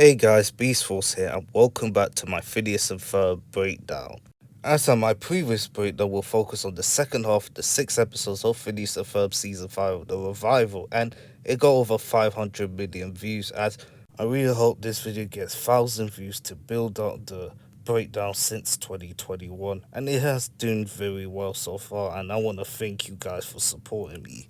Hey guys, Beast Force here, and welcome back to my Phineas and Ferb breakdown. As on my previous breakdown, we'll focus on the second half of the 6 episodes of Phineas and Ferb Season 5 of the revival, and it got over 500 million views, as I really hope this video gets 1,000 views to build up the breakdown since 2021, and it has done very well so far, and I want to thank you guys for supporting me.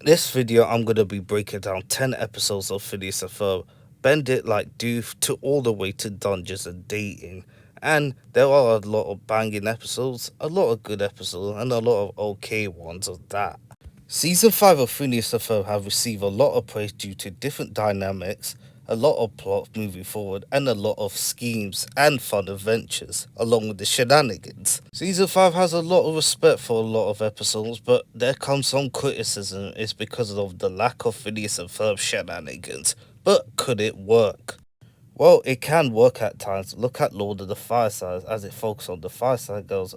In this video, I'm going to be breaking down 10 episodes of Phineas and Ferb, bend it like doof to all the way to Dungeons and Dating. And there are a lot of banging episodes, a lot of good episodes, and a lot of okay ones of that. Season 5 of Phineas and Ferb have received a lot of praise due to different dynamics, a lot of plot moving forward, and a lot of schemes and fun adventures, along with the shenanigans. Season 5 has a lot of respect for a lot of episodes, but there comes some criticism is because of the lack of Phineas and Ferb shenanigans. But could it work? Well, it can work at times. Look at Lord of the Fireside, as it focuses on the Fireside Girls'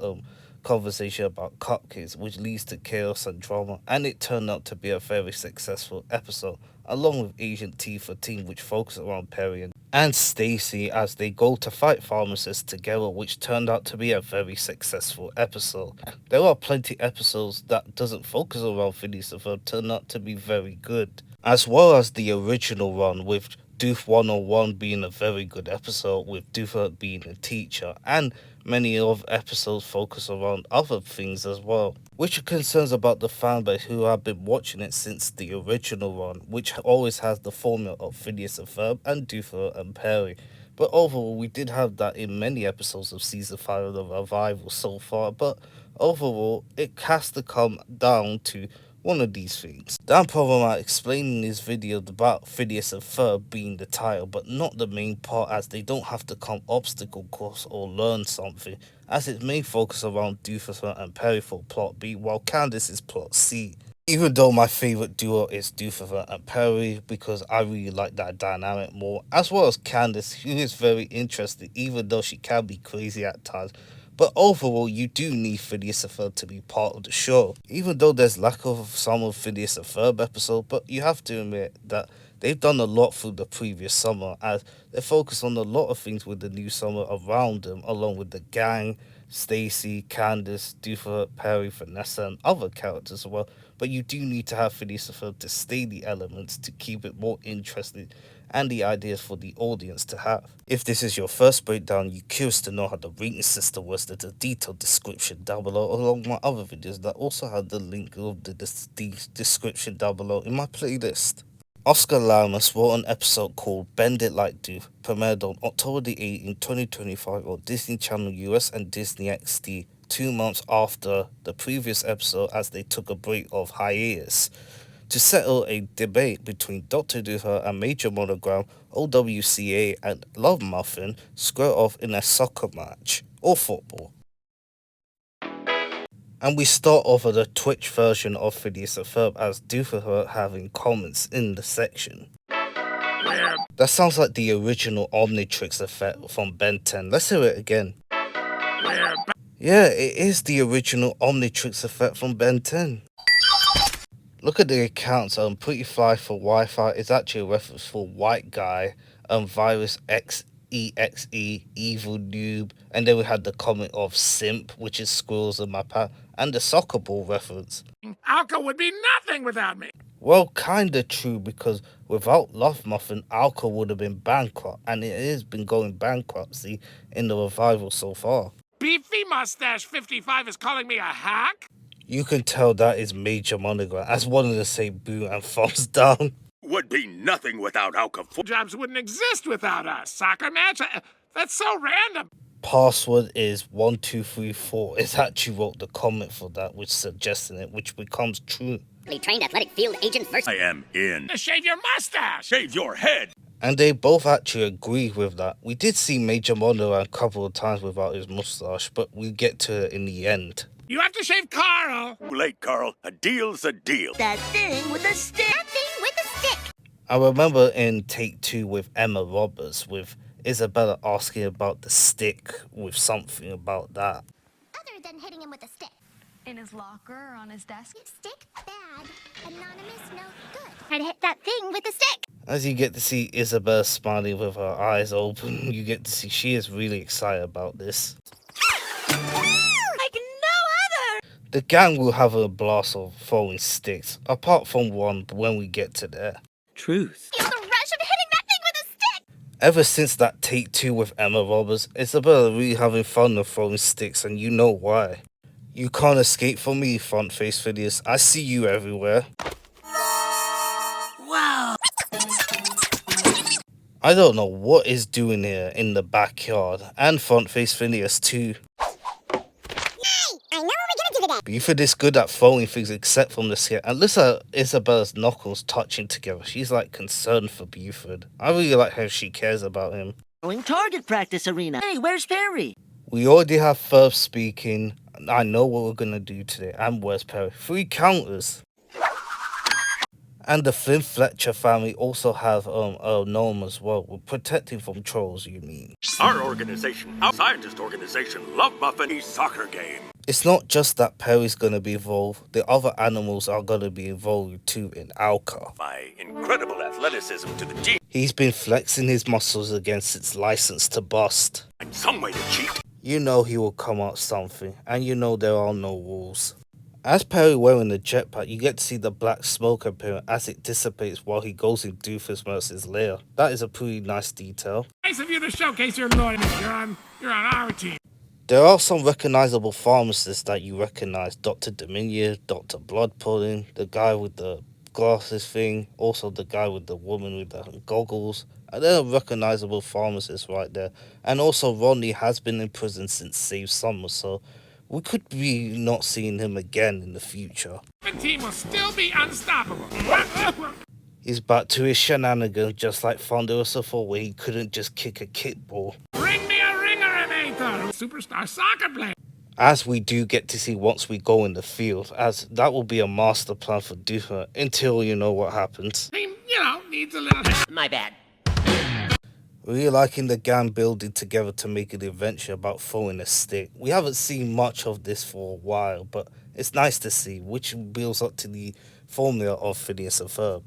conversation about cupcakes, which leads to chaos and drama, and it turned out to be a very successful episode, along with Agent T for Team, which focuses around Perry and Stacy as they go to fight pharmacists together, which turned out to be a very successful episode. There are plenty episodes that doesn't focus around Phineas and Ferb turn out to be very good, as well as the original run with Doof 101 being a very good episode, with Doofer being a teacher, and many of episodes focus around other things as well, which are concerns about the fanbase who have been watching it since the original run, which always has the formula of Phineas and Ferb and Doofer and Perry. But overall, we did have that in many episodes of Season 5 of the revival so far, but overall, it has to come down to one of these things. Dan Povermat explaining his video about Phineas and Ferb being the title, but not the main part, as they don't have to come obstacle course or learn something, as its main focus around Doofus and Perry for plot B, while Candace is plot C. Even though my favourite duo is Doofus and Perry, because I really like that dynamic more, as well as Candace, who is very interesting, even though she can be crazy at times. But overall, you do need Phineas and Ferb to be part of the show. Even though there's lack of some of Phineas and Ferb episodes, but you have to admit that they've done a lot through the previous summer, as they focus on a lot of things with the new summer around them, along with the gang, Stacy, Candace, Doofer, Perry, Vanessa, and other characters as well. But you do need to have Phineas and Ferb to stay the elements to keep it more interesting and the ideas for the audience to have. If this is your first breakdown, you're curious to know how the rating system works, there's a detailed description down below, along with my other videos that also have the link of the description down below in my playlist. Oscar Lamas wrote an episode called Bend It Like Doof, premiered on October the 8th, 2025 on Disney Channel US and Disney XD, 2 months after the previous episode, as they took a break of hiatus to settle a debate between Dr. Doofer and Major Monogram, OWCA, and Love Muffin square off in a soccer match or football. And we start off with a Twitch version of Phineas and Ferb, as Doofer having comments in the section. That sounds like the original Omnitrix effect from Ben 10. Let's hear it again. Yeah, it is the original Omnitrix effect from Ben 10. Look at the accounts. Pretty Fly for Wi-Fi is actually a reference for White Guy, Virus XEXE, Evil Noob, and then we had the comment of Simp, which is Squirrels in My Path, and the soccer ball reference. Alka would be nothing without me. Well, kinda true, because without Love Muffin, Alka would have been bankrupt, and it has been going bankruptcy in the revival so far. Beefy Mustache 55 is calling me a hack? You can tell that is Major Monogram, as one of the say boo and thumbs down. Would be nothing without Alka. Jobs wouldn't exist without a soccer match. That's so random. Password is 1234. It's actually wrote the comment for that, which suggesting it, which becomes true. Trained athletic field agent first. I am in. Shave your mustache. Shave your head. And they both actually agree with that. We did see Major Monogram a couple of times without his mustache, but we get to it in the end. You have to shave Carl. Too late, Carl. A deal's a deal. That thing with the stick. That thing with the stick. I remember in Take 2 with Emma Roberts, with Isabella asking about the stick, with something about that. Other than hitting him with a stick. In his locker or on his desk? Stick, bad. Anonymous, no good. I'd hit that thing with a stick. As you get to see Isabel smiling with her eyes open, you get to see she is really excited about this. Like no other! The gang will have a blast of throwing sticks, apart from one when we get to there. Truth. Feel the rush of hitting that thing with a stick! Ever since that take 2 with Emma Roberts, Isabella really having fun of throwing sticks, and you know why. You can't escape from me, front face Phineas. I see you everywhere. Wow! I don't know what is doing here in the backyard, and front face Phineas too. Hey! I know what we're gonna do today! Buford is good at throwing things except from the scare, and listen at Isabella's knuckles touching together. She's like concerned for Buford. I really like how she cares about him. Going target practice arena. Hey, where's Perry? We already have Ferb speaking. I know what we're gonna do today. And where's Perry? 3 counters. And the Flynn Fletcher family also have a gnome as well. We're protecting from trolls, you mean? Our organization, our scientist organization, love Buffett's soccer game. It's not just that Perry's gonna be involved. The other animals are gonna be involved too in Alka. My incredible athleticism to the team. He's been flexing his muscles against its license to bust. And some way to cheat. You know he will come out something, and you know there are no rules. As Perry wearing the jetpack, you get to see the black smoke appear as it dissipates while he goes in Doofenshmirtz's lair. That is a pretty nice detail. Nice of you to showcase your loyalty. You're on our team. There are some recognizable pharmacists that you recognize. Dr. Dominion, Dr. Blood Pudding, the guy with the glasses thing, also the guy with the woman with the goggles. And there are recognizable pharmacists right there. And also Rodney has been in prison since Save Summer, so we could be not seeing him again in the future. The team will still be unstoppable. He's back to his shenanigans just like Thunderous before, where he couldn't just kick a kickball. Bring me a ringer-amator, superstar soccer player. As we do get to see once we go in the field, as that will be a master plan for Doofer until you know what happens. Team, needs a little help. My bad. Really liking the gang building together to make an adventure about throwing a stick. We haven't seen much of this for a while, but it's nice to see, which builds up to the formula of Phineas and Ferb.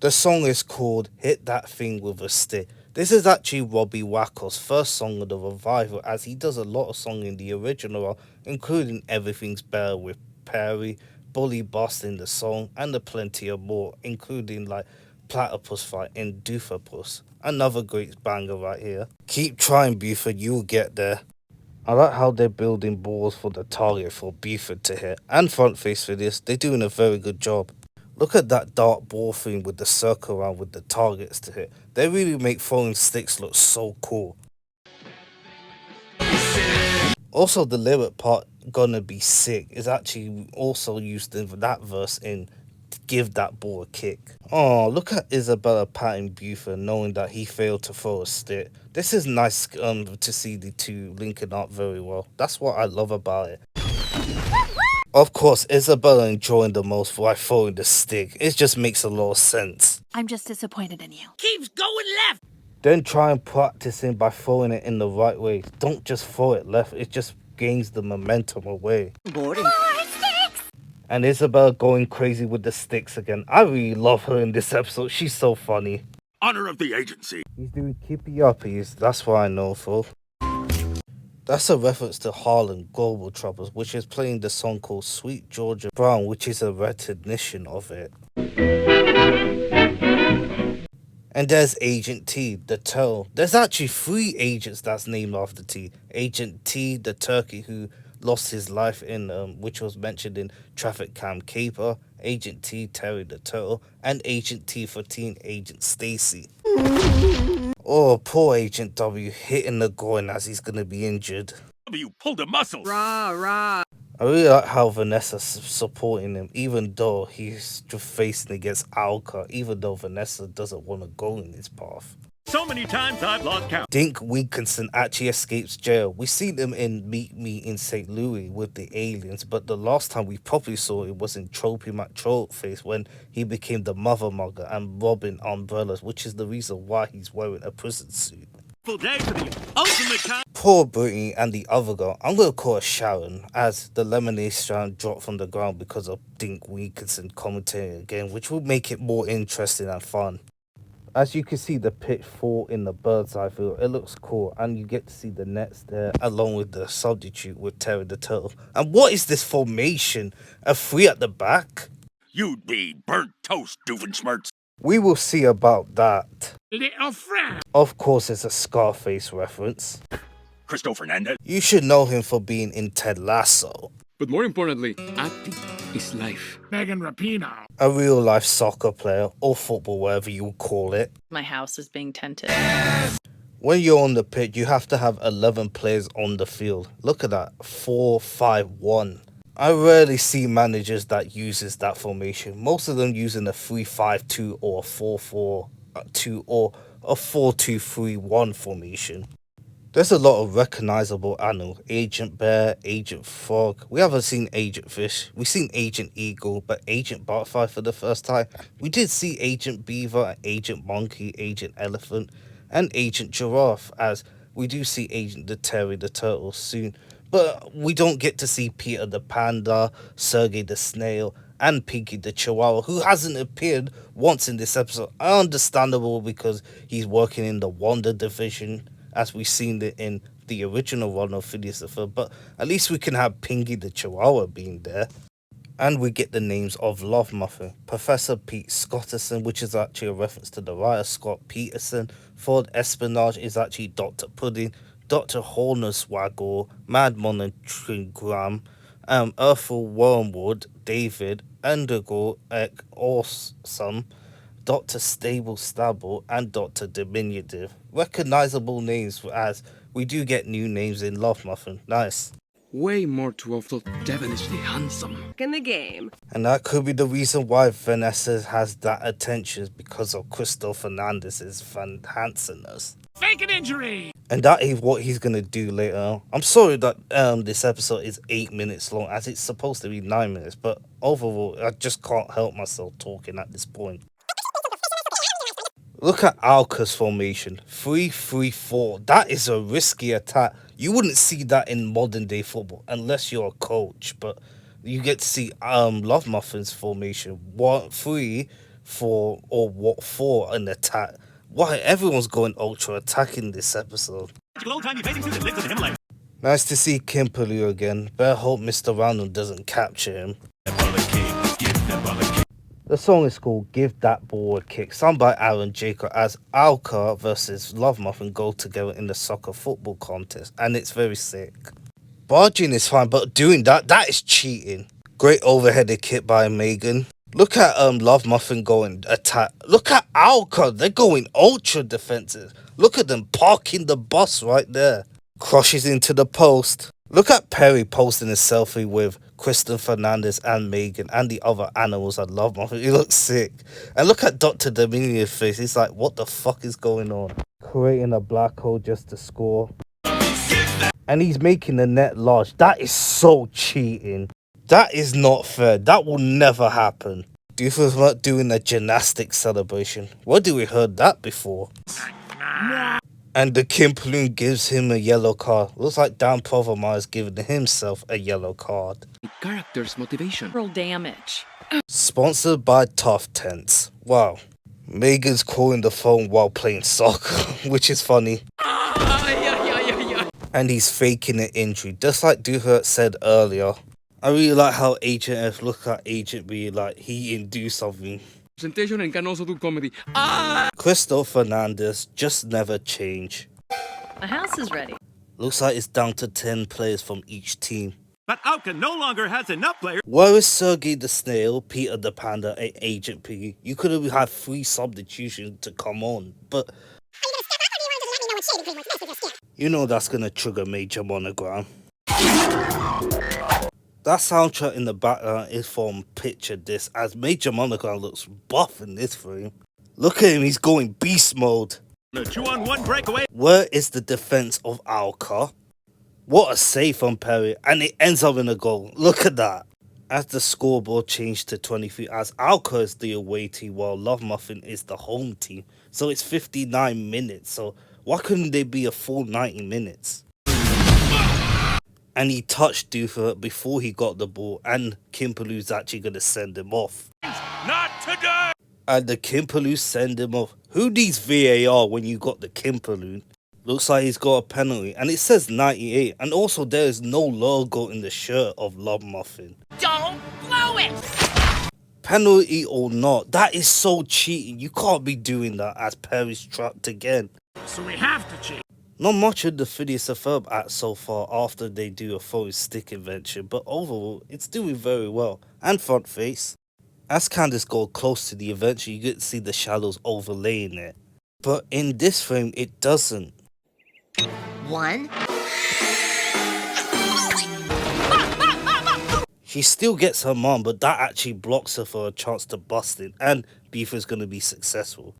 The song is called Hit That Thing With a Stick. This is actually Robbie Wacko's first song of the revival, as he does a lot of song in the original, including Everything's Better with Perry, Bully Bust in the song, and the plenty of more, including like Platypus Fight in Doofenshmirtz. Another great banger right here. Keep trying, Buford, you'll get there. I like how they're building balls for the target for Buford to hit, and front face for this, they're doing a very good job. Look at that dark ball thing with the circle around with the targets to hit. They really make throwing sticks look so cool. Also, the lyric part, gonna be sick, is actually also used in that verse in Give That Ball a Kick. Oh, look at Isabella patting Buford knowing that he failed to throw a stick. This is nice to see the two linking up very well. That's what I love about it. Of course, Isabella enjoying the most by throwing the stick. It just makes a lot of sense. I'm just disappointed in you. Keeps going left! Then try and practicing by throwing it in the right way. Don't just throw it left, it just gains the momentum away. Boarding. More sticks! And Isabella going crazy with the sticks again. I really love her in this episode. She's so funny. Honor of the agency. He's doing Kippy Uppies. That's what I know for. That's a reference to Harlem Global Troubles, which is playing the song called Sweet Georgia Brown, which is a recognition of it. And there's Agent T, the turtle. There's actually 3 agents that's named after T. Agent T, the turkey who lost his life in, which was mentioned in Traffic Cam Caper, Agent T, Terry the turtle, and Agent T for Teen Agent Stacy. Oh, poor Agent W hitting the groin as he's gonna be injured. W pulled a muscle. Rah, rah. I really like how Vanessa's supporting him, even though he's just facing against Alka, even though Vanessa doesn't want to go in his path. So many times I've lost count. Dink Wilkinson actually escapes jail. We seen him in Meet Me in St. Louis with the aliens, but the last time we probably saw it was in Trophy McTrollface when he became the Mother Mugger and robbing umbrellas, which is the reason why he's wearing a prison suit. Full day for the ultimate Poor Brittany and the other girl, I'm gonna call her Sharon, as the lemonade stand dropped from the ground because of Dink Wilkinson commentating again, which will make it more interesting and fun. As you can see the pitch fall in the bird's eye view, it looks cool, and you get to see the nets there along with the substitute with Terry the Turtle. And what is this formation? A 3 at the back? You'd be burnt toast, Doofenshmirtz. We will see about that. Little friend. Of course, it's a Scarface reference. Cristo Fernandez. You should know him for being in Ted Lasso. But more importantly, acting is life. Megan Rapinoe. A real life soccer player, or football, whatever you call it. My house is being tented. When you're on the pitch, you have to have 11 players on the field. Look at that, 4-5-1. I rarely see managers that uses that formation. Most of them using a 3-5-2 or a 4-4-2 or a 4-2-3-1 formation. There's a lot of recognizable animals. Agent Bear, Agent Frog. We haven't seen Agent Fish. We've seen Agent Eagle, but Agent Butterfly for the first time. We did see Agent Beaver, Agent Monkey, Agent Elephant, and Agent Giraffe, as we do see Agent Terry the Turtle soon. But we don't get to see Peter the Panda, Sergey the Snail, and Pinky the Chihuahua, who hasn't appeared once in this episode. Understandable, because he's working in the Wonder Division, as we've seen it in the original run of Phineas and Ferb, but at least we can have Pinky the Chihuahua being there. And we get the names of Love Muffin, Professor Pete Scotterson, which is actually a reference to the writer Scott Peterson. Ford Espionage is actually Dr. Pudding, Dr. Horner's Waggle, Mad Monitoring Graham, Earthful Wormwood, David, Endergo, Ek, Awesome, Dr. Stable Stable, and Dr. Diminutive. Recognizable names, as we do get new names in Love Muffin. Nice. Way more too often, devilishly handsome. In the game. And that could be the reason why Vanessa has that attention, because of Cristo Fernandez's handsomeness. Fake an injury. And that is what he's gonna do later on. I'm sorry that this episode is 8 minutes long, as it's supposed to be 9 minutes, but overall I just can't help myself talking at this point. Look at Alka's formation, 3-3-4. That is a risky attack. You wouldn't see that in modern day football unless you're a coach, but you get to see Love Muffin's formation, 1-3-4 or what 4 an attack. Why everyone's going ultra attacking this episode. Nice to see Kimperly again. Better hope Mr. Random doesn't capture him. The song is called Give That Ball a Kick, sung by Aaron Jacob, as Alka versus Love Muffin go together in the soccer football contest, and it's very sick. Barging is fine, but doing that is cheating. Great overheaded kick by Megan. Look at Love Muffin going attack. Look at Alka, they're going ultra defensive. Look at them parking the bus right there. Crushes into the post. Look at Perry posting a selfie with Kristen Fernandez and Megan and the other animals I love. He looks sick. And look at Dr. Dominion's face. He's like, what the fuck is going on? Creating a black hole just to score. And he's making the net large. That is so cheating. That is not fair. That will never happen. Doofus not doing a gymnastic celebration. Where do we heard that before? And the Kimploon gives him a yellow card. Looks like Dan Provermar is giving himself a yellow card. Character's motivation. Roll damage. Sponsored by Tough Tents. Wow. Megan's calling the phone while playing soccer, which is funny. And he's faking an injury, just like Duhurt said earlier. I really like how Agent F look at Agent B like he can do something. Presentation and can also do comedy. Cristo Fernandez just never change. The house is ready. Looks like it's down to 10 players from each team. But Alka no longer has enough players. Where is Sergey the Snail, Peter the Panda, and Agent P? You could have had 3 substitutions to come on, but you know that's gonna trigger major monogram. That soundtrack in the background is from Picture This, as Major Monogram looks buff in this frame. Look at him, he's going beast mode. A 2-on-1 breakaway. Where is the defense of Alka? What a save from Perry, and it ends up in a goal. Look at that. As the scoreboard changed to 23, as Alka is the away team while Love Muffin is the home team. So it's 59 minutes, so why couldn't they be a full 90 minutes? and he touched Doofus before he got the ball, and Kimperloo's actually going to send him off. Not today! And the Kimperloo send him off. Who needs VAR when you got the Kimperloo? Looks like he's got a penalty, and it says 98, and also there is no logo in the shirt of Love Muffin. Don't blow it! Penalty or not, that is so cheating. You can't be doing that as Perry's trapped again. So we have to cheat. Not much of the Phineas and Ferb act so far after they do a throwing stick invention, but overall, it's doing very well. And front face. As Candace got close to the invention, you get to see the shadows overlaying it. But in this frame, it doesn't. One. She still gets her mom, but that actually blocks her for a chance to bust it, and Beaver's gonna be successful.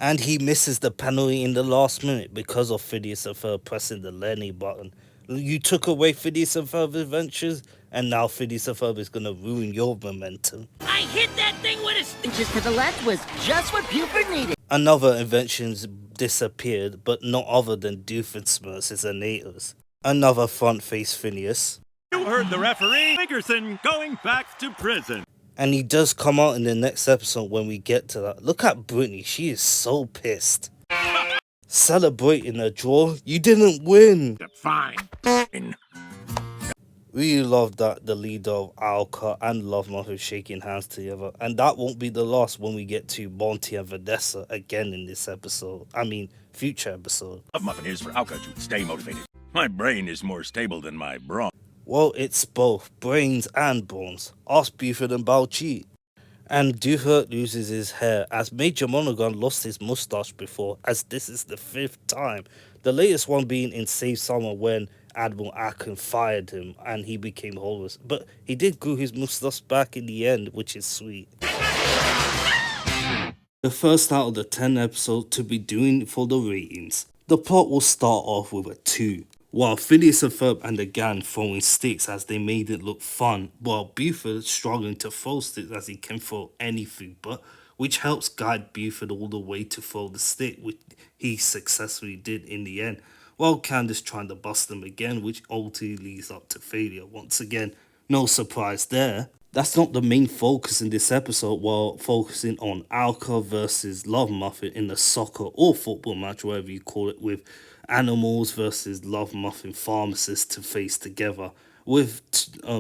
And he misses the penalty in the last minute because of Phineas and Ferb pressing the Lenny button. You took away Phineas and Ferb's adventures, and now Phineas and Ferb is gonna ruin your momentum. I hit that thing with a stick. Inches to the left was just what Buford needed. Another invention's disappeared, but not other than Doofenshmirtz and Nators. Another front-face Phineas. You heard the referee. Nickerson going back to prison. And he does come out in the next episode when we get to that. Look at Brittany, she is so pissed. Celebrating a draw, you didn't win. Fine. Really love that the leader of Alka and Love Muffin shaking hands together. And that won't be the last when we get to Monty and Vanessa again in this episode. I mean, future episode. Love Muffin is for Alka to stay motivated. My brain is more stable than my brawn. Well, it's both brains and bones. Ask Buford and Balchi. And Doofus loses his hair as Major Monogon lost his mustache before, as this is the 5th time. The latest one being in Save Summer when Admiral Akin fired him and he became homeless. But he did grow his mustache back in the end, which is sweet. The first out of the 10 episodes to be doing for the ratings. The plot will start off with a 2. While Phineas and Ferb and the gang throwing sticks as they made it look fun, while Buford struggling to throw sticks as he can throw anything but, which helps guide Buford all the way to throw the stick, which he successfully did in the end, while Candace trying to bust him again, which ultimately leads up to failure once again. No surprise there. That's not the main focus in this episode, while focusing on Alka versus Love Muffin in a soccer or football match, whatever you call it, with Animals versus Love Muffin pharmacists to face together, with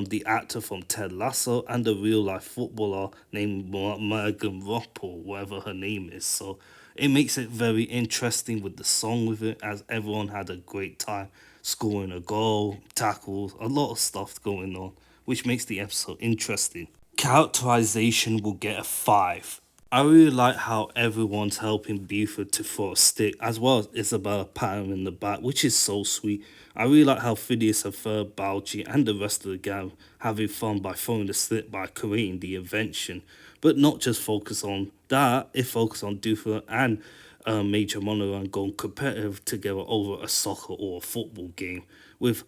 the actor from Ted Lasso and the real life footballer named Megan Roppel, whatever her name is. So it makes it very interesting with the song with it, as everyone had a great time scoring a goal, tackles, a lot of stuff going on, which makes the episode interesting. Characterization will get a 5. I really like how everyone's helping Buford to throw a stick, as well as Isabella patting him in the back, which is so sweet. I really like how Phineas and Ferb, Balchi, and the rest of the gang having fun by throwing the stick by creating the invention. But not just focus on that, it focus on Doofus and Major Monorail going competitive together over a soccer or a football game, with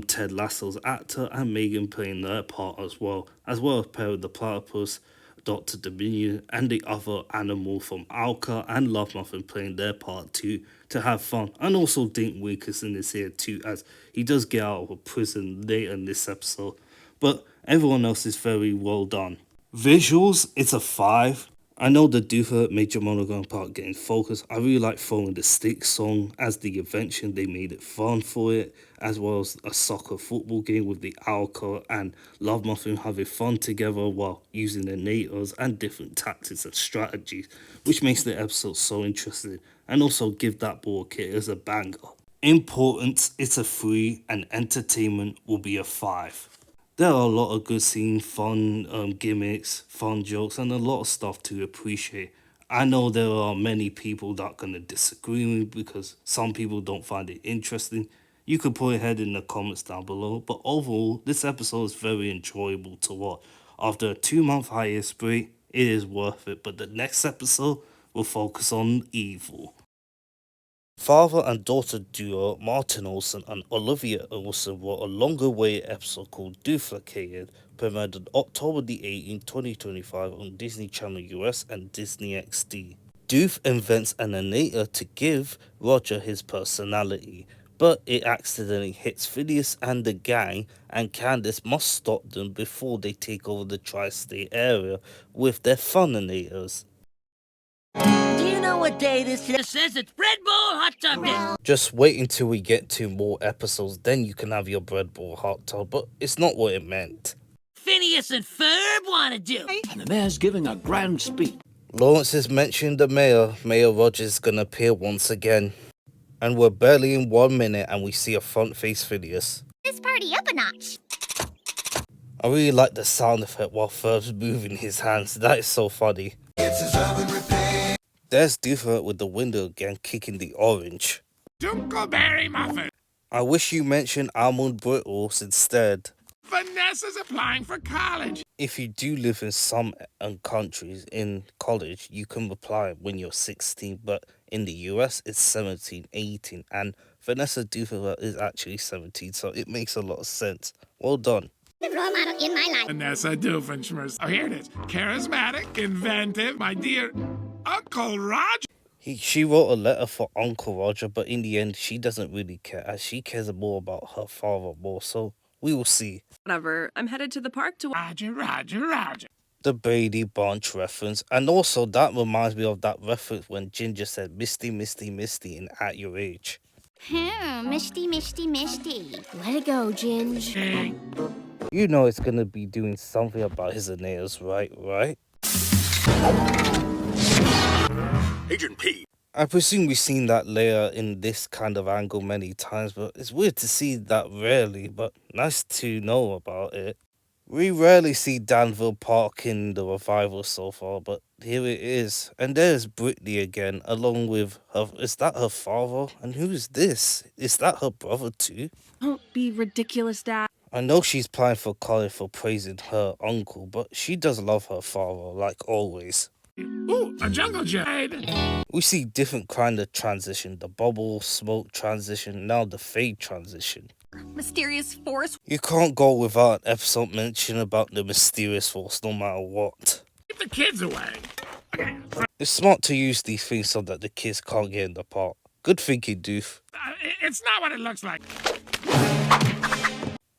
Ted Lasso's actor and Megan playing their part as well as Perry the Platypus, Dr. Dominion, and the other animal from Alka and Love Muffin playing their part too, to have fun. And also Dink Wilkinson is here too, as he does get out of prison later in this episode. But everyone else is very well done. Visuals, it's a 5. I know the Doofus Major Monogon part getting focused. I really like throwing the stick song as the invention. They made it fun for it, as well as a soccer football game with the Alka and Love Muffin having fun together while using the nators and different tactics and strategies, which makes the episode so interesting. And also give that ball kit as a banger. Importance, it's a 3, and entertainment will be a 5. There are a lot of good scenes, fun gimmicks, fun jokes, and a lot of stuff to appreciate. I know there are many people that are going to disagree with me because some people don't find it interesting. You could put your head in the comments down below, but overall, this episode is very enjoyable to watch. After a 2-month hiatus break, it is worth it, but the next episode will focus on evil. Father and daughter duo Martin Olsen and Olivia Olsen wrote a longer-awaited episode called Duplicated, premiered on October the 18th, 2025 on Disney Channel US and Disney XD. Doof invents an innator to give Roger his personality, but it accidentally hits Phineas and the gang, and Candace must stop them before they take over the tri-state area with their Funninators. Do you know what day this is? It says it's Red Bull hot tub day. Just wait until we get to more episodes, then you can have your bread bowl hot tub, but it's not what it meant. Phineas and Ferb want to do. And the mayor's giving a grand speech. Lawrence has mentioned the mayor. Mayor Rogers is gonna appear once again. And we're barely in 1 minute and we see a front face Phineas. This party up a notch. I really like the sound effect while Ferb's moving his hands. That is so funny. There's Doofenshmirtz with the window again, kicking the orange. Dunkleberry muffin. I wish you mentioned almond brittles instead. Vanessa's applying for college. If you do live in some countries in college, you can apply when you're 16, but in the US it's 17, 18, and Vanessa Doofenshmirtz is actually 17, so it makes a lot of sense. Well done. The role model in my life. Vanessa Doofenshmirtz. Oh, here it is. Charismatic, inventive, my dear Uncle Roger. She wrote a letter for Uncle Roger, but in the end she doesn't really care, as she cares more about her father more, so we will see. Whatever. I'm headed to the park to. Roger, Roger, Roger. The Brady Bunch reference, and also that reminds me of that reference when Ginger said Misty, Misty, Misty in At Your Age. Misty, misty, misty. Let it go, Ginge. Hey, You know it's gonna be doing something about his nails, right? Agent P. I presume we've seen that layer in this kind of angle many times, but it's weird to see that rarely, but nice to know about it. We rarely see Danville Park in the revival so far, but here it is. And there's Brittany again, along with her. Is that her father? And who is this? Is that her brother too? Don't be ridiculous, Dad. I know she's applying for college for praising her uncle, but she does love her father, like always. ooh, a jungle jade. We see different kind of transition, the bubble, smoke transition, now the fade transition. Mysterious force. You can't go without an episode mention about the mysterious force no matter what. Keep the kids away. Okay, It's smart to use these things so that the kids can't get in the park. Good thinking, Doof. it's not what it looks like.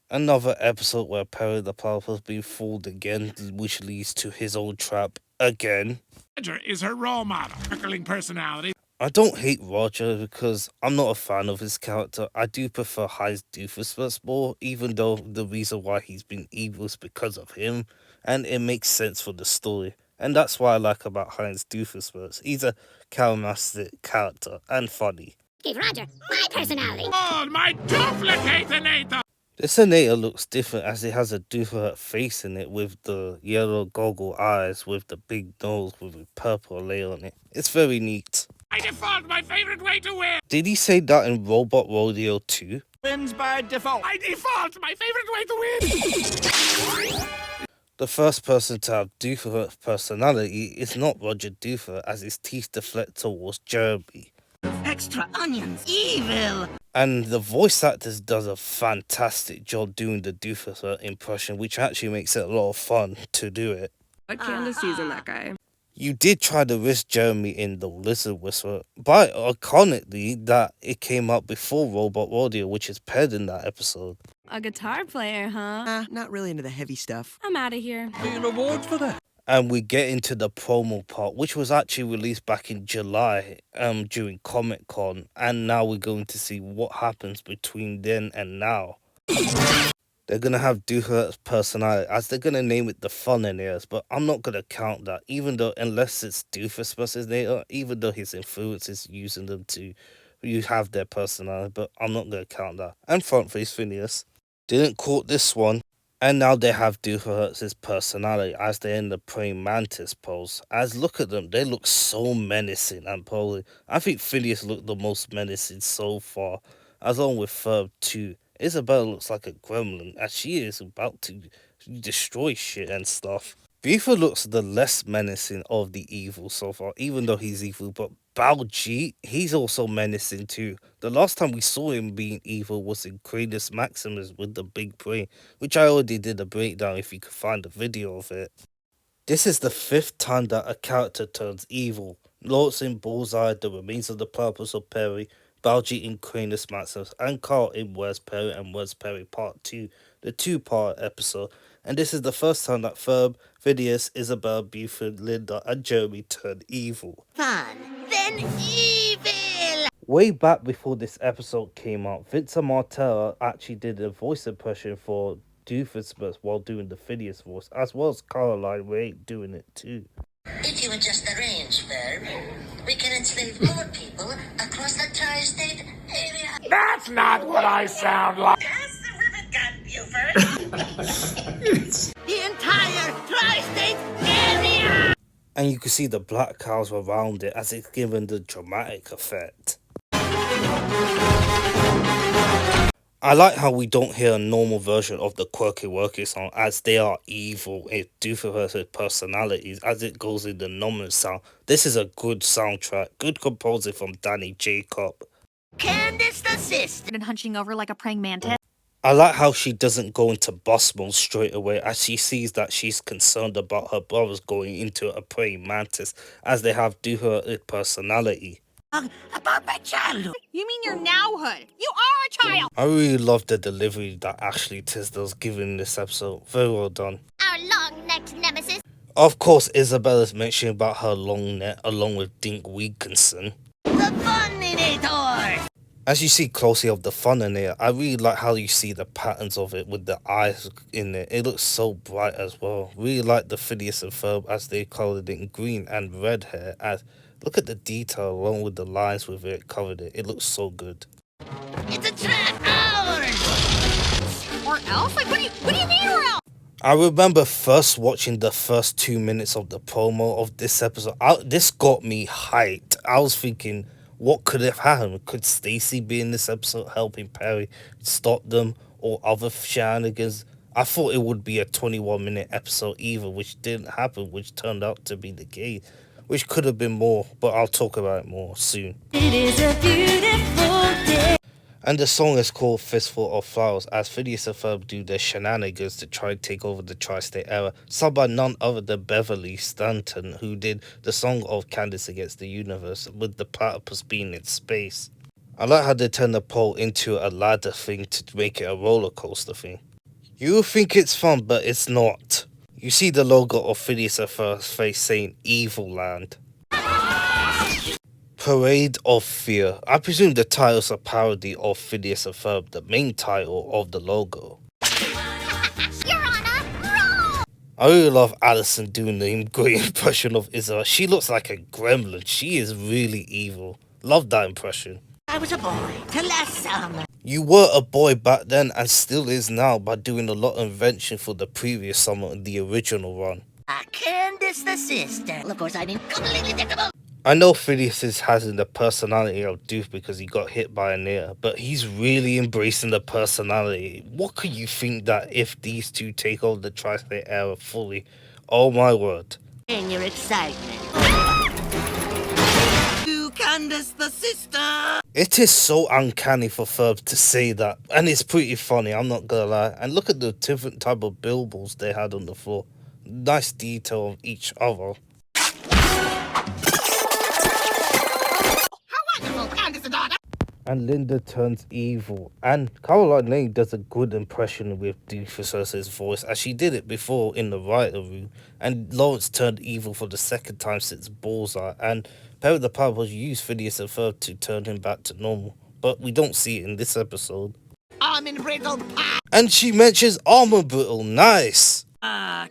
Another episode where Perry the Platypus being fooled again, which leads to his own trap again. Roger is her role model. Sparkling personality. I don't hate Roger because I'm not a fan of his character. I do prefer Heinz Doofenshmirtz more, even though the reason why he's been evil is because of him, and it makes sense for the story. And that's what I like about Heinz Doofenshmirtz. He's a charismatic character and funny. Give Roger my personality. Oh, my duplicatinator. The Senator looks different as it has a Doofenshmirtz face in it with the yellow goggle eyes with the big nose with a purple layer on it. It's very neat. By default, my favorite way to win. Did he say that in Robot Rodeo 2? Wins by default. By default, my favorite way to win. The first person to have Doofenshmirtz personality is not Roger Doofenshmirtz, as his teeth deflect towards Jeremy. Extra onions. Evil. And the voice actors does a fantastic job doing the Doofenshmirtz impression, which actually makes it a lot of fun to do it. What Candace using that guy? You did try to risk Jeremy in The Lizard Whisperer, but iconically that it came out before Robot Rodeo, which is paired in that episode. A guitar player, huh? Not really into the heavy stuff. I'm out of here. An award for that. And we get into the promo part, which was actually released back in July during Comic-Con, and now we're going to see what happens between then and now. They're going to have Doofenshmirtz's personality, as they're going to name it the Funninators, but I'm not going to count that, even though, unless it's Doofenshmirtz's name, even though his influence is using them to you have their personality, but I'm not going to count that. And Frontface Phineas didn't caught this one, and now they have Doofenshmirtz's personality as they're in the praying mantis pose. As look at them, they look so menacing and probably, I think Phineas looked the most menacing so far, along with Ferb too. Isabella looks like a gremlin, as she is about to destroy shit and stuff. Beaver looks the less menacing of the evil so far, even though he's evil, but Baljeet, he's also menacing too. The last time we saw him being evil was in Cradus Maximus with the big brain, which I already did a breakdown if you could find a video of it. This is the 5th time that a character turns evil. Lawrence in Bullseye, The Remains of the Platypus of Perry, Balji in Cranus Maximus, and Carl in Where's Perry and Where's Perry Part 2, the two-part episode. And this is the first time that Ferb, Phineas, Isabel, Buford, Linda, and Jeremy turned evil. Fun, then evil! Way back before this episode came out, Vincent Martella actually did a voice impression for Doofenshmirtz while doing the Phineas voice, as well as Caroline Ray doing it too. If you adjust the range, Ferb, we can enslave more people across the tri-state area. That's not what I sound like. Pass the rivet gun, Buford. The entire tri-state area! And you can see the black cows around it as it's given the dramatic effect. I like how we don't hear a normal version of the Quirky Worky song, as they are evil in Doofenshmirtz's personalities as it goes in the nominal sound. This is a good soundtrack, good composing from Danny Jacob. Candace the sister! And hunching over like a praying mantis. I like how she doesn't go into boss mode straight away, as she sees that she's concerned about her brothers going into a praying mantis, as they have Doofenshmirtz's personality. A perfect childhood! You mean you're nowhood? You are a child! I really love the delivery that Ashley Tisdale's given in this episode. Very well done. Our long-necked nemesis. Of course, Isabella's mentioning about her long neck along with Dink Wilkinson. The Funinator! As you see closely of the fun in it, I really like how you see the patterns of it with the eyes in it. It looks so bright as well. Really like the Phineas and Ferb as they colored it in green and red hair. As look at the detail along with the lines with it covered it. It looks so good. It's a trap! Ours! Or else? Like, what do you mean or else? I remember first watching the first 2 minutes of the promo of this episode. This got me hyped. I was thinking, what could have happened? Could Stacy be in this episode helping Perry stop them or other shenanigans? I thought it would be a 21-minute episode either, which didn't happen, which turned out to be the case, which could have been more, but I'll talk about it more soon. It is a beautiful day. And the song is called Fistful of Flowers, as Phineas and Ferb do their shenanigans to try and take over the tri-state era, sung by none other than Beverly Stanton, who did the song of Candace Against the Universe, with the platypus being in space. I like how they turn the pole into a ladder thing to make it a roller coaster thing. You think it's fun, but it's not. You see the logo of Phineas and Ferb's face saying Evil Land. Parade of Fear. I presume the title's a parody of Phineas and Ferb, the main title of the logo. You're on a roll. I really love Alison doing the great impression of Isabel. She looks like a gremlin. She is really evil. Love that impression. I was a boy till last summer. You were a boy back then and still is now by doing a lot of invention for the previous summer in the original run. Candace the sister. Of course, I mean completely different. I know Phineas has the personality of Doof because he got hit by a nail, but he's really embracing the personality. What could you think that if these two take over the tri-state era fully? Oh my word. In your excitement. To Candace the sister. It is so uncanny for Ferb to say that, and it's pretty funny, I'm not gonna lie. And look at the different type of billboards they had on the floor. Nice detail of each other. And Linda turns evil. And Caroline Lane does a good impression with Doofenshmirtz's voice, as she did it before in the writer room. And Lawrence turned evil for the second time since Bullseye. And Perry the Platypus used Phineas and Ferb to turn him back to normal. But we don't see it in this episode. Almond brittle pie. And she mentions Almond Brittle. Nice.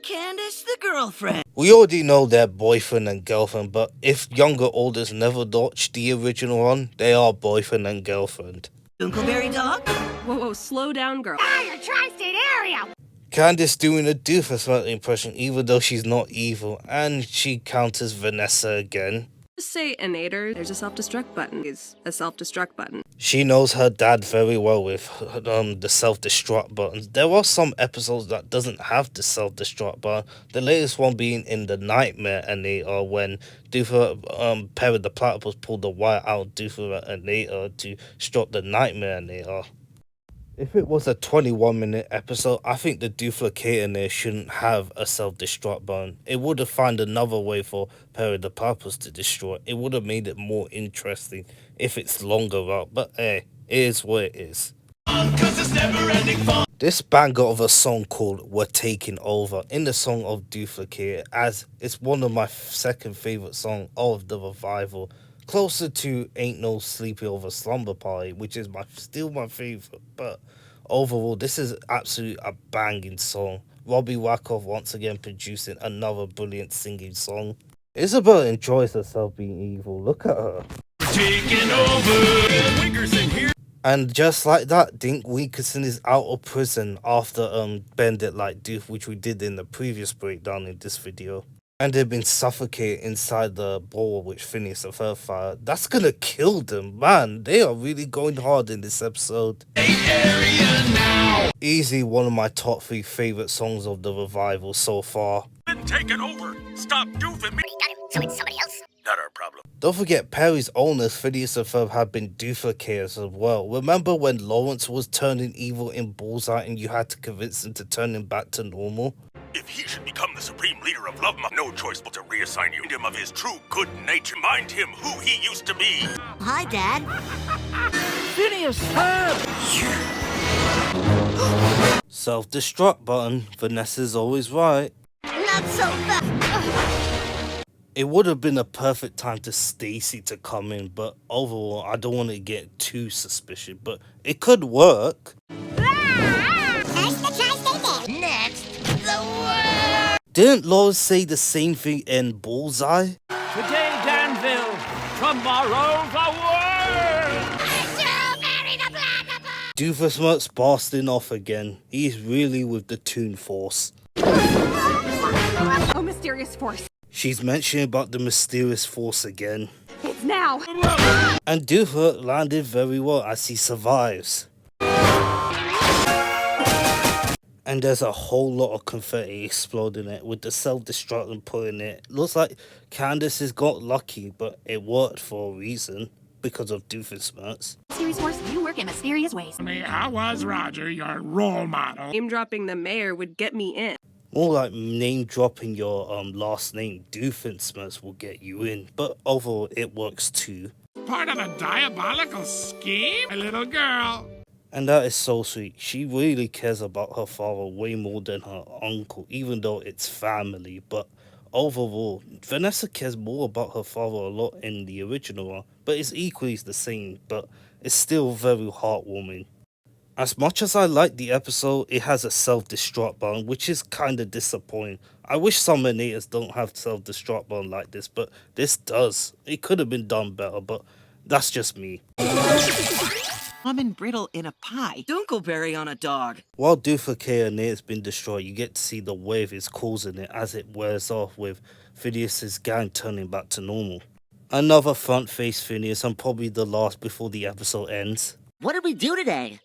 Candace the girlfriend. We already know they're boyfriend and girlfriend, but if younger audience never watched the original one, they are boyfriend and girlfriend. Dunkleberry dog. Whoa, slow down, girl. Your tri-state area. Candace doing a Doofenshmirtz impression, even though she's not evil, and she counters Vanessa again. Just say Inator. There's a self-destruct button. Is a self-destruct button. She knows her dad very well with the self-destruct buttons. There are some episodes that doesn't have the self-destruct button. The latest one being in the Nightmare Inator, when Perry the Platypus pulled the wire out of Doofenshmirtz Inator to stop the Nightmare Inator. If it was a 21-minute episode, I think the duplicator there shouldn't have a self-destruct button. It would have found another way for Perry the Platypus to destroy. It would have made it more interesting if it's longer route, but it is what it is. This banger of a song called We're Taking Over in the song of Duplicator, as it's one of my second favourite songs of the revival, closer to Ain't No Sleepy Over Slumber Party, which is still my favourite, but overall this is absolutely a banging song. Robbie Wackoff once again producing another brilliant singing song. Isabel enjoys herself being evil, look at her. Taking over. Winkerson here. And just like that, Dink Winkerson is out of prison after Bend It Like Doof, which we did in the previous breakdown in this video. And they've been suffocated inside the bowl which Phineas and Ferb fired. That's gonna kill them, man. They are really going hard in this episode. Easy one of my top 3 favourite songs of the revival so far. Been taken over. Stop doofing me. We got him, so it's somebody else. Not our problem. Don't forget Perry's owners, Phineas and Ferb, have been duplicators as well. Remember when Lawrence was turning evil in Bullseye and you had to convince him to turn him back to normal? If he should become the supreme leader of Love, no choice but to reassign you. Remind him of his true good nature. Mind him who he used to be. Hi, Dad. Phineas Ferb! Self-destruct button. Vanessa's always right. Not so fast. It would have been a perfect time to Stacy to come in, but overall, I don't want to get too suspicious, but it could work. First the tri-state there. Next, the world. Didn't Lawrence say the same thing in Bullseye? Today, Danville. Tomorrow, the world! Doofusmert's blasting off again. He's really with the Toon Force. Oh, mysterious force. She's mentioning about the mysterious force again. It's now. And Doofus landed very well as he survives. And there's a whole lot of confetti exploding it with the self-destruct and putting it. Looks like Candace has got lucky, but it worked for a reason. Because of Doofusmert's. Mysterious force, you work in mysterious ways. How was Roger your role model? Name dropping the mayor would get me in. More like name dropping your last name, Doofusmert's, will get you in. But overall, it works too. Part of a diabolical scheme? A little girl. And that is so sweet. She really cares about her father way more than her uncle, even though it's family. But overall, Vanessa cares more about her father a lot in the original one. But it's equally the same, but it's still very heartwarming. As much as I like the episode, it has a self-destruct button, which is kind of disappointing. I wish some Summonators don't have self-destruct button like this, but this does. It could have been done better, but that's just me. Lemon brittle in a pie. Dunkleberry on a dog. While Duplicator near has been destroyed, you get to see the wave is causing it as it wears off, with Phineas's gang turning back to normal. Another front face Phineas, and probably the last before the episode ends. What did we do today?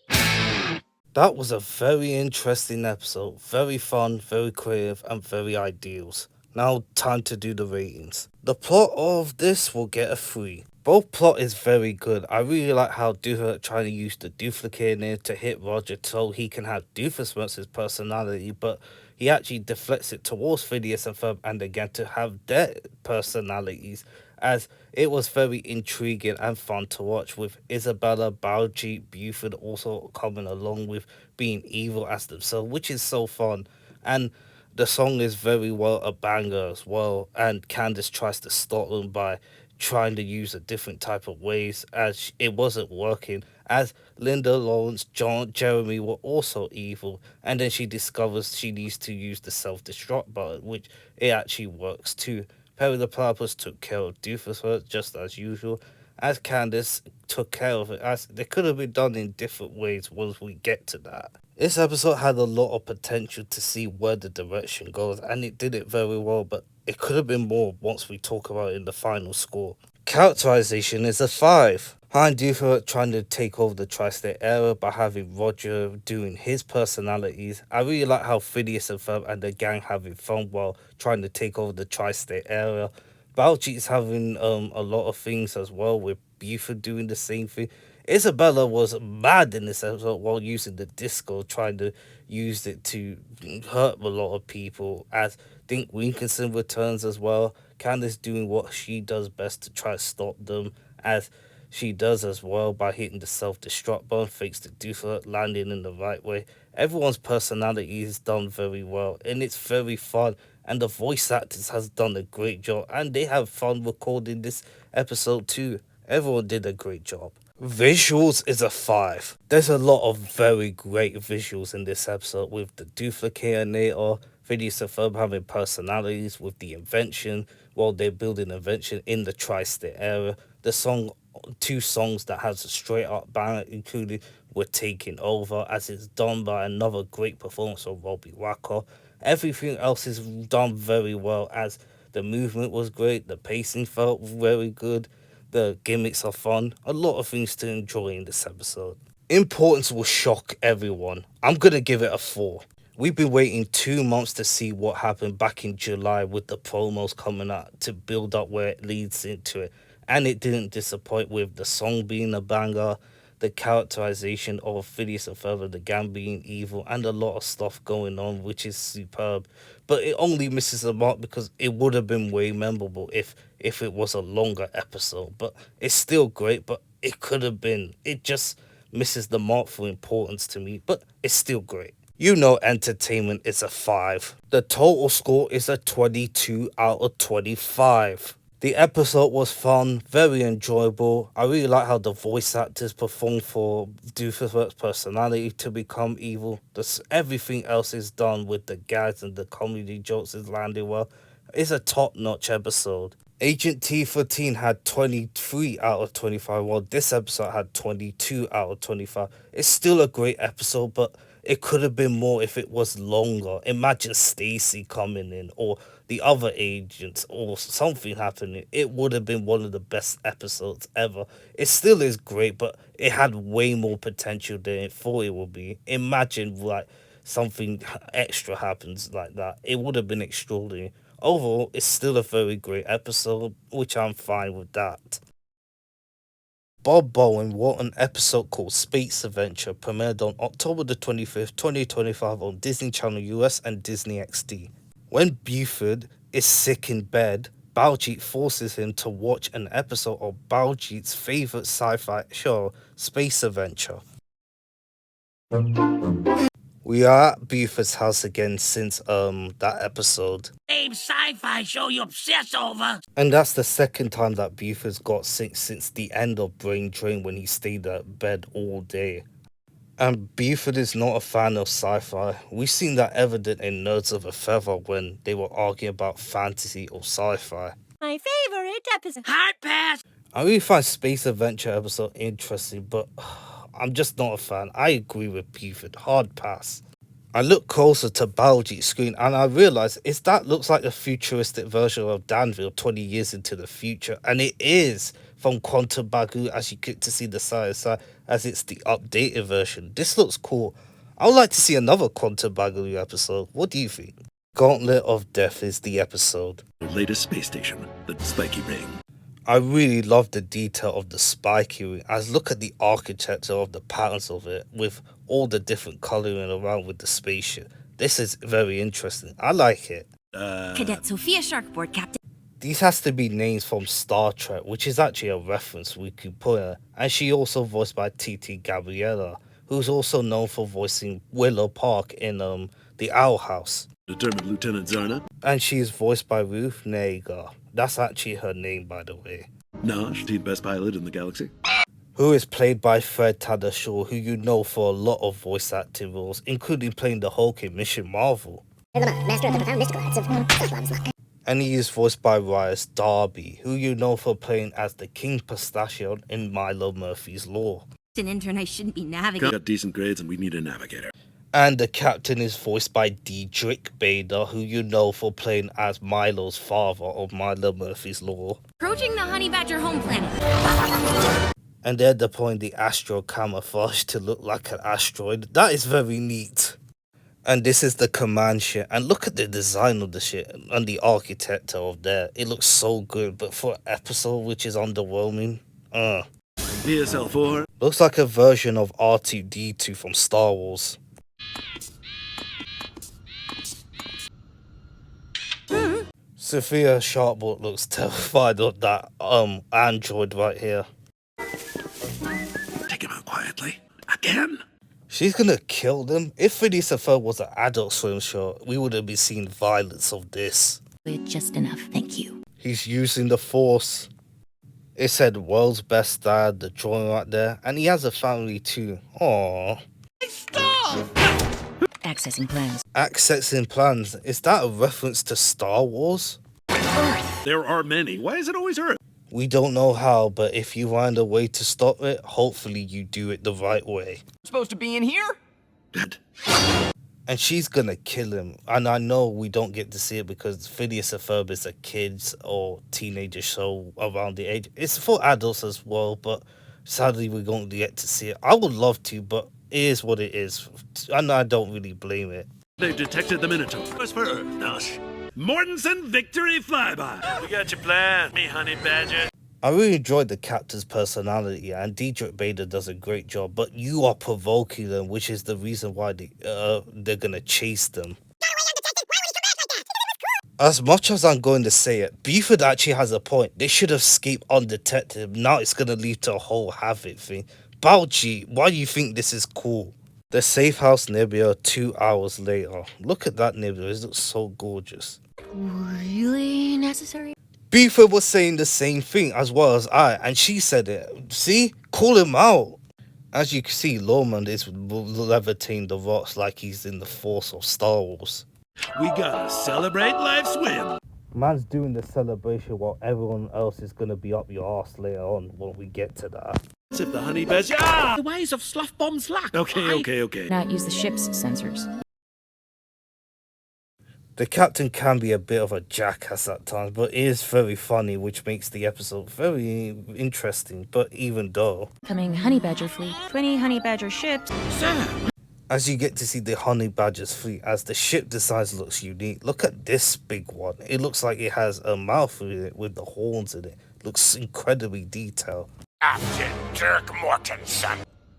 That was a very interesting episode. Very fun, very creative, and very ideals. Now time to do the ratings. The plot of this will get a 3. Both plot is very good. I really like how Doofus trying to use the duplicator to hit Roger so he can have Doofusmert's personality, but he actually deflects it towards Phineas and Ferb and again to have their personalities, as it was very intriguing and fun to watch, with Isabella, Baljeet, Buford also coming along with being evil as themselves, which is so fun. And the song is very well a banger as well, and Candace tries to stop them by trying to use a different type of ways as it wasn't working, as Linda, Lawrence, John, Jeremy were also evil, and then she discovers she needs to use the self-destruct button, which it actually works too. Perry the Platypus took care of Doofus just as usual, as Candace took care of it, as they could have been done in different ways once we get to that. This episode had a lot of potential to see where the direction goes, and it did it very well, but it could have been more once we talk about it in the final score. Characterization is a 5. Han Doofus trying to take over the tri-state area by having Roger doing his personalities. I really like how Phineas and Ferb and the gang having fun while trying to take over the tri-state area. Baljeet's having a lot of things as well, with Buford doing the same thing. Isabella was mad in this episode while using the disco, trying to use it to hurt a lot of people. As Dink Winkinson returns as well, Candace doing what she does best to try to stop them, as she does as well by hitting the self-destruct button, thanks to Doofer landing in the right way. Everyone's personality is done very well, and it's very fun. And the voice actors has done a great job, and they have fun recording this episode too. Everyone did a great job. Visuals is a 5. There's a lot of very great visuals in this episode, with the duplicator, Phineas and Ferb having personalities with the invention while they're building invention in the tri-state area. The song, 2 songs that has a straight up banger, including We're Taking Over, as it's done by another great performance of Robbie Wacker. Everything else is done very well, as the movement was great, the pacing felt very good, the gimmicks are fun, a lot of things to enjoy in this episode. Importance will shock everyone. I'm gonna give it a 4. We've been waiting 2 months to see what happened back in July with the promos coming out to build up where it leads into it. And it didn't disappoint, with the song being a banger, the characterization of Phineas and Ferb, the gang being evil, and a lot of stuff going on, which is superb. But it only misses the mark because it would have been way memorable if it was a longer episode. But it's still great, but it could have been. It just misses the mark for importance to me, but it's still great. You know, entertainment is a 5. The total score is a 22 out of 25. The episode was fun, very enjoyable. I really like how the voice actors performed for Doofenshmirtz's personality to become evil. Everything else is done with the gags and the comedy jokes is landing well. It's a top-notch episode. Agent T13 had 23 out of 25, while this episode had 22 out of 25. It's still a great episode, but it could have been more if it was longer. Imagine Stacy coming in, or the other agents, or something happening. It would have been one of the best episodes ever. It still is great, but it had way more potential than it thought it would be. Imagine like something extra happens like that. It would have been extraordinary. Overall, it's still a very great episode, which I'm fine with that. Bob Bowen wrote an episode called Space Adventure, premiered on October the 25th, 2025 on Disney Channel US and Disney XD. When Buford is sick in bed, Baljeet forces him to watch an episode of Baljeet's favourite sci-fi show, Space Adventure. We are at Buford's house again since that episode. Same sci-fi show you obsess over. And that's the second time that Buford's got sick since the end of Brain Drain, when he stayed at bed all day. And Buford is not a fan of sci-fi. We've seen that evident in Nerds of a Feather when they were arguing about fantasy or sci-fi. My favorite episode. Hard pass. I really find Space Adventure episode interesting, but I'm just not a fan. I agree with Buford. Hard pass. I look closer to Baljeet's screen and I realise that looks like a futuristic version of Danville 20 years into the future. And it is from Quantum Bagu, as you get to see the side as it's the updated version. This looks cool. I would like to see another Quantum Bagu episode. What do you think? Gauntlet of Death is the episode. The latest space station, the Spiky Ring. I really love the detail of the spiky ring. As look at the architecture of the patterns of it, with all the different colouring around with the spaceship. This is very interesting. I like it. Cadet Sophia Sharkboard Captain. These has to be names from Star Trek, which is actually a reference we could put her. And she also voiced by Titi Gabriella, who's also known for voicing Willow Park in The Owl House. Determined Lieutenant Zarna. And she is voiced by Ruth Negga. That's actually her name, by the way. Nosh, the best pilot in the galaxy. Who is played by Fred Tatasciore, who you know for a lot of voice acting roles, including playing the Hulk in Mission Marvel. Master of the profound mystical arts of Self-Love's luck. And he is voiced by Reyes Darby, who you know for playing as the King Pistachio in Milo Murphy's Law. An intern, I shouldn't be navigating. Got decent grades and we need a navigator. And the captain is voiced by Diedrich Bader, who you know for playing as Milo's father of Milo Murphy's Law. Approaching the Honey Badger home planet. And they're deploying the astro camouflage to look like an asteroid. That is very neat. And this is the command shit. And look at the design of the shit and the architecture of there. It looks so good, but for an episode which is underwhelming, PSL4. looks like a version of R2-D2 from Star Wars. Sophia Sharpbolt looks terrified of that android right here. Take him out quietly. Again. She's gonna kill them. If Phineas and Ferb was an Adult Swim show, we would have been seeing violence of this. Just enough, thank you. He's using the Force. It said world's best dad, the drawing right there, and he has a family too. Aww. Accessing plans. Accessing plans. Is that a reference to Star Wars? There are many. Why is it always Earth? We don't know how, but if you find a way to stop it, hopefully you do it the right way. Supposed to be in here? Dead. And she's gonna kill him. And I know we don't get to see it because Phineas and Ferb is a kids or teenager show around the age. It's for adults as well, but sadly we don't get to see it. I would love to, but it is what it is. And I don't really blame it. They've detected the Minotaur. What's for Earth? Nosh. Mortensen victory flyby. We got your plan, me honey badger. I really enjoyed the captain's personality, and Diedrich Bader does a great job, but you are provoking them, which is the reason why they're gonna chase them. As much as I'm going to say it, Buford actually has a point. They should have escaped undetected. Now it's gonna lead to a whole havoc thing. Bauchi, why do you think this is cool? The Safe House Nebula 2 hours later. Look at that nebula, it looks so gorgeous. Really necessary? Buford was saying the same thing as well as I, and she said it. See? Call him out. As you can see, Lorman is levitating the rocks like he's in the Force of Star Wars. We gotta celebrate life swim. Man's doing the celebration while everyone else is gonna be up your ass later on when we get to that. As if the honey badger. Ah! The ways of slough bombs lack. Okay. Not use the ship's sensors. The captain can be a bit of a jackass at times, but it is very funny, which makes the episode very interesting. But even though, Coming Honey Badger fleet. 20 Honey Badger ships. as you get to see the Honey Badger's fleet, as the ship design looks unique. Look at this big one. It looks like it has a mouth in it with the horns in it. Looks incredibly detailed. Captain Dirk Mortensen.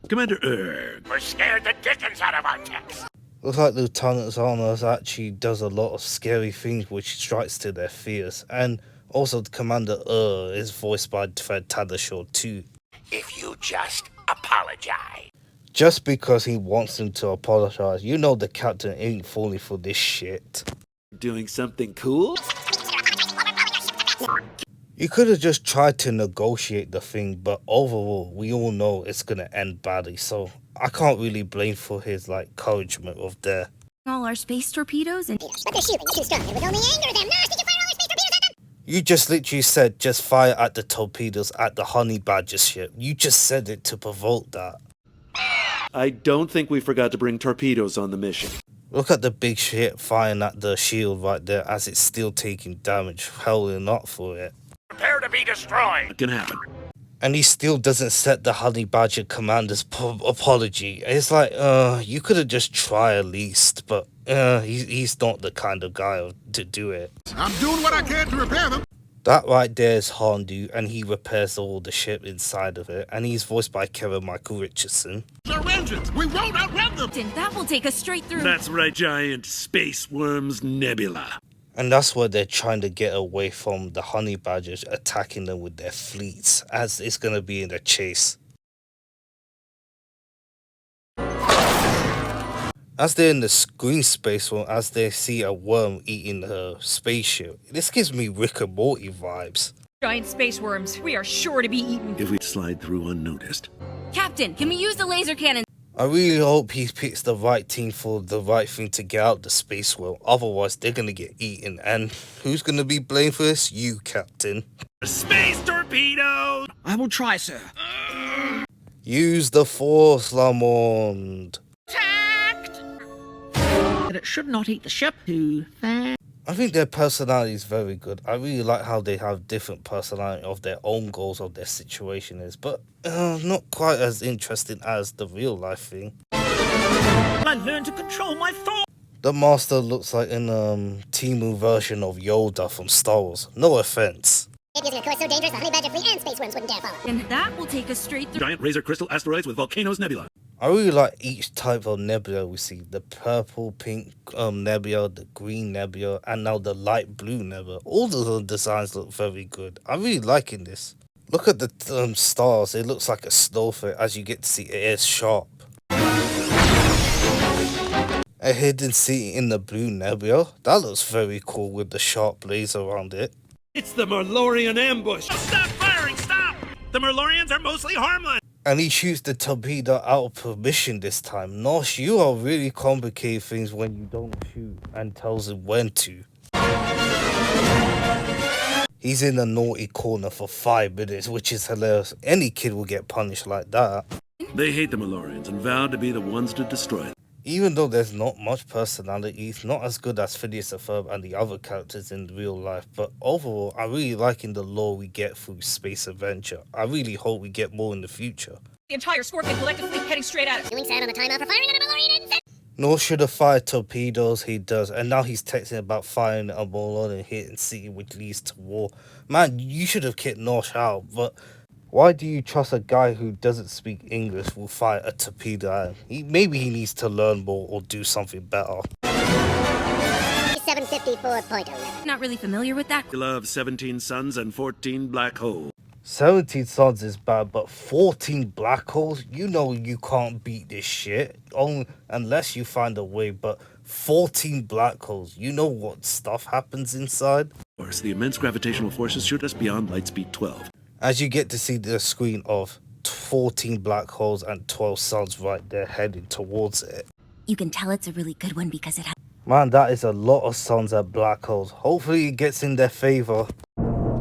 Commander Erg. We're scared the dickens out of our techs. Looks like Lieutenant Zarnas actually does a lot of scary things which strikes to their fears. And also the Commander is voiced by Fred Tatasciore too. If you just apologize. Just because he wants them to apologize, you know the captain ain't falling for this shit. Doing something cool? You could have just tried to negotiate the thing, but overall, we all know it's gonna end badly, so I can't really blame for his, encouragement of there. All our space torpedoes and... But they're shooting too strong. It would only anger them. Nurse, did you fire all your space torpedoes at them? You just literally said, just fire at the torpedoes at the Honey Badger ship. You just said it to provoke that. I don't think we forgot to bring torpedoes on the mission. Look at the big ship firing at the shield right there as it's still taking damage, howling up for it. Prepare to be destroyed. It can happen. And he still doesn't set the Honey Badger commander's apology. It's like, you could have just tried at least, but he's not the kind of guy to do it. I'm doing what I can to repair them. That right there is Hondu, and he repairs all the ship inside of it, and he's voiced by Kevin Michael Richardson. Our engines. We won't outrun them. That will take us straight through. That's right, giant space worms nebula. And that's where they're trying to get away from the Honey Badgers attacking them with their fleets, as it's going to be in a chase. As they're in the screen space room, as they see a worm eating a spaceship, this gives me Rick and Morty vibes. Giant space worms. We are sure to be eaten. If we slide through unnoticed. Captain, can we use the laser cannon? I really hope he picks the right team for the right thing to get out the space world. Otherwise, they're going to get eaten. And who's going to be blamed for this? You, Captain. Space torpedo! I will try, sir. Use the Force, Lamond. But it should not eat the ship too fast. I think their personality is very good. I really like how they have different personality of their own goals of their situation is, but not quite as interesting as the real life thing. I learned to control my thoughts. The master looks like an Timu version of Yoda from Star Wars. No offense. Using a course so dangerous the honey badger fleet and space worms wouldn't dare follow. And that will take us straight through. Giant razor crystal asteroids with volcanoes nebula. I really like each type of nebula we see. The purple, pink nebula, the green nebula, and now the light blue nebula. All the designs look very good. I'm really liking this. Look at the stars. It looks like a snowflake as you get to see it is sharp. A hidden city in the blue nebula. That looks very cool with the sharp blades around it. It's the Merlorian ambush. Oh, stop firing, stop! The Merlorians are mostly harmless. And he shoots the torpedo out of permission this time. Nosh, you are really complicate things when you don't shoot and tells him when to. He's in the naughty corner for 5 minutes, which is hilarious. Any kid will get punished like that. They hate the Merlorians and vowed to be the ones to destroy them. Even though there's not much personality, it's not as good as Phineas and Ferb and the other characters in real life, but overall, I'm really liking the lore we get through Space Adventure. I really hope we get more in the future. The entire Scorpion collective fleet heading straight at us. Doing sad on the timeout for firing on a Malorian instead. Nor should have fired torpedoes, he does, and now he's texting about firing a Malorian and hitting city which leads to war. Man, you should have kicked Nosh out, but why do you trust a guy who doesn't speak English will fire a torpedo at him? Maybe he needs to learn more or do something better. 754.11. Not really familiar with that. We love 17 suns and 14 black holes. 17 suns is bad, but 14 black holes? You know you can't beat this shit, unless you find a way, but 14 black holes, you know what stuff happens inside? Of course, the immense gravitational forces shoot us beyond light speed 12. As you get to see the screen of 14 black holes and 12 suns right there heading towards it. You can tell it's a really good one because it has. Man, that is a lot of suns and black holes. Hopefully it gets in their favor.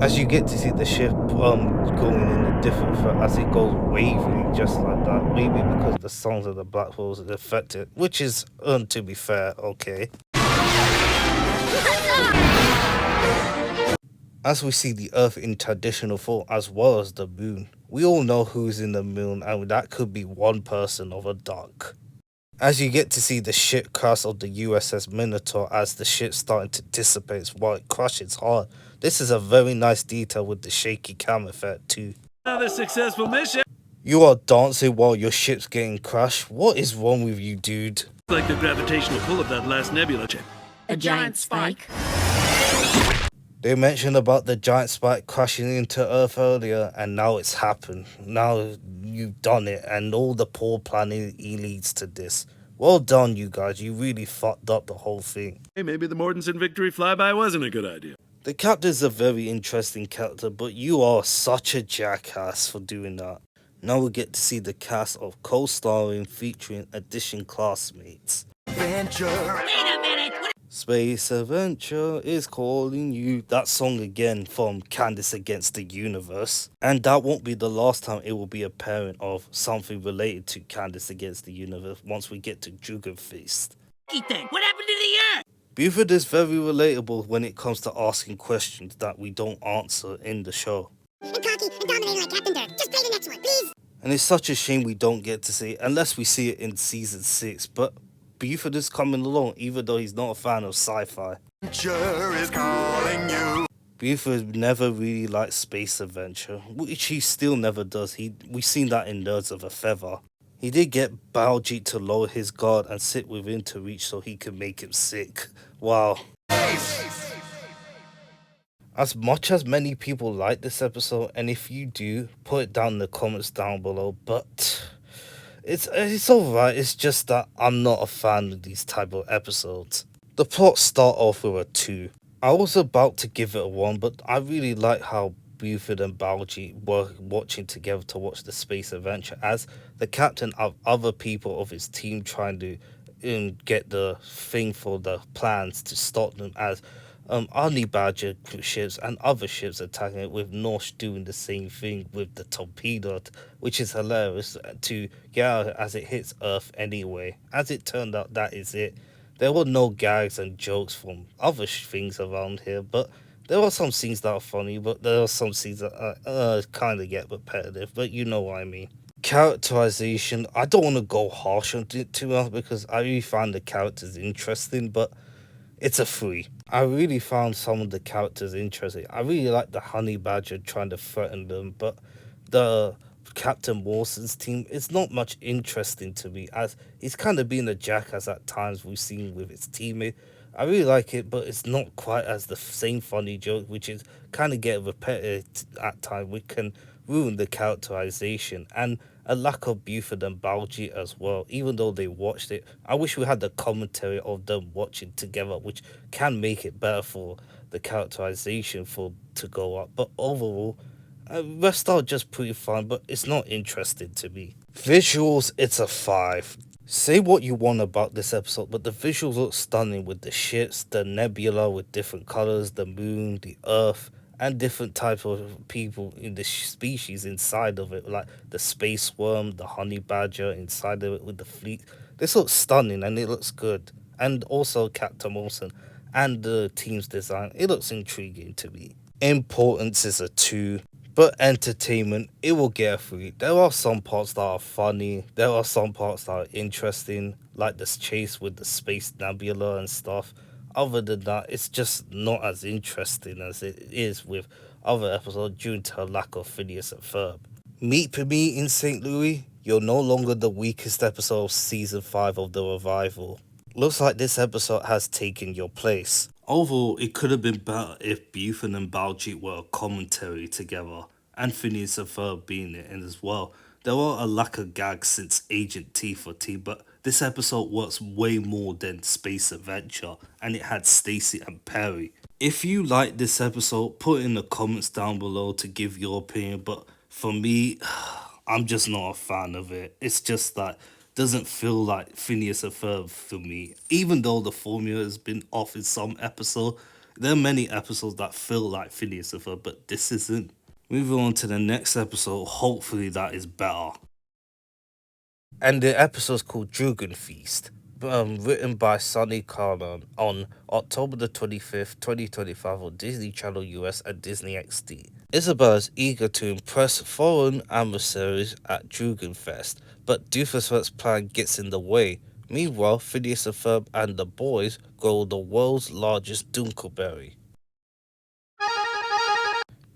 As you get to see the ship going in a different as it goes wavy just like that. Maybe because the suns and the black holes affect it, which is, to be fair, okay. As we see the Earth in traditional form as well as the moon, we all know who's in the moon, and that could be one person of a duck. As you get to see the ship crash of the USS Minotaur as the ship starting to dissipate while it crashes hard. This is a very nice detail with the shaky cam effect too. Another successful mission. You are dancing while your ship's getting crashed. What is wrong with you, dude? Like the gravitational pull of that last nebula chip. A giant spike. They mentioned about the giant spike crashing into Earth earlier, and now it's happened. Now you've done it, and all the poor planning leads to this. Well done, you guys. You really fucked up the whole thing. Hey, maybe the Mortensen victory flyby wasn't a good idea. The captain's a very interesting character, but you are such a jackass for doing that. Now we get to see the cast of co-starring featuring addition classmates. Wait a minute. Space Adventure is calling you. That song again from Candace Against the Universe. And that won't be the last time it will be a parent of something related to Candace Against the Universe once we get to Jugendfeast. What happened to the Earth? Buford is very relatable when it comes to asking questions that we don't answer in the show. And cocky and dominating like Captain Dirk. Just play the next one, please. And it's such a shame we don't get to see it unless we see it in season 6, but Buford is coming along even though he's not a fan of sci-fi. Adventure is calling you. Buford never really liked Space Adventure, which he still never does. We've seen that in Nerds of a Feather. He did get Baljeet to lower his guard and sit within to reach so he could make him sick. Wow. As much as many people like this episode, and if you do, put it down in the comments down below, but it's alright. It's just that I'm not a fan of these type of episodes. The plot start off with a 2. I was about to give it a 1, but I really like how Buford and Baljeet were watching together to watch the space adventure as the captain of other people of his team trying to get the thing for the plans to stop them as Honey Badger ships and other ships attacking it, with Norse doing the same thing with the torpedo, which is hilarious to get out as it hits Earth anyway. As it turned out, that is it. There were no gags and jokes from other things around here, but there were some scenes that are funny, but there are some scenes that kind of get repetitive, but you know what I mean. Characterization, I don't want to go harsh on it too much because I really find the characters interesting, but it's a 3. I really found some of the characters interesting. I really like the honey badger trying to threaten them, but the Captain Mawson's team, it's not much interesting to me, as he's kind of being a jackass at times we've seen with his teammate. I really like it, but it's not quite as the same funny joke, which is kind of get repetitive at times, which can ruin the characterization, and a lack of Buford and Balji as well. Even though they watched it, I wish we had the commentary of them watching together, which can make it better for the characterization to go up. But overall, rest are just pretty fun, but it's not interesting to me. Visuals, it's a 5. Say what you want about this episode, but the visuals look stunning with the ships, the nebula with different colors, the moon, the earth, and different types of people in the species inside of it, like the space worm, the honey badger inside of it with the fleet. This looks stunning and it looks good. And also Captain Wilson and the team's design, it looks intriguing to me. Importance is a 2. But entertainment, it will get a 3. There are some parts that are funny, there are some parts that are interesting, like this chase with the space nebula and stuff. Other than that, it's just not as interesting as it is with other episodes due to a lack of Phineas and Ferb. Meet me in St. Louis, you're no longer the weakest episode of season 5 of the revival. Looks like this episode has taken your place. Overall, it could have been better if Buford and Baljeet were a commentary together, and Phineas and Ferb being it in as well. There were a lack of gags since Agent T for T, but this episode works way more than Space Adventure, and it had Stacy and Perry. If you like this episode, put in the comments down below to give your opinion, but for me, I'm just not a fan of it. It's just that doesn't feel like Phineas and Ferb for me. Even though the formula has been off in some episodes, there are many episodes that feel like Phineas and Ferb, but this isn't. Moving on to the next episode, hopefully that is better. And the episode's called Drugan Feast, written by Sonny Carlon on October the 25th, 2025 on Disney Channel US and Disney XD. Isabel is eager to impress foreign adversaries at Drugan Fest, but Doofus's plan gets in the way. Meanwhile, Phineas and Ferb and the boys grow the world's largest Dunkelberry.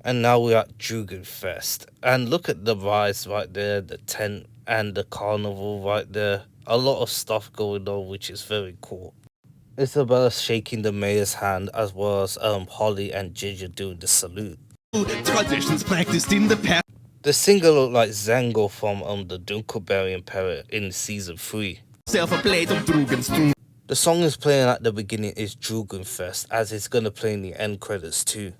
And now we're at Drugan Fest. And look at the rides right there, the tent and the carnival right there. A lot of stuff going on, which is very cool. Isabella shaking the mayor's hand, as well as Holly and Ginger doing the salute. Traditions practiced in the past. The singer looked like Zango from the Dunkelberry Empire in season 3. The song is playing at the beginning is Drugan Fest, as it's gonna play in the end credits too.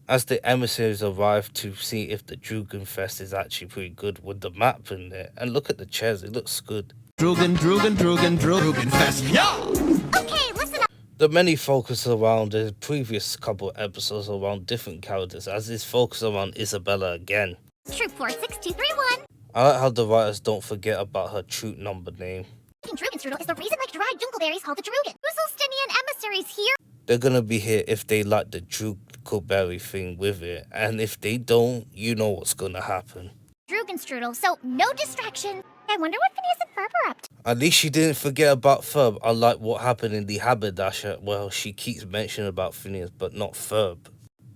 As the emissaries arrive to see if the Drugan Fest is actually pretty good with the map in there. And look at the chairs, it looks good. Drugan Fest. Yeah! Okay, listen up. The many focus around the previous couple episodes around different characters, as is focused around Isabella again. Troop 46231. I like how the writers don't forget about her troop number name. Drugenstrudel is the reason my dried Dunkelberries called the Drugan. Who's emissaries here? They're gonna be here if they like the Drugelberry thing with it, and if they don't, you know what's gonna happen. Drugenstrudel, so no distraction. I wonder what Phineas and Ferb are up to. At least she didn't forget about Ferb, unlike what happened in the Haberdasher. Well, she keeps mentioning about Phineas, but not Ferb.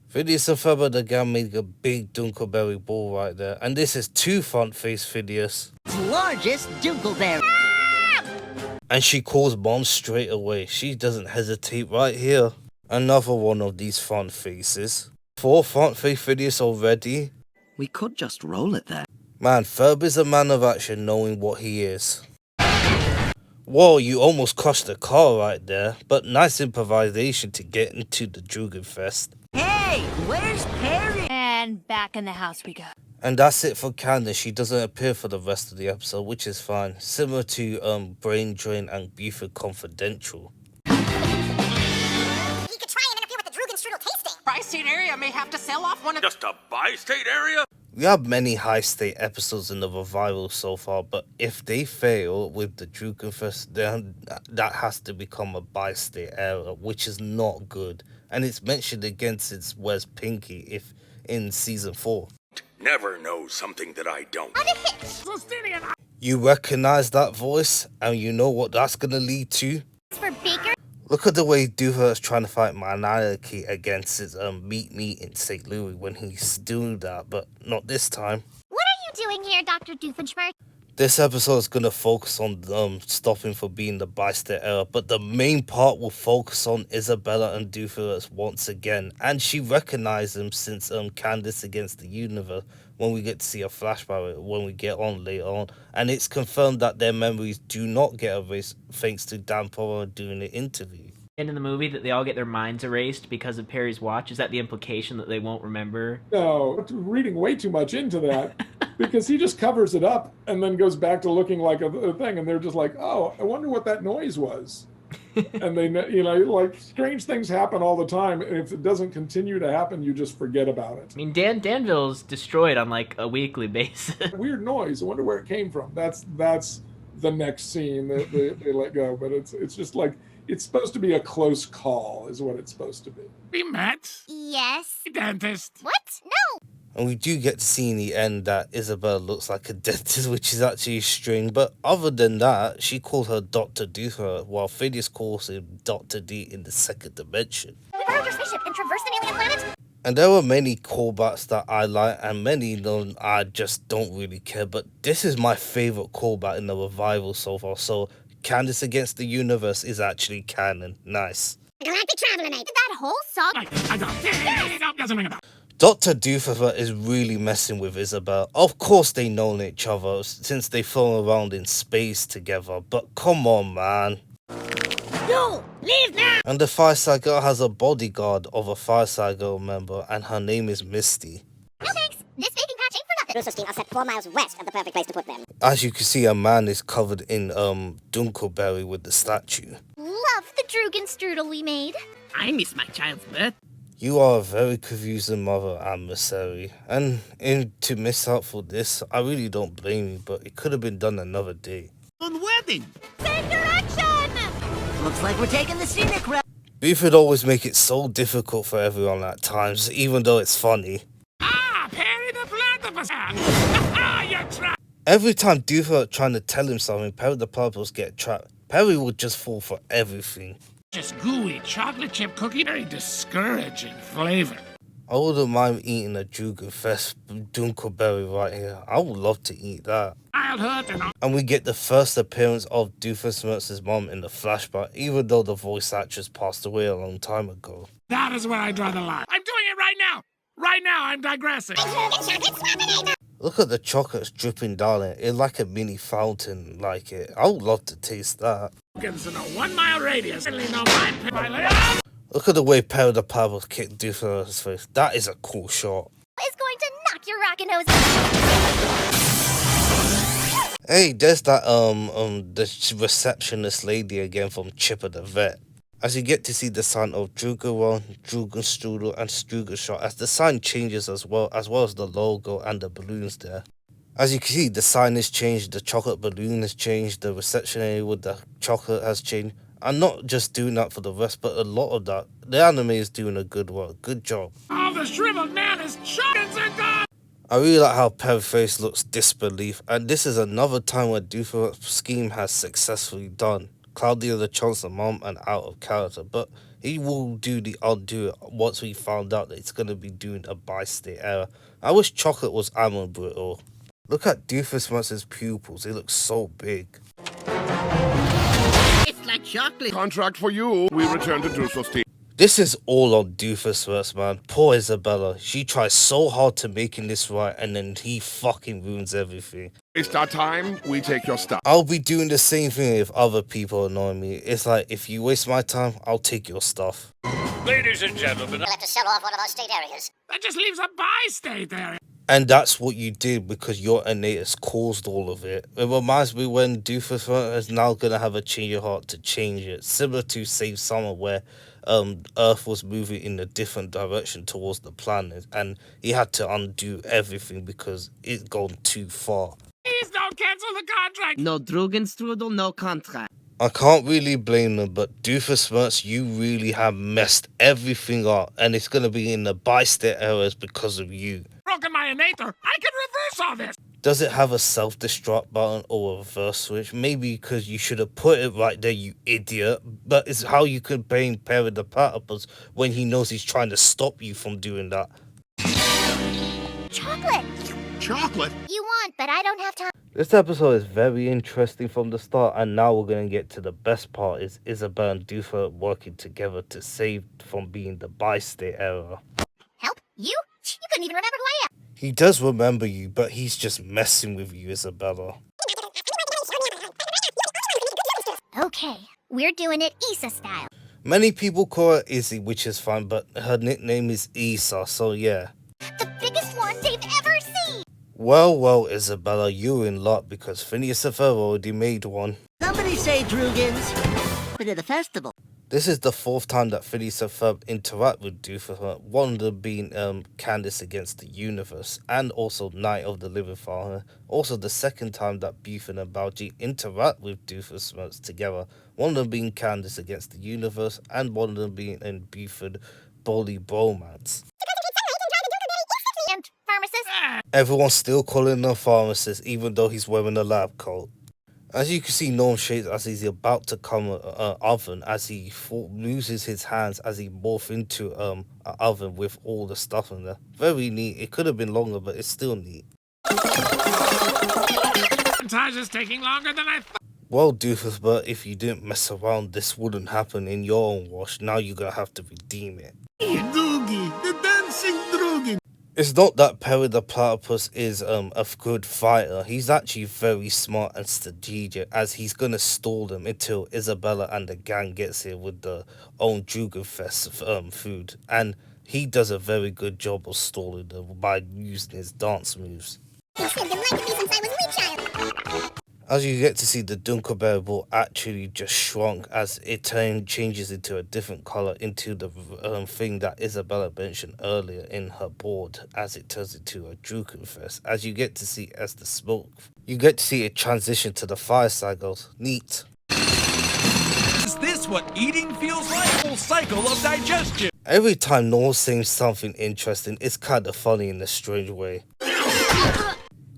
Phineas and Ferb the gang made a big Dunkelberry ball right there, and this is 2 front-faced Phineas. Largest Dunkelberry. And she calls Mom straight away. She doesn't hesitate right here. Another one of these front faces. 4 front face Phineas already. We could just roll it there. Man, Ferb is a man of action, knowing what he is. Whoa, you almost crushed the car right there. But nice improvisation to get into the Drugan Fest. Hey, where's Perry? And back in the house we go. And that's it for Candace. She doesn't appear for the rest of the episode, which is fine. Similar to Brain Drain and Buford Confidential. He could try and interfere with the Drugenstrudel tasting. Tri-state area may have to sell off one of... Just a bi-state area? We have many high-state episodes in the revival so far, but if they fail with the Drugan Fest, then that has to become a bi-state area, which is not good. And it's mentioned again since Where's Pinky in season 4. never knows something that I don't. On a hitch. So Stinian, You recognize that voice, and you know what that's gonna lead to? For Baker. Look at the way Doofer is trying to fight monarchy against his meat in St. Louis when he's doing that, but not this time. What are you doing here, Dr. Doofenshmirtz? This episode is gonna focus on stopping for being the bystander era, but the main part will focus on Isabella and Doofus once again, and she recognized him since Candace Against the Universe when we get to see a flashback when we get on later on, and it's confirmed that their memories do not get erased thanks to Dan Power doing the interview. In the movie that they all get their minds erased because of Perry's watch, is that the implication that they won't remember? No, reading way too much into that because he just covers it up and then goes back to looking like a thing, and they're just like, oh, I wonder what that noise was. And they, like, strange things happen all the time, and if it doesn't continue to happen, you just forget about it. I mean, Danville's destroyed on like a weekly basis. Weird noise. I wonder where it came from. That's the next scene that they let go, but it's just like, it's supposed to be a close call, is what it's supposed to be. we met. Yes. Dentist. What? No. And we do get to see in the end that Isabel looks like a dentist, which is actually a string. But other than that, she called her Dr. Doofer, while Phineas calls him Dr. D in the second dimension. We borrowed your spaceship and traversed an alien planet. And there were many callbacks that I like, and many I just don't really care. But this is my favorite callback in the revival so far. So Candace Against the Universe is actually canon. Nice. Galactic Traveler Night. That whole song. I don't. No, doesn't ring a bell. Dr. Doofer is really messing with Isabel. Of course they know each other since they've flown around in space together, but come on, man. No, leave now. And the Fireside Girl has a bodyguard of a Fireside Girl member, and her name is Misty. No thanks. This baking patch ain't for nothing. Russo's team are set 4 miles west of the perfect place to put them. As you can see, a man is covered in Dunkelberry with the statue. Love the Drugan strudel we made. I miss my child's birth. You are a very confusing mother, adversary, and to miss out for this, I really don't blame you, but it could have been done another day. On wedding. Same direction. Looks like we're taking the scenic route. Buford always make it so difficult for everyone at times, even though it's funny. Ah, Perry the Platypus. You trapped. Every time Doofer trying to tell him something, Perry the Platypus get trapped. Perry would just fall for everything. Just gooey chocolate chip cookie. Very discouraging flavor. I wouldn't mind eating a Jugendfest Dunkelberry right here. I would love to eat that. I'll hurt and And we get the first appearance of Doofenshmirtz's mom in the flashback, even though the voice actress passed away a long time ago. that is where I draw the line. I'm doing it right now. Right now, I'm digressing. Look at the chocolates dripping down it. It's like a mini fountain, like it. I would love to taste that. In a 1 mile radius. Certainly no my Look at the way Perry the Platypus kicked Doofenshmirtz's face. That is a cool shot. Is going to knock your rockin' nose. Hey, there's that the receptionist lady again from Chipper the Vet. As you get to see the sign of Drugeron, Drugenstrudel, and Strugenshot, as the sign changes as well as the logo and the balloons there. As you can see, the sign has changed, the chocolate balloon has changed, the reception area with the chocolate has changed. I'm not just doing that for the rest, but a lot of that. The anime is doing a good work. Good job. All the shriveled man is chocolates are gone. I really like how Perry's face looks disbelief, and this is another time where Doofer's scheme has successfully done. Claudia the Chancellor mom and out of character, but he will do the undo once we found out that it's going to be doing a bi-state era. I wish chocolate was almond brittle. Look at Doofenshmirtz's pupils, they look so big. It's like chocolate. Contract for you. We return to Drussel's team. This is all on Doofenshmirtz, man. Poor Isabella. She tries so hard to making this right, and then he fucking ruins everything. It's our time. We take your stuff. I'll be doing the same thing if other people annoy me. It's like, if you waste my time, I'll take your stuff. Ladies and gentlemen, We'll have to sell off one of our state areas. That just leaves a bi-state area. And that's what you did because your innators caused all of it. It reminds me when Doofenshmirtz is now going to have a change of heart to change it. Similar to Save Summer where Earth was moving in a different direction towards the planet. And he had to undo everything because it's gone too far. Please don't cancel the contract. No Drugenstrudel, no contract. I can't really blame them, but Doofenshmirtz, you really have messed everything up. And it's going to be in the bi-state eras because of you. Broken my Cyanator, I can reverse all this. Does it have a self-destruct button or a reverse switch? Maybe because you should have put it right there, you idiot. But it's how you can blame Perry the Platypus when he knows he's trying to stop you from doing that. Chocolate! Chocolate? You want, but I don't have time. This episode is very interesting from the start, and now we're going to get to the best part, is Isabel and Doofer working together to save from being the bi-state era. Help? You? You couldn't even remember who I am. He does remember you, but he's just messing with you, Isabella. Okay, we're doing it Issa style. Many people call her Izzy, which is fine, but her nickname is Issa, so yeah. The biggest one they've ever seen! Well, Isabella, you're in luck because Phineas and Ferb already made one. Somebody say Drugans. Been at the festival. This is the 4th time that Phineas and Ferb interact with Doofer, one of them being Candace Against the Universe, and also Night of the Living Father. Also the 2nd time that Buford and Balji interact with Doofenshmirtz together, one of them being Candace Against the Universe, and one of them being in Buford Bully Bromance. And pharmacist. Everyone's still calling him a pharmacist, even though he's wearing a lab coat. As you can see, Norm shakes as he's about to come oven, as he loses his hands as he morphs into an oven with all the stuff in there. Very neat. It could have been longer, but it's still neat. Montage is taking longer than I thought. Well, Doofus, but if you didn't mess around, this wouldn't happen in your own wash. Now you're gonna have to redeem it. Doogie, the dancing Drugin. It's not that Perry the Platypus is a good fighter. He's actually very smart and strategic, as he's gonna stall them until Isabella and the gang gets here with their own Drugenfest food, and he does a very good job of stalling them by using his dance moves. As you get to see, the Dunkelberry ball actually just shrunk as it changes into a different color into the thing that Isabella mentioned earlier in her board, as it turns into a Drukenfest. As you get to see as the smoke, you get to see it transition to the fireside goes. Neat. Is this what eating feels like? Full cycle of digestion. Every time Noel sings something interesting, it's kind of funny in a strange way.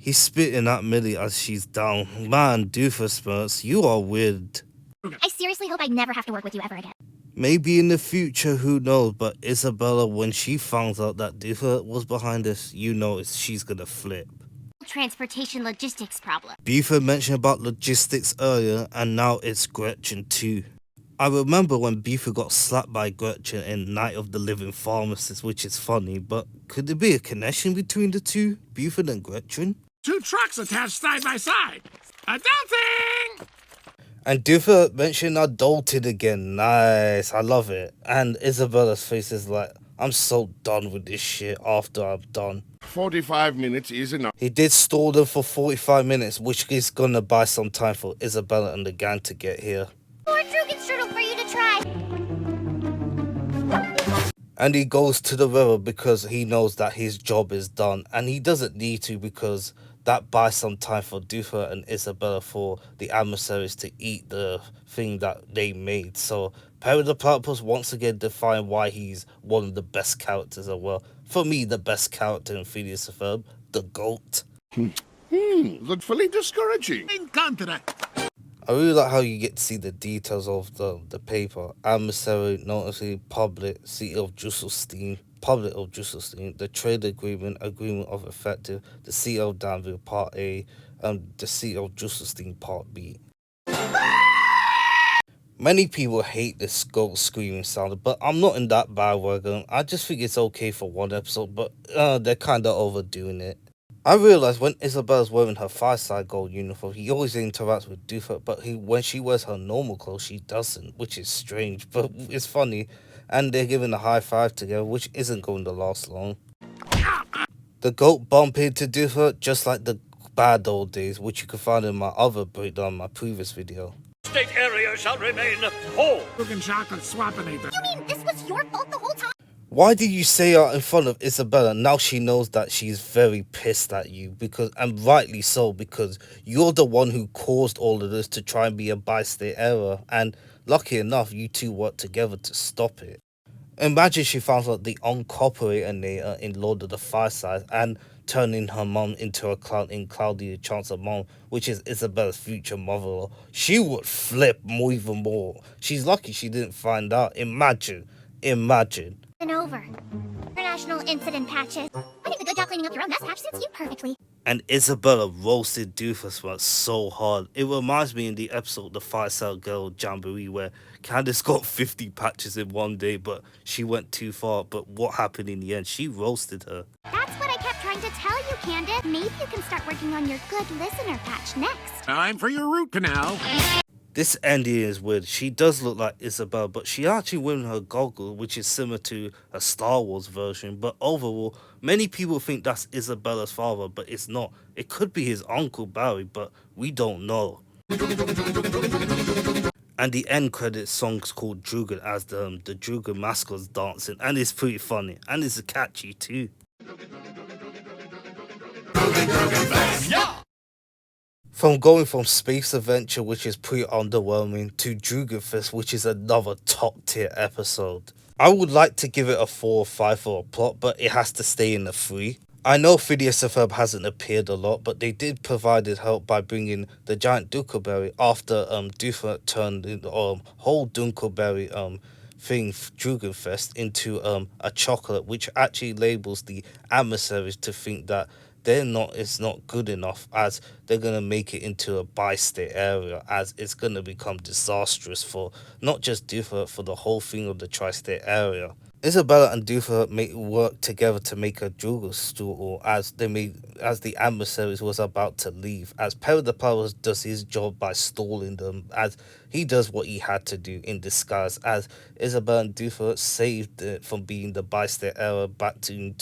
He's spitting at Millie as she's down. Man, Doofenshmirtz, you are weird. I seriously hope I never have to work with you ever again. Maybe in the future, who knows, but Isabella, when she finds out that Doofer was behind this, you know she's gonna flip. Transportation logistics problem. Buford mentioned about logistics earlier, and now it's Gretchen too. I remember when Buford got slapped by Gretchen in Night of the Living Pharmacist, which is funny, but could there be a connection between the two, Buford and Gretchen? 2 trucks attached side by side. Adulting! And Doofer mentioned adulting again. Nice, I love it. And Isabella's face is like, I'm so done with this shit after I'm done. 45 minutes is enough. He did stall them for 45 minutes, which is gonna buy some time for Isabella and the gang to get here. More Drugenstrudel for you to try. And he goes to the river because he knows that his job is done. And he doesn't need to because that buys some time for Doofer and Isabella for the emissaries to eat the thing that they made. So Perry the Platypus once again define why he's one of the best characters as well. For me, the best character in Phineas and Ferb, the GOAT. Looked fully discouraging. I really like how you get to see the details of the paper. Emissary, noticeably public, City of Jusselstein, public of Jusselstein, the trade agreement, agreement of effective, the City of Danville Part A, and the City of Jusselstein Part B. Many people hate this goat screaming sound, but I'm not in that bandwagon. I just think it's okay for one episode, but they're kind of overdoing it. I realized when Isabella's wearing her Fireside Gold uniform, he always interacts with Doofer, but when she wears her normal clothes, she doesn't, which is strange, but it's funny. And they're giving a high five together, which isn't going to last long. The goat bump into Doofer just like the bad old days, which you can find in my other breakdown, my previous video. State area shall remain whole. Cooking chocolate swapinator. You mean this was your fault the whole time? Why did you say that in front of Isabella? Now she knows that she's very pissed at you, because, and rightly so, because you're the one who caused all of this to try and be a bi-state error, and lucky enough, you two worked together to stop it. Imagine she found out the uncooperator in Lord of the Fireside, and turning her mom into a clown in Claudia Chance's mom, which is Isabella's future mother-in-law, she would flip even more. She's lucky she didn't find out. Imagine. And over. International incident patches. I think the good job cleaning up your own mess patch suits you perfectly. And Isabella roasted Doofenshmirtz so hard. It reminds me in the episode The Fireside Girl Jamboree where Candace got 50 patches in one day, but she went too far. But what happened in the end? She roasted her. That's what I kept trying to tell you, Candace. Maybe you can start working on your good listener patch next. Time for your root canal. This ending is weird. She does look like Isabella, but she actually wearing her goggles, which is similar to a Star Wars version. But overall, many people think that's Isabella's father, but it's not. It could be his uncle Barry, but we don't know. And the end credits song's called Drugan as the Drugan mascot's dancing, and it's pretty funny, and it's catchy too. From going from Space Adventure, which is pretty underwhelming, to Drugenfest, which is another top tier episode. I would like to give it a 4 or 5 for a plot, but it has to stay in the 3. I know Phineas and Ferb hasn't appeared a lot, but they did provided help by bringing the giant Dunkelberry after Doofenshmirtz turned the whole Dunkelberry thing, Drugenfest, into a chocolate, which actually labels the emissaries to think that it's not good enough, as they're going to make it into a bi-state area, as it's going to become disastrous for not just Doofenshmirtz, for the whole thing of the tri-state area. Isabella and Doofenshmirtz work together to make a Drugenstrudel as the emissaries was about to leave, as Perry the Platypus does his job by stalling them, as he does what he had to do in disguise, as Isabella and Doofenshmirtz saved it from being the bi-state area back to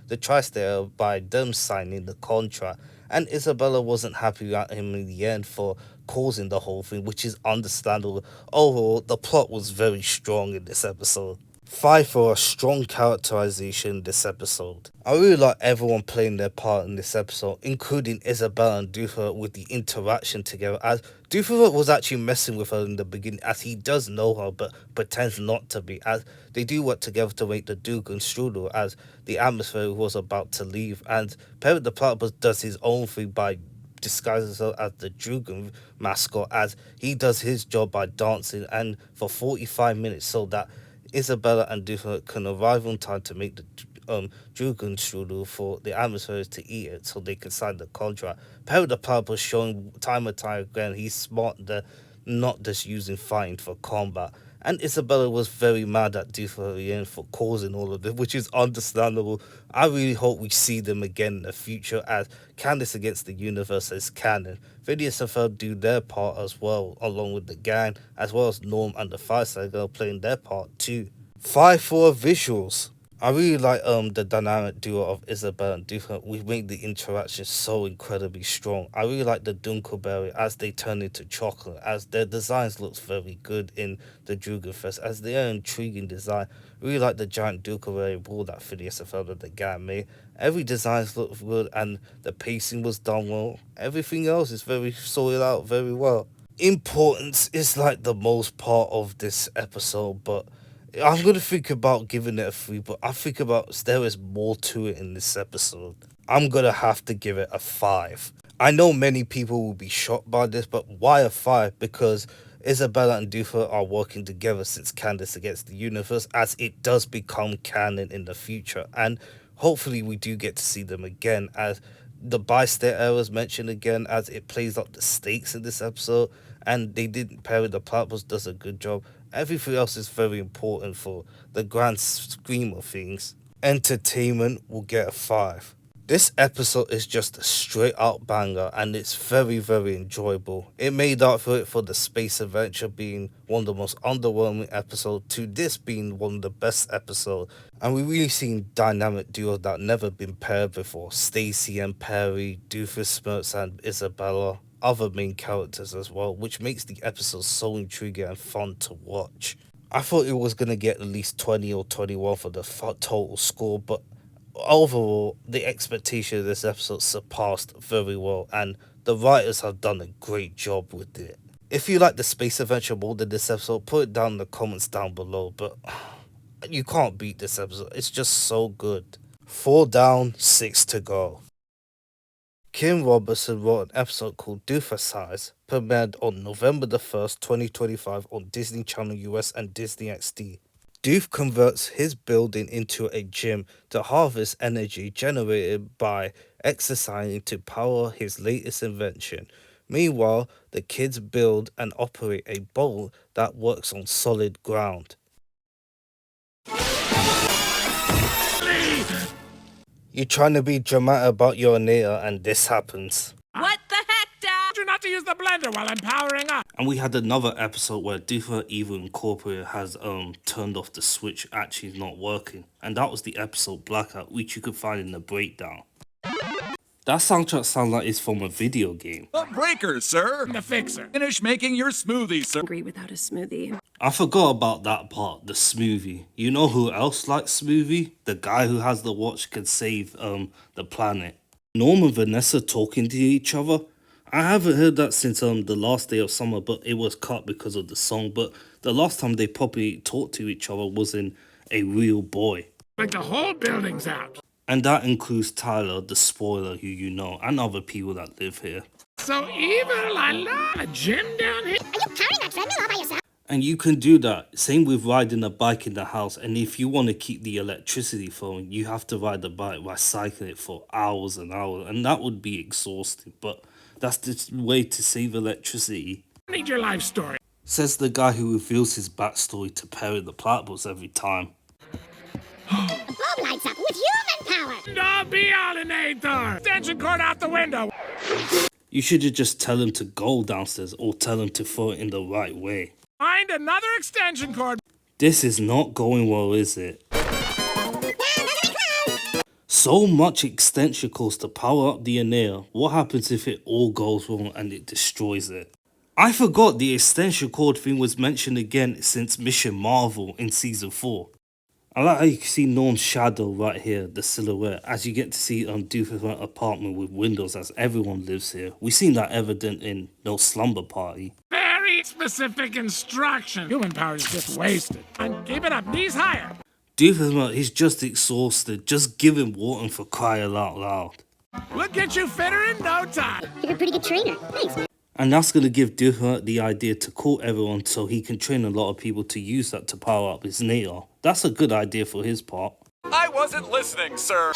the tri-state area by them signing the contract. And Isabella wasn't happy at him in the end for causing the whole thing, which is understandable. Overall, the plot was very strong in this episode. 5 for a strong characterization this episode. I really like everyone playing their part in this episode, including Isabella and Doofenshmirtz with the interaction together, as Doofenshmirtz was actually messing with her in the beginning, as he does know her but pretends not to be, as they do work together to make the Drugenstrudel as the atmosphere was about to leave, and Perry the Platypus does his own thing by disguises himself as the Drugen mascot, as he does his job by dancing and for 45 minutes so that Isabella and Doofenshmirtz can arrive on time to make the Drugenstrudel for the atmospheres to eat it so they can sign the contract. Perry the Platypus showing time and time again he's smart, they're not just using fighting for combat. And Isabella was very mad at Doofenshmirtz for causing all of this, which is understandable. I really hope we see them again in the future, as Candace Against the Universe is canon. Phineas and Ferb do their part as well, along with the gang, as well as Norm and the Fireside Girl playing their part too. 5 for visuals. I really like the dynamic duo of Isabella and Doofenshmirtz. We make the interaction so incredibly strong. I really like the Dunkelberry as they turn into chocolate, as their designs looks very good in the Drugenfest, as they are intriguing design. I really like the giant Dunkelberry ball that Phineas and Ferb and the gang made. Every design looks good and the pacing was done well. Everything else is very sorted out very well. Importance is like the most part of this episode, but I'm going to think about giving it a 3, but I think about there is more to it in this episode. I'm going to have to give it a 5. I know many people will be shocked by this, but why a 5? Because Isabella and Doofenshmirtz are working together since Candace Against the Universe, as it does become canon in the future. And hopefully we do get to see them again, as the bi-state era is mentioned again, as it plays up the stakes in this episode. And they did, Perry the Platypus does a good job. Everything else is very important for the grand scheme of things. Entertainment will get a 5. This episode is just a straight out banger, and it's very, very enjoyable. It made up for it for the space adventure being one of the most underwhelming episodes to this being one of the best episodes. And we really seen dynamic duos that never been paired before. Stacy and Perry, Doofenshmirtz and Isabella, other main characters as well, which makes the episode so intriguing and fun to watch. I thought it was going to get at least 20 or 21 for the total score, but overall, the expectation of this episode surpassed very well, and the writers have done a great job with it. If you like the space adventure more than this episode, put it down in the comments down below, but you can't beat this episode. It's just so good. 4 down, 6 to go. Kim Robertson wrote an episode called Doofus premiered on November the 1st, 2025 on Disney Channel US and Disney XD. Doof converts his building into a gym to harvest energy generated by exercising to power his latest invention. Meanwhile, the kids build and operate a boat that works on solid ground. You're trying to be dramatic about your Anita and this happens. What the heck, Dad? You not to use the blender while I'm powering up. And we had another episode where Doofer Evil Incorporated has turned off the switch, actually not working. And that was the episode Blackout, which you could find in the breakdown. That soundtrack sounds like it's from a video game. The breaker, sir. The fixer. Finish making your smoothie, sir. Hungry without a smoothie. I forgot about that part, the smoothie. You know who else likes smoothie? The guy who has the watch can save the planet. Norm and Vanessa talking to each other. I haven't heard that since the last day of summer, but it was cut because of the song. But the last time they properly talked to each other was in A Real Boy. Like the whole building's out. And that includes Tyler, the spoiler, who you know, and other people that live here. So evil, I love a gym down here. Are you carrying that treadmill all by yourself? And you can do that. Same with riding a bike in the house. And if you want to keep the electricity flowing, you have to ride the bike by cycling it for hours and hours. And that would be exhausting. But that's the way to save electricity. I need your life story. Says the guy who reveals his backstory to Perry the Platypus every time. The bulb lights up with human power. No be-allinator. Extension cord out the window. You should just tell him to go downstairs or tell him to throw it in the right way. Find another extension cord. This is not going well, is it? So much extension cords to power up the Anea. What happens if it all goes wrong and it destroys it? I forgot the extension cord thing was mentioned again since Mission Marvel in Season 4. I like how you can see Norm's shadow right here, the silhouette, as you get to see Doofus' apartment with windows as everyone lives here. We've seen that evident in No Slumber Party. Very specific instruction. Human power is just wasted. And keep it up, knees higher. Doofus, he's just exhausted. Just give him water for crying out loud. We'll get you fitter in no time. You're a pretty good trainer. Thanks, man. And that's going to give Doofus the idea to call everyone so he can train a lot of people to use that to power up his Nader. That's a good idea for his part. I wasn't listening, sir.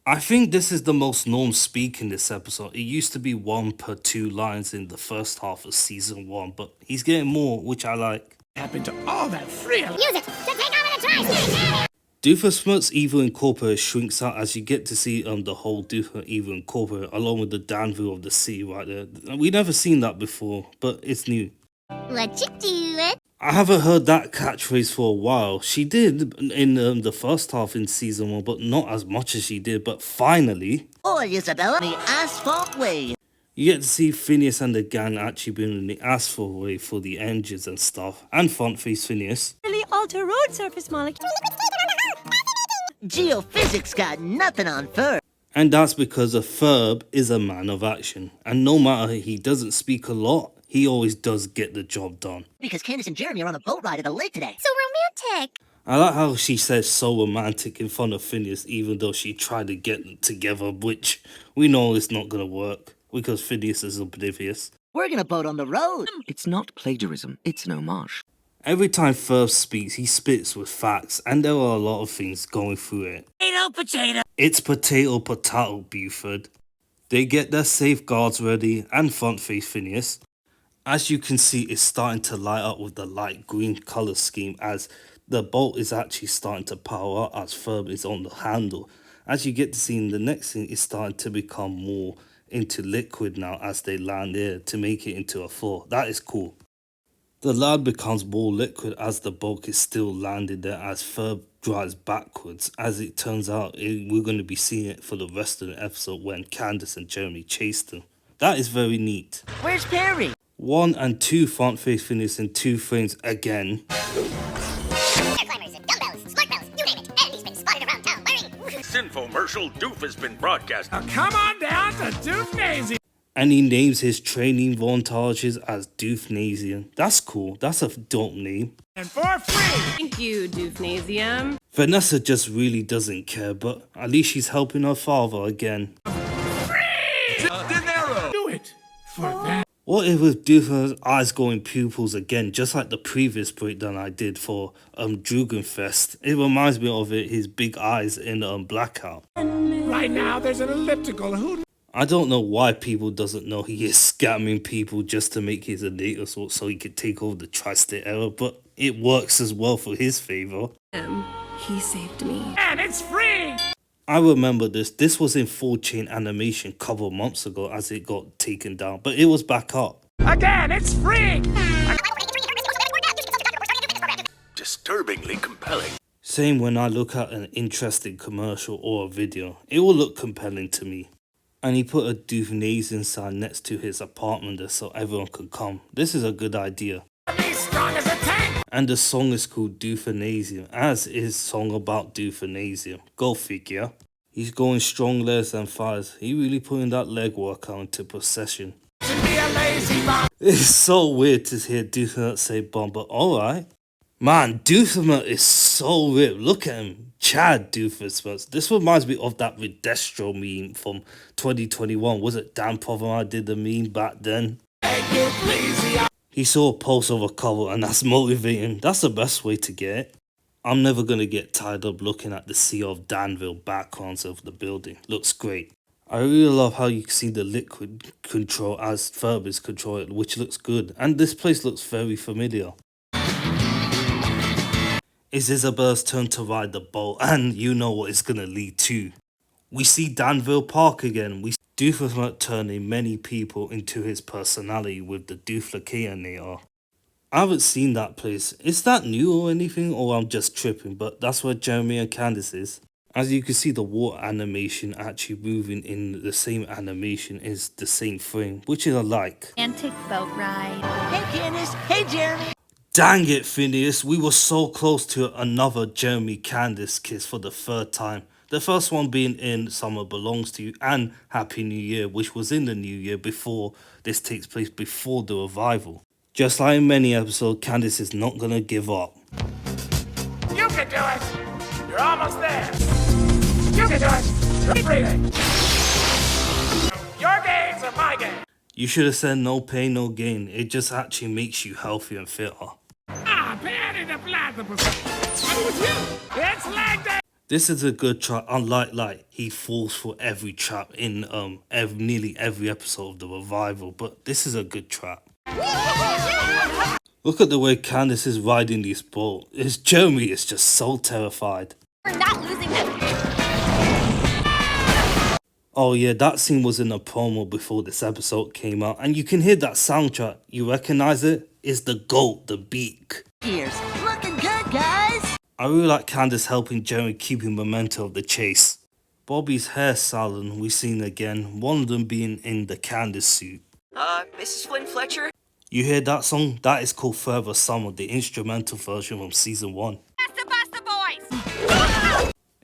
I think this is the most Norm speak in this episode. It used to be 1 per 2 lines in the first half of Season 1, but he's getting more, which I like. Happened to all that free. Use it to take over the tri-state. Doofus Smirk's Evil Incorporated shrinks out as you get to see the whole Doofus Evil Incorporated along with the Danville of the city right there. We never seen that before, but it's new. What you doing? I haven't heard that catchphrase for a while. She did in the first half in Season 1, but not as much as she did. But finally... Or Isabella, the asphalt way. You get to see Phineas and the gang actually building the asphalt way for the engines and stuff. And front face Phineas. Really alter road surface molecules. Geophysics got nothing on Ferb. And that's because Ferb is a man of action. And no matter he doesn't speak a lot, he always does get the job done. Because Candace and Jeremy are on a boat ride at the lake today. So romantic. I like how she says so romantic in front of Phineas, even though she tried to get them together, which we know is not going to work, because Phineas is oblivious. We're gonna boat on the road. It's not plagiarism, it's an homage. Every time Ferb speaks, he spits with facts, and there are a lot of things going through it. Potato. It's potato, Buford. They get their safeguards ready, and front face Phineas. As you can see, it's starting to light up with the light green colour scheme as the boat is actually starting to power up as Ferb is on the handle. As you get to see in the next scene, it's starting to become more into liquid now as they land there to make it into a floor. That is cool. The land becomes more liquid as the boat is still landing there as Ferb drives backwards. As it turns out, we're going to be seeing it for the rest of the episode when Candace and Jeremy chase them. That is very neat. Where's Perry? 1 and 2 front face Phineas in 2 frames again. Climbers and dumbbells, smart bells, you name it. And he's been spotted around town wearing... Sinfomercial Doof has been broadcast. Now come on down to Doofnazy. And he names his training montages as Doofnasium. That's cool. That's a dope name. And for free. Thank you, Doofnasium. Vanessa just really doesn't care, but at least she's helping her father again. for that. What if with Doofenshmirtz eyes going pupils again, just like the previous breakdown I did for Drugenfest? It reminds me of his big eyes in Blackout. Right now, there's an elliptical. Who? I don't know why people doesn't know he is scamming people just to make his data so he could take over the Tri-State era, but it works as well for his favor. He saved me. And it's free! I remember this. This was in full chain animation a couple of months ago as it got taken down, but it was back up. Again, it's free! Disturbingly compelling. Same when I look at an interesting commercial or a video, it will look compelling to me. And he put a Doofenshmirtz sign next to his apartment there so everyone could come. This is a good idea. Be strong as a tank! And the song is called Doofenshmirtz, as is song about Doofenshmirtz. Go figure. He's going strong legs than thighs. He really putting that leg workout into procession. It's so weird to hear Doofenshmirtz say bomb, but alright. Man, Doofenshmirtz is so ripped. Look at him. Chad Doofenshmirtz. This reminds me of that with Destro meme from 2021. Was it Dan Poverman did the meme back then? He saw a post of a cover and that's motivating. That's the best way to get it. I'm never going to get tired of looking at the Sea of Danville backgrounds of the building. Looks great. I really love how you can see the liquid control as Ferb is controlling, which looks good. And this place looks very familiar. It's Isabella's turn to ride the boat, and you know what it's going to lead to. We see Danville Park again. We see Doofenshmirtz turning many people into his personality with the Dooflacanator. I haven't seen that place. Is that new or anything, or I'm just tripping? But that's where Jeremy and Candace is. As you can see, the water animation actually moving in the same animation is the same frame, which is alike. Antique boat ride. Hey, Candace. Hey, Jeremy. Dang it, Phineas. We were so close to another Jeremy Candace kiss for the third time. The first one being in Summer Belongs to You and Happy New Year, which was in the new year before this takes place before the revival. Just like in many episodes, Candace is not gonna give up. You can do it! You're almost there! You can do it! Keep breathing! Your gains are my gains! You should have said no pain, no gain. It just actually makes you healthier and fitter. Ah, Patty the Platypus! I'm with you! It's leg day! This is a good trap, unlike he falls for every trap in nearly every episode of the revival, but this is a good trap. Look at the way Candace is riding this boat. Jeremy is just so terrified. We're not losing this. Oh yeah, that scene was in a promo before this episode came out, and you can hear that soundtrack. You recognize it? It's the goat, the beak. Cheers. Looking good, guys. I really like Candace helping Jeremy keeping momentum of the chase. Bobby's hair salon we seen again, one of them being in the Candace suit. Mrs. Flynn Fletcher? You hear that song? That is called Further Summer, the instrumental version from season 1.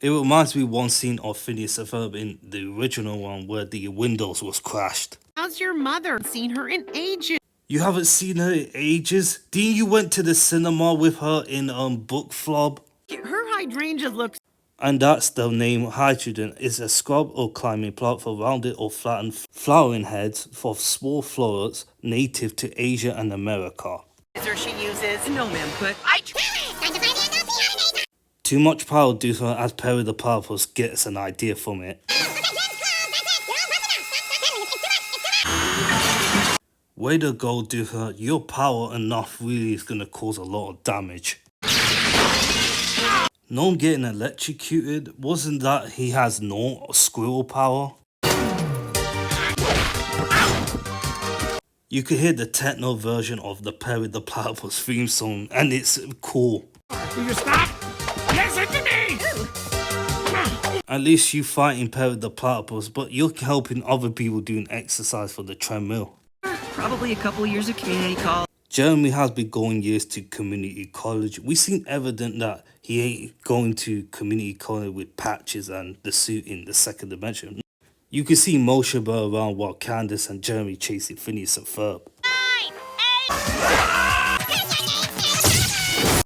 It reminds me of one scene of Phineas and Ferb in the original one where the windows was crashed. How's your mother? Seen her in ages. You haven't seen her in ages? Didn't you went to the cinema with her in Book Flob? Her hydrangeas look. And that's the name. Hydrogen is a scrub or climbing plant for rounded or flattened flowering heads of small flowers native to Asia and America. She uses. No, ma'am, but Too much power due to her as Perry the Platypus gets an idea from it. Way to go, Duha. Your power enough really is gonna cause a lot of damage. No getting electrocuted? Wasn't that he has no squirrel power? You could hear the techno version of the Perry the Platypus theme song, and it's cool. Will you stop? Listen to me! At least you fighting Perry the Platypus, but you're helping other people doing exercise for the treadmill. probably a couple years of community college. Jeremy has been going years to community college. We seen evident that he ain't going to community college with patches and the suit in the second dimension. You can see Moshe Burr around while Candace and Jeremy chasing Phineas and Ferb.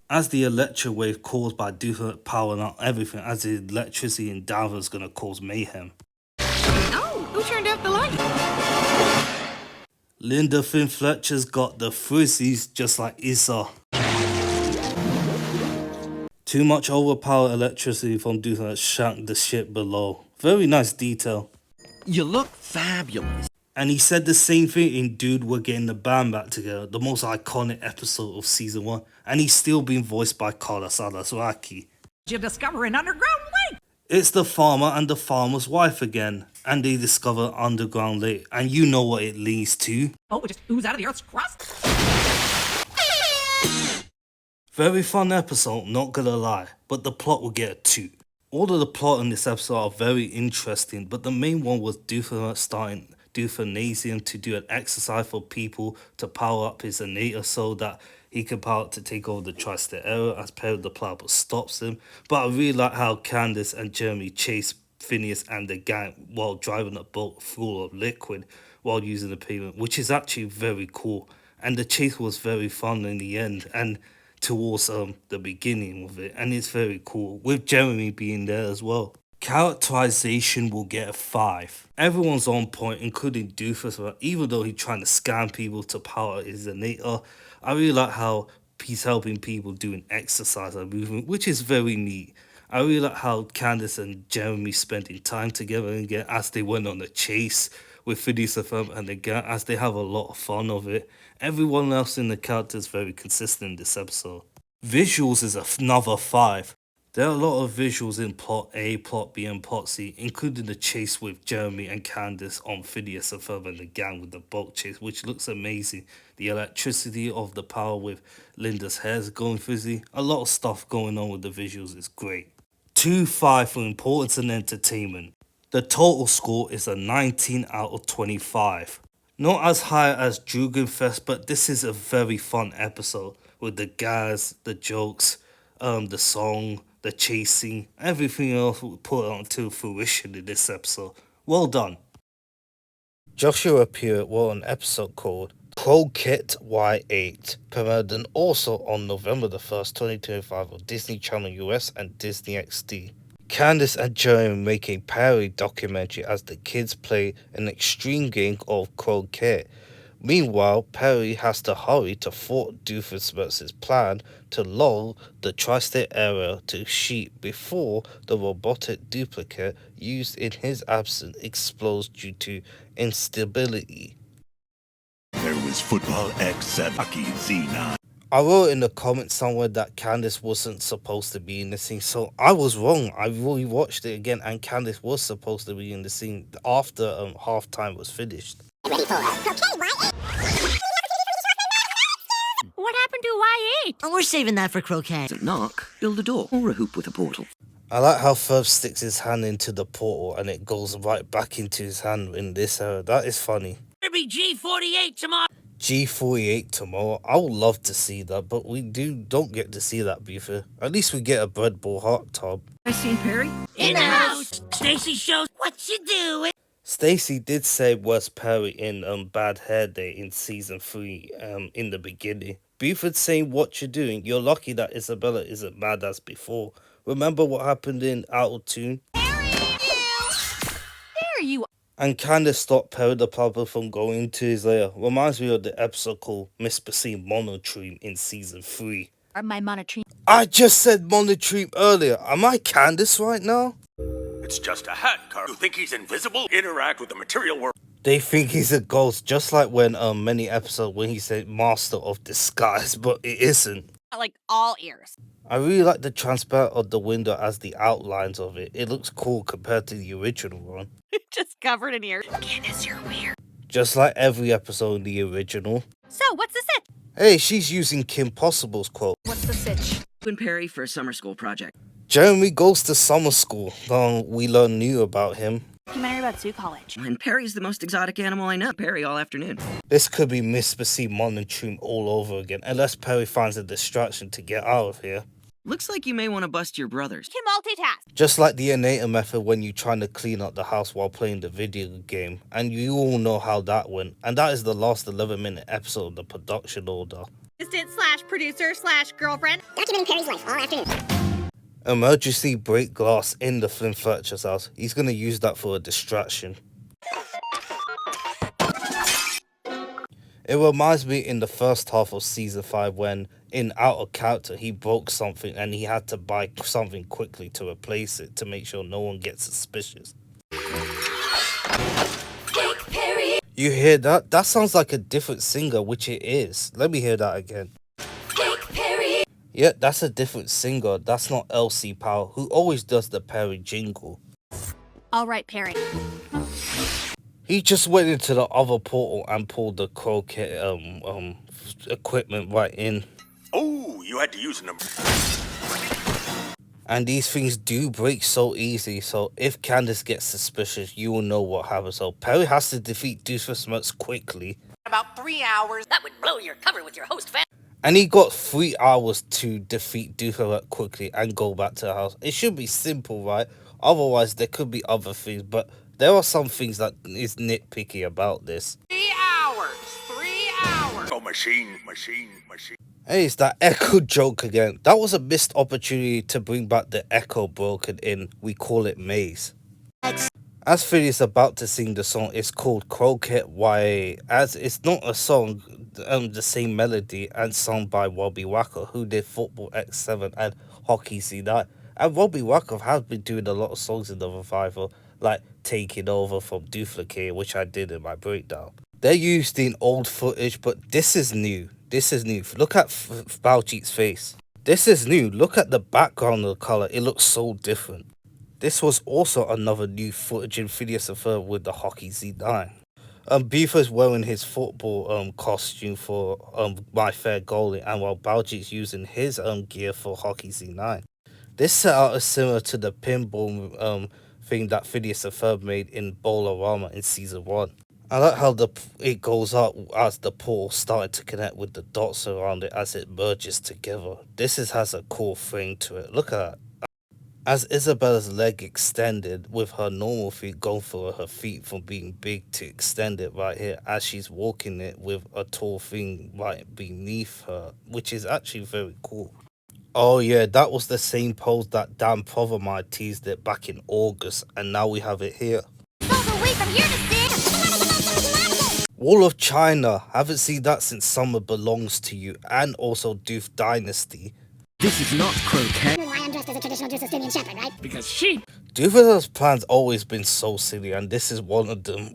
As the electric wave caused by Duher powering out everything, as the electricity in Danville is going to cause mayhem. Oh, who turned off the light? Linda Finn Fletcher's got the frizzies just like Issa. Too much overpowered electricity from Dude that shanked the shit below. Very nice detail. You look fabulous. And he said the same thing in Dude, We're Getting the Band Back Together, the most iconic episode of season 1. And he's still being voiced by Carla Saraswaki. You discover an underground lake. It's the farmer and the farmer's wife again. And they discover an underground lake. And you know what it leads to. Oh, it just ooze out of the Earth's crust. Very fun episode, not gonna lie. But the plot will get a 2. All of the plot in this episode are very interesting. But the main one was Doofenshmirtz starting Doofenshmirtz to do an exercise for people to power up his innator so that he can power up to take over the tri-state area as Perry the Platypus stops him. But I really like how Candace and Jeremy chase Phineas and the gang while driving a boat full of liquid while using the pavement, which is actually very cool. And the chase was very fun in the end and towards the beginning of it, and it's very cool with Jeremy being there as well. Characterization will get a 5. Everyone's on point, including Doofus, even though he's trying to scam people to power his innator. I really like how he's helping people doing exercise and movement, which is very neat. I really like how Candace and Jeremy spending time together again as they went on a chase with Phineas and Ferb and the gang, as they have a lot of fun of it. Everyone else in the character is very consistent in this episode. Visuals is another 5. There are a lot of visuals in Plot A, Plot B and Plot C, including the chase with Jeremy and Candace on Phineas and Ferb and the gang with the boat chase, which looks amazing. The electricity of the power with Linda's hair's going frizzy. A lot of stuff going on with the visuals is great. 2-5 for importance and entertainment. The total score is a 19 out of 25. Not as high as Jugendfest, but this is a very fun episode with the guys, the jokes, the song, the chasing, everything else put onto fruition in this episode. Well done. Joshua Pure wrote an episode called Croquette Y8, premiered and also on November the 1st, 2025 on Disney Channel US and Disney XD. Candace and Jeremy make a parody documentary as the kids play an extreme game of croquet. Meanwhile, Perry has to hurry to thwart Doofenshmirtz's plan to lull the tri-state area to sheep before the robotic duplicate used in his absence explodes due to instability. There was Football X at Lucky Z9. I wrote in the comments somewhere that Candace wasn't supposed to be in the scene, so I was wrong. I really watched it again, and Candace was supposed to be in the scene after halftime was finished. Ready for croquet, What happened to Y8? Oh, we're saving that for croquet. A knock, build a door, or a hoop with a portal. I like how Ferb sticks his hand into the portal and it goes right back into his hand in this era. That is funny. It'll be G48 tomorrow. G48 tomorrow. I would love to see that, but we don't get to see that, Beaver. At least we get a bread ball hot tub. I seen Perry? In the house. Stacy shows what you doing. Stacy did say Wes Perry in Bad Hair Day in season 3 in the beginning. Buford saying what you're doing. You're lucky that Isabella isn't mad as before. Remember what happened in Out of Tune? There you are. And kind of stopped Perry the Platypus from going into his lair. Reminds me of the episode called Miss Basine Monotream in season 3. My monotream. I just said Monotream earlier. Am I Candace right now? It's just a hat, Carl. You think he's invisible? Interact with the material world. They think he's a ghost, just like when many episodes when he said Master of Disguise, but it isn't. Like all ears. I really like the transparent of the window as the outlines of it. It looks cool compared to the original one. Just covered in ears. Candace, you're weird. Just like every episode in the original. So, what's the sitch? Hey, she's using Kim Possible's quote. What's the sitch? And Perry for a summer school project. Jeremy goes to summer school. We learn new about him. Documentary about Zoo College. And Perry's the most exotic animal I know. Perry all afternoon. This could be Miss Basine Monotream all over again, unless Perry finds a distraction to get out of here. Looks like you may want to bust your brothers. Can multitask. Just like the innator method when you're trying to clean up the house while playing the video game. And you all know how that went. And that is the last 11-minute episode of the production order. Assistant/producer/girlfriend. Documenting Perry's life all afternoon. Emergency break glass in the Flynn Fletcher's house. He's going to use that for a distraction. It reminds me in the first half of season 5 when, in Out of Character, he broke something and he had to buy something quickly to replace it to make sure no one gets suspicious. You hear that? That sounds like a different singer, which it is. Let me hear that again. Yeah, that's a different singer. That's not LC Power, who always does the Perry jingle. All right, Perry. He just went into the other portal and pulled the croquet equipment right in. Oh, you had to use a number. And these things do break so easy, so if Candace gets suspicious, you will know what happens. So Perry has to defeat Doofenshmirtz quickly. About 3 hours. That would blow your cover with your host fan. And he got 3 hours to defeat Doofenshmirtz quickly and go back to the house. It should be simple, right? Otherwise, there could be other things, but there are some things that is nitpicky about this. 3 hours. 3 hours. Oh, machine. Hey, it's that Echo joke again. That was a missed opportunity to bring back the Echo broken in We Call It Maze. As Phineas is about to sing the song, it's called Croquet YA, as it's not a song, the same melody, and sung by Robbie Wacker, who did Football X7 and Hockey C9. And Robbie Wacker has been doing a lot of songs in the revival, like Taking Over from Duplicate, which I did in my breakdown. They're used in old footage, but this is new. This is new. Look at Baljeet's face. This is new. Look at the background of the color. It looks so different. This was also another new footage in Phineas and Ferb with the Hockey Z9. Beaver's wearing his football costume for My Fair Goalie, and while Baljeet's using his gear for Hockey Z9. This setup is similar to the pinball thing that Phineas and Ferb made in Bowl-O-Rama in season 1. I like how it goes up as the portal started to connect with the dots around it as it merges together. This has a cool frame to it. Look at that. As Isabella's leg extended with her normal feet going for her feet from being big to extended right here as she's walking it with a tall thing right beneath her, which is actually very cool. Oh yeah, that was the same pose that Dan Provermide teased it back in August, and now we have it here. Wall of China, haven't seen that since Summer Belongs to You, and also Doof Dynasty. This is not croquet. Why I'm dressed as a traditional Justinian shepherd, right? Because sheep. Doofenshmirtz's plan's always been so silly, and this is one of them.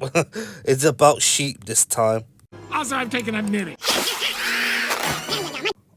It's about sheep this time. Also, I've taken up knitting.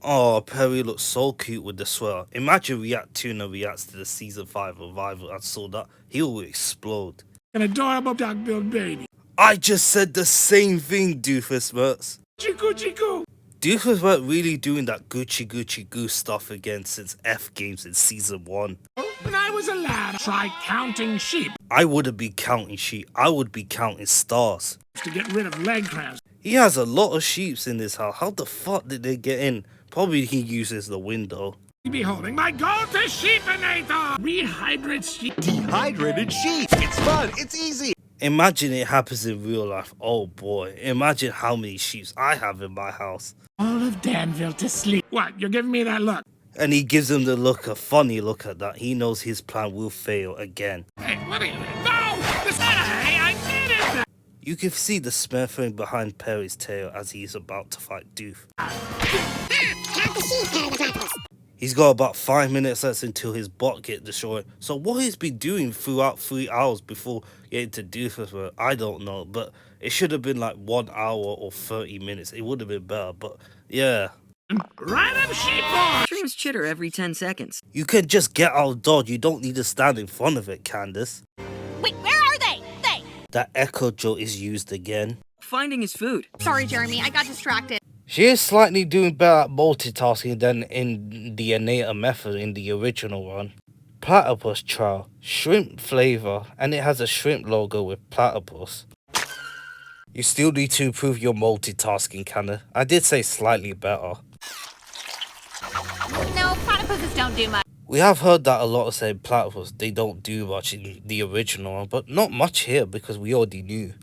Oh, Perry looks so cute with the sweater. Imagine React Tuna reacts to the season 5 revival and saw that. He will explode. An adorable duck-billed baby. I just said the same thing, Doofenshmirtz. Chiku chiku. Doofenshmirtz really doing that Gucci Gucci Goo stuff again since F Games in season 1. When I was a lad, try counting sheep. I wouldn't be counting sheep. I would be counting stars. To get rid of leg cramps. He has a lot of sheeps in this house. How the fuck did they get in? Probably he uses the window. Beholding my go-to sheepinator! Rehydrate sheep. Dehydrated sheep. It's fun. It's easy. Imagine it happens in real life. Oh boy. Imagine how many sheeps I have in my house. All of Danville to sleep. What? You're giving me that look? And he gives him the look, a funny look at that. He knows his plan will fail again. Hey, what are you? No! This hey, I needed that! You can see the smirking behind Perry's tail as he's about to fight Doof. He's got about 5 minutes left until his bot gets destroyed. So what he's been doing throughout 3 hours before getting to Doofenshmirtz, I don't know. But it should have been like 1 hour or 30 minutes. It would have been better, but yeah. Random sheep boy! Streams chitter every 10 seconds. You can just get out of dodge. You don't need to stand in front of it, Candace. Wait, where are they? That echo joke is used again. Finding his food. Sorry, Jeremy, I got distracted. She is slightly doing better at multitasking than in the Anita method in the original run. Platypus trial, shrimp flavor, and it has a shrimp logo with platypus. You still need to improve your multitasking, Candace. I did say slightly better. No, platypuses don't do much. We have heard that a lot of say platypus, they don't do much in the original one, but not much here because we already knew.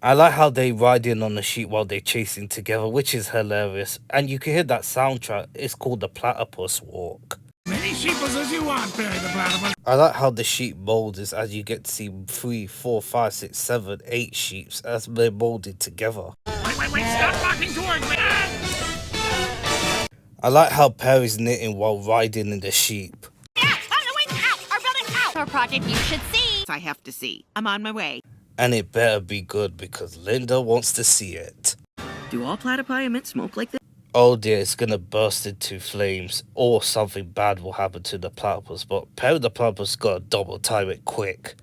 I like how they ride in on the sheep while they're chasing together, which is hilarious. And you can hear that soundtrack. It's called the Platypus Walk. Many sheeples as you want, Perry the Platypus. I like how the sheep mold is as you get to see 3, 4, 5, 6, 7, 8 sheeps as they're molded together. Wait, stop walking towards me! I like how Perry's knitting while riding in the sheep. Our project you should see. I have to see. I'm on my way. And it better be good because Linda wants to see it. Do all platypi emit smoke like this? Oh dear, it's gonna burst into flames or something bad will happen to the platypus, but Perry the Platypus gotta double time it quick.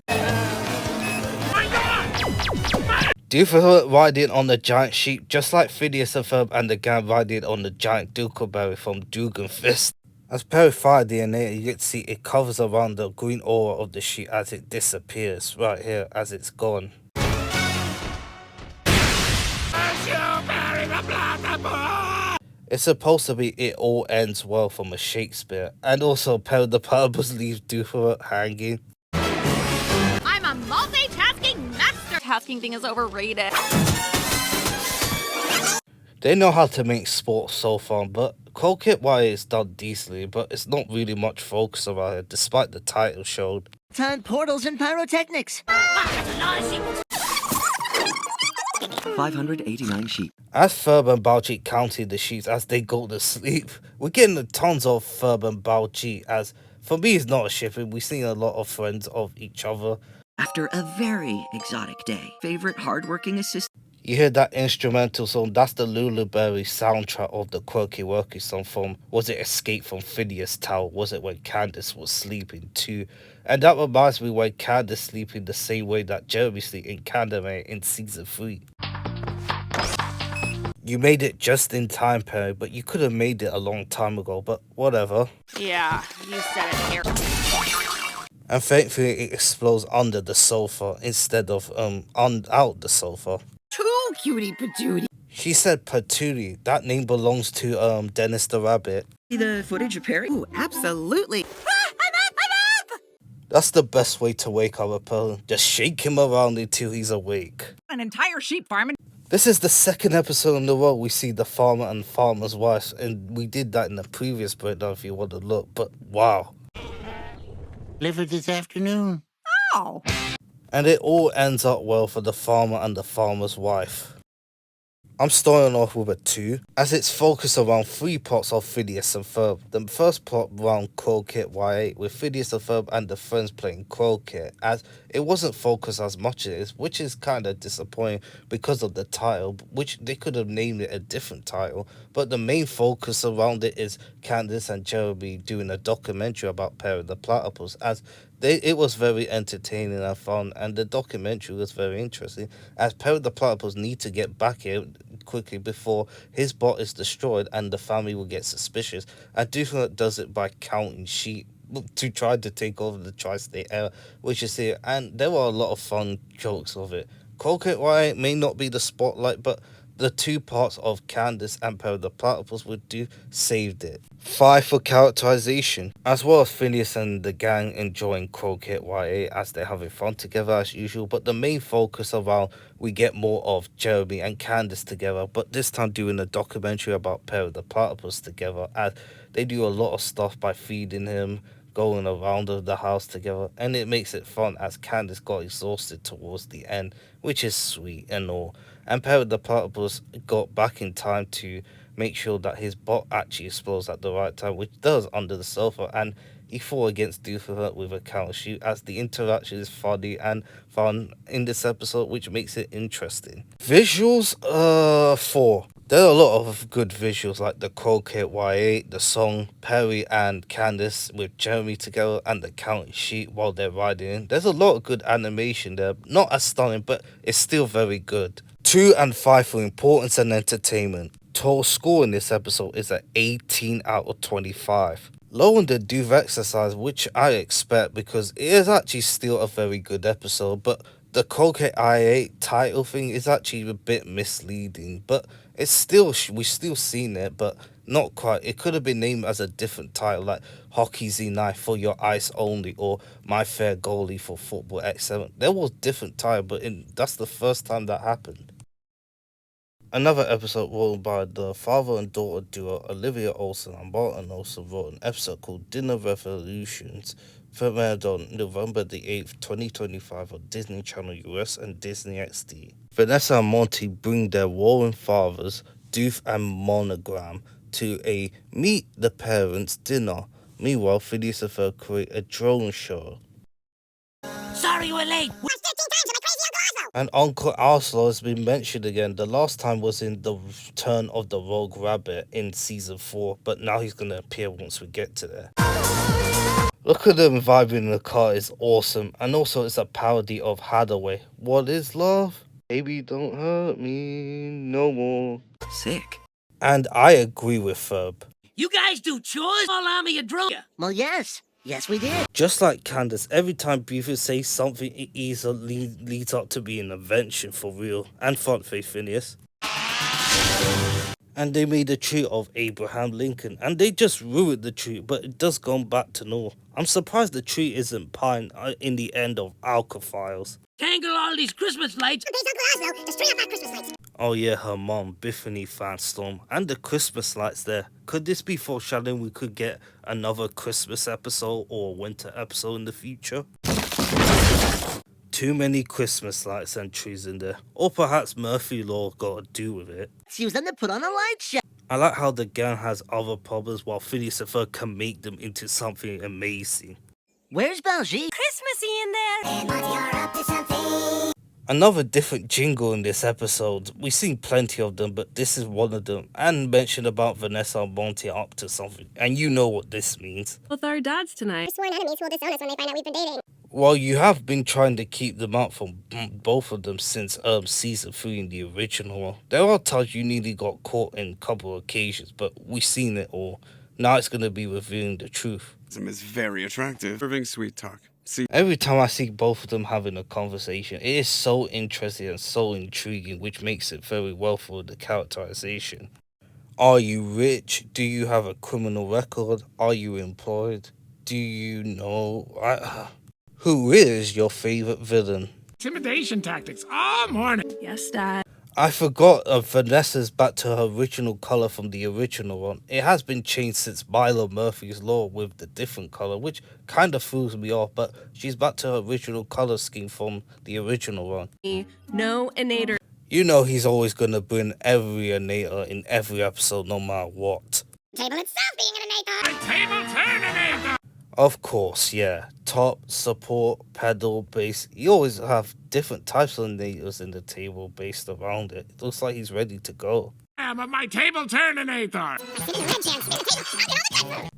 Do you prefer riding on the giant sheep just like Phineas and Ferb and the gang riding on the giant Dookuberry from Dugan Fist? As Perry fired the DNA, you get to see it covers around the green aura of the sheep as it disappears right here as it's gone. It's supposed to be it all ends well from a Shakespeare, and also Perry the Platypus leaves Doofenshmirtz hanging. I'm a multitasking master. Tasking thing is overrated. They know how to make sports so fun, but Croquet YA is done decently, but it's not really much focus around it, despite the title showed. Time portals and pyrotechnics. 589 sheep. As Ferb and Baljeet counted the sheep as they go to sleep, we're getting tons of Ferb and Baljeet as, for me it's not a shipping, we've seen a lot of friends of each other. After a very exotic day, favorite hardworking assistant. You hear that instrumental song, that's the Luluberry soundtrack of the Quirky Worky song from, was it Escape from Phineas Tower? Was it when Candace was sleeping too? And that reminds me when Candace sleeping the same way that Jeremy sleep in Candyman in season 3. You made it just in time, Perry, but you could have made it a long time ago, but whatever. Yeah, you said it here. And thankfully it explodes under the sofa instead of out the sofa. Too cutie patootie. She said patootie. That name belongs to Dennis the Rabbit. See the footage of Perry? Ooh, absolutely. That's the best way to wake up a person. Just shake him around until he's awake. An entire sheep farm. This is the second episode in the row we see the farmer and farmer's wife, and we did that in the previous breakdown if you want to look, but wow. Liver this afternoon. Oh. And it all ends up well for the farmer and the farmer's wife. I'm starting off with a 2, as it's focused around 3 plots of Phineas and Ferb. The first plot around Croquet YA, with Phineas and Ferb and the friends playing Croquet, as it wasn't focused as much as it is, which is kind of disappointing because of the title, which they could have named it a different title, but the main focus around it is Candace and Jeremy doing a documentary about Perry the Platypus, as it was very entertaining and fun, and the documentary was very interesting, as Perry the Platypus need to get back here quickly before his bot is destroyed and the family will get suspicious, and Doofenshmirtz does it by counting sheep to try to take over the tri-state area, which is here, and there were a lot of fun jokes of it. Croquet YA may not be the spotlight, but the 2 parts of Candace and Perry the Platypus would do saved it. 5 for characterization, as well as Phineas and the gang enjoying Croquet YA as they're having fun together as usual, but the main focus around we get more of Jeremy and Candace together, but this time doing a documentary about Perry the Platypus together, as they do a lot of stuff by feeding him, going around the house together, and it makes it fun as Candace got exhausted towards the end, which is sweet and all. And Perry the Platypus got back in time to make sure that his bot actually explodes at the right time, which does under the sofa, and he fought against Doofenshmirtz with a counter shoot, as the interaction is funny and fun in this episode, which makes it interesting. Visuals, 4. There are a lot of good visuals like the Croquet YA, the song, Perry and Candace with Jeremy together, and the counting sheet while they're riding in. There's a lot of good animation there, not as stunning, but it's still very good. 2 and 5 for importance and entertainment. Total score in this episode is an 18 out of 25. Low on the Duve exercise, which I expect because it is actually still a very good episode, but the Croquet IA title thing is actually a bit misleading, but it's still, we've still seen it, but not quite. It could have been named as a different title, like Hockey Z9 for Your Ice Only, or My Fair Goalie for Football X7. There was different titles, but that's the first time that happened. Another episode written by the father and daughter duo Olivia Olsen and Martin Olsen wrote an episode called Dinner Revolutions, premiered on November the 8th, 2025 on Disney Channel US and Disney XD. Vanessa and Monty bring their warring fathers, Doof and Monogram, to a Meet the Parents dinner. Meanwhile, Phineas and Ferb create a drone show. Sorry we're late. And Uncle Arslan has been mentioned again. The last time was in The Return of the Rogue Rabbit in season 4, but now he's going to appear once we get to there. Look at them vibing in the car, is awesome. And also it's a parody of Hathaway. What is love? Baby, don't hurt me no more. Sick. And I agree with Ferb. You guys do chores? All army of drone. Well, yes. Yes, we did. Just like Candace, every time Buford says something, it easily leads up to be an invention for real. And front face Phineas. And they made a tree of Abraham Lincoln. And they just ruined the tree, but it does go back to normal. I'm surprised the tree isn't pine in the end of Alka-Files. Tangle all these Christmas lights. Just string up our Christmas lights. Oh yeah, her mom, Biffany Fanstorm, and the Christmas lights there. Could this be foreshadowing we could get another Christmas episode or winter episode in the future? Too many Christmas lights and trees in there. Or perhaps Murphy Law got to do with it. Use them to put on a light show. I like how the gang has other problems while Phineas and Ferb can make them into something amazing. Where's Baljeet? Christmassy in there. Another different jingle in this episode. We've seen plenty of them, but this is one of them. And mentioned about Vanessa and Monty up to something. And you know what this means. With our dads tonight. Sworn enemies who will disown us when they find out we've been dating. Well, you have been trying to keep them out from both of them since season 3 in the original one. There are times you nearly got caught in a couple of occasions, but we've seen it all. Now it's going to be revealing the truth. Is very attractive. Serving sweet talk. See, every time I see both of them having a conversation, it is so interesting and so intriguing, which makes it very well for the characterization. Are you rich? Do you have a criminal record? Are you employed? Do you know? Who is your favorite villain? Intimidation tactics all morning. Yes, Dad. I forgot Vanessa's back to her original colour from the original one. It has been changed since Milo Murphy's Law with the different colour, which kind of throws me off, but she's back to her original colour scheme from the original one. No innator. You know he's always going to bring every innator in every episode no matter what. Table itself being an innator. The table turn. Of course, yeah. Top, support, pedal, bass. You always have different types of innators in the table based around it. It looks like he's ready to go. I'm of my table Turninator.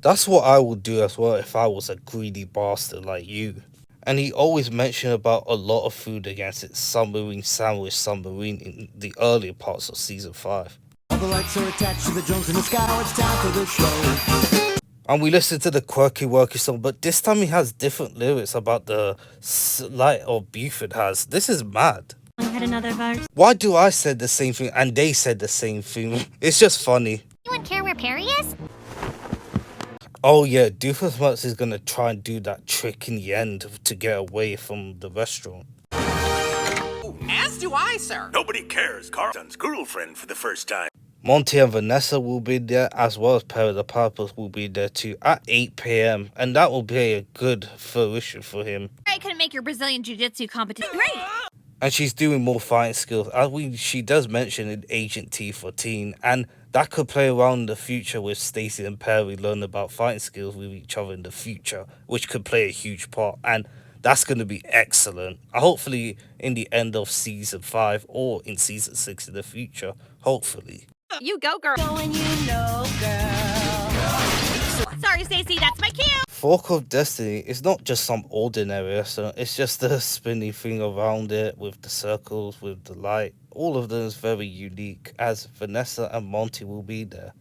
That's what I would do as well if I was a greedy bastard like you. And he always mentioned about a lot of food against its submarine sandwich submarine in the earlier parts of season 5. All the lights are attached to the drones in the sky. Now it's time for the show. And we listened to the Quirky Worky song, but this time he has different lyrics about the light of Buford has. This is mad. I had another verse. Why do I said the same thing and they said the same thing? It's just funny. Anyone care where Perry is? Oh yeah, Doofenshmirtz is gonna try and do that trick in the end to get away from the restaurant. As do I, sir. Nobody cares. Carlton's girlfriend for the first time. Monty and Vanessa will be there, as well as Perry the Platypus will be there too at 8 p.m. And that will be a good fruition for him. I couldn't make your Brazilian Jiu-Jitsu competition. Great! And she's doing more fighting skills. She does mention in Agent T14, and that could play around in the future with Stacy and Perry learn about fighting skills with each other in the future, which could play a huge part. And that's going to be excellent. Hopefully in the end of season 5 or in season 6 in the future. Hopefully. You go, girl. Going, you know, girl. Sorry, Stacey, that's my cue. Fork of Destiny is not just some ordinary restaurant. It's just the spinny thing around it with the circles, with the light. All of them is very unique, as Vanessa and Monty will be there.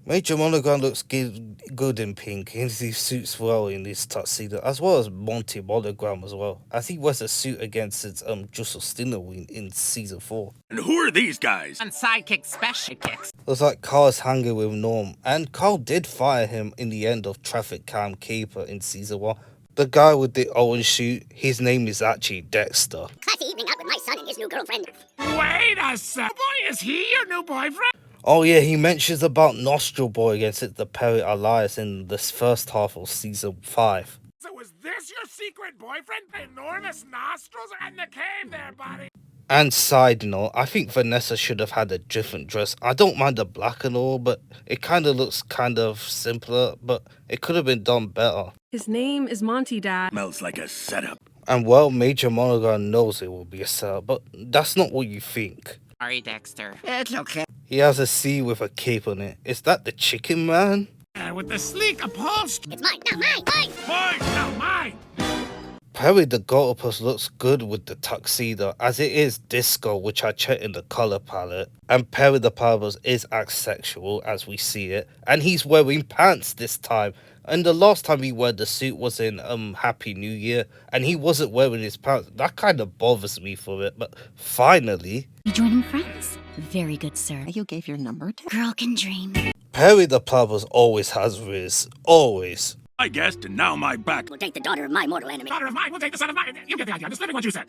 Major Monogram looks good in pink, and he suits well in this tuxedo, as well as Monty Monogram as well, as he wears a suit against his Jusel Stinnerween in season 4. And who are these guys? And sidekick special kicks. Looks like Carl's hanging with Norm, and Carl did fire him in the end of Traffic Cam Caper in season 1. The guy with the orange suit, his name is actually Dexter. Classy evening out with my son and his his new girlfriend. Wait a sec. Boy, is he your new boyfriend? Oh yeah, he mentions about Nostril Boy against the Perry Alliance in this first half of season 5. So was this your secret boyfriend? Enormous nostrils in the cave there, buddy. And side note, I think Vanessa should have had a different dress. I don't mind the black and all, but it kind of looks kind of simpler, but it could have been done better. His name is Monty, Dad. Smells like a setup. And well, Major Monogram knows it will be a setup, but that's not what you think. Sorry, Dexter. It's okay. He has a C with a cape on it. Is that the Chicken Man? With the sleek upholstery. It's mine, not mine, mine. Mine, not mine. Perry the Gotopus looks good with the tuxedo, as it is disco, which I checked in the color palette. And Perry the Platypus is asexual, as we see it. And he's wearing pants this time. And the last time he wore the suit was in Happy New Year, and he wasn't wearing his pants. That kind of bothers me for it, but finally... You joining friends? Very good, sir. You gave your number to? Girl can dream. Perry the Platypus always has Riz. Always. I guessed, and now my back. We'll take the daughter of my mortal enemy. Daughter of mine will take the son of mine. You get the idea. I'm just living what you said.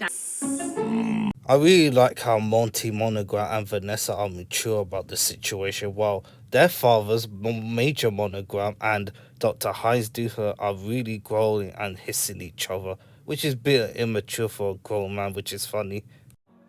I really like how Monty Monogram and Vanessa are mature about the situation, while their fathers, Major Monogram and Dr. Heinz Duther, are really growling and hissing each other, which is a bit immature for a grown man, which is funny.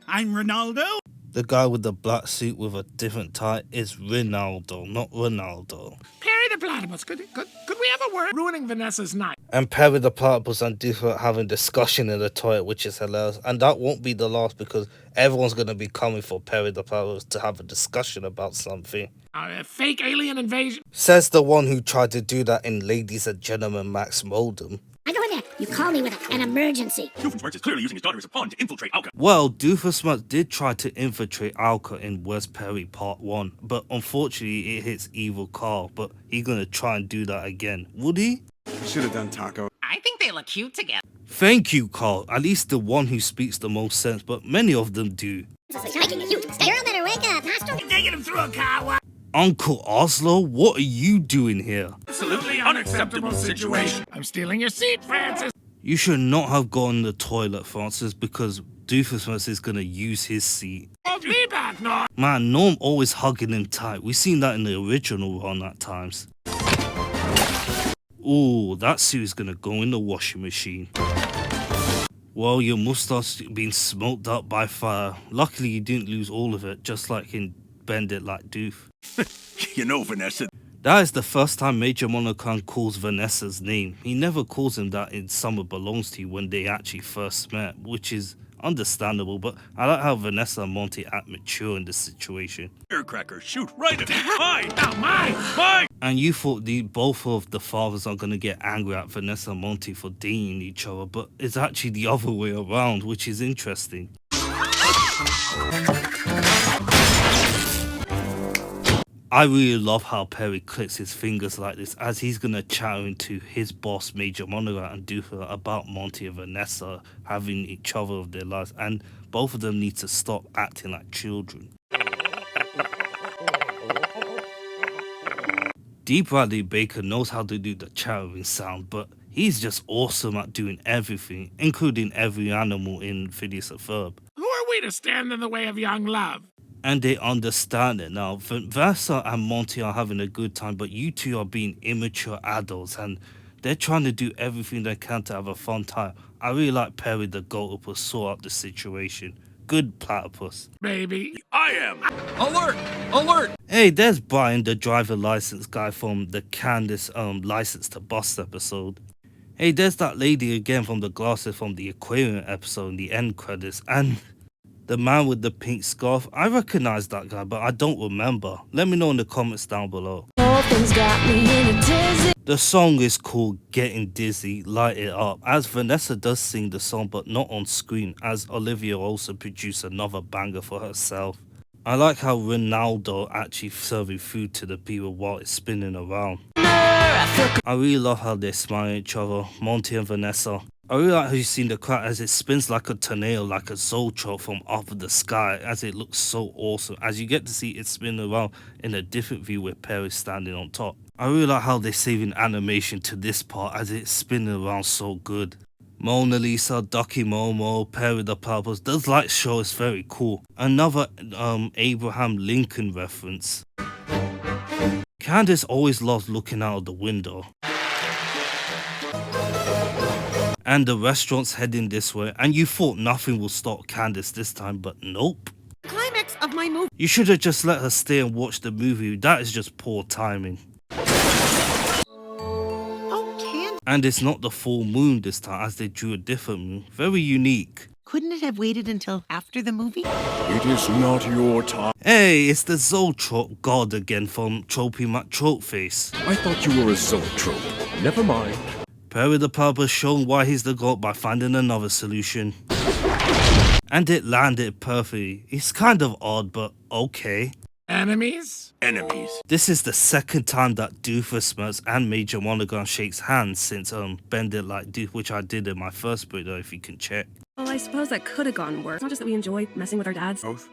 I'm Ronaldo. The guy with the black suit with a different tie is Ronaldo, not Ronaldo. Perry the Platypus, could we have a word? Ruining Vanessa's night. And Perry the Platypus and Duther having discussion in the toilet, which is hilarious. And that won't be the last, because everyone's going to be coming for Perry the Platypus to have a discussion about something. Fake alien invasion. Says the one who tried to do that in Ladies and Gentlemen Max Moldham. I go in there. You call me with an emergency. Doofenshmirtz is clearly using his daughter as a pawn to infiltrate Alka. Well, Doofenshmirtz did try to infiltrate Alka in West Perry Part 1, but unfortunately it hits Evil Carl, but he's gonna try and do that again. Would he? Should have done Taco. I think they look cute together. Thank you, Carl. At least the one who speaks the most sense, but many of them do. Making a huge mistake. Girl better wake up, Astro. Taking him through a car. Uncle Oslo, what are you doing here? Absolutely unacceptable situation. I'm stealing your seat, Francis. You should not have gone in the toilet, Francis, because Doofenshmirtz is gonna use his seat. Hold me back, Norm. Man, Norm always hugging him tight. We've seen that in the original run at times. Ooh, that suit is gonna go in the washing machine. Well, your mustache being smoked up by fire. Luckily, you didn't lose all of it, just like in Bend It Like Doof. You know, Vanessa. That is the first time Major Monogram calls Vanessa's name. He never calls him that in Summer Belongs to You when they actually first met, which is understandable, but I like how Vanessa and Monty act mature in this situation. Firecracker, shoot right at mine! Now mine! And you thought both of the fathers are going to get angry at Vanessa and Monty for dating each other, but it's actually the other way around, which is interesting. I really love how Perry clicks his fingers like this, as he's going to chat into his boss Major Monogram and Duther about Monty and Vanessa having each other of their lives, and both of them need to stop acting like children. D. Bradley Baker knows how to do the chattering sound, but he's just awesome at doing everything, including every animal in Phineas and Ferb. Who are we to stand in the way of young love? And they understand it now. Vanessa and Monty are having a good time, but you two are being immature adults, and they're trying to do everything they can to have a fun time. I really like Perry the Gotopus sort out the situation. Good platypus. Baby, I am. Alert! Alert! Hey, there's Brian, the driver license guy from the Candace License to Bust episode. Hey, there's that lady again from the glasses from the aquarium episode in the end credits, and the man with the pink scarf. I recognize that guy, but I don't remember. Let me know in the comments down below. The song is called Getting Dizzy, Light It Up, as Vanessa does sing the song but not on screen, as Olivia also produced another banger for herself. I like how Ronaldo actually serving food to the people while it's spinning around. I really love how they're smiling at each other, Monty and Vanessa. I really like how you've seen the crowd as it spins like a tornado, like a Zoltron from up in the sky, as it looks so awesome, as you get to see it spin around in a different view with Perry standing on top. I really like how they're saving animation to this part as it's spinning around so good. Mona Lisa, Ducky Momo, Perry the Platypus. The light show is very cool. Another Abraham Lincoln reference. Candace always loves looking out of the window. And the restaurant's heading this way, and you thought nothing will stop Candace this time, but nope. Climax of my movie. You should have just let her stay and watch the movie. That is just poor timing. And it's not the full moon this time, as they drew a different moon. Very unique. Couldn't it have waited until after the movie? It is not your time. Hey, it's the Zoetrope god again from Tropey McTropeface. I thought you were a zoetrope. Never mind. Perry the Platypus shown why he's the god by finding another solution. And it landed perfectly. It's kind of odd, but okay. Enemies? Enemies. This is the second time that Doofusmerz and Major Monogram shakes hands since Bend It Like Doof, which I did in my first video, if you can check. Well, I suppose that could have gone worse. It's not just that we enjoy messing with our dads. Both?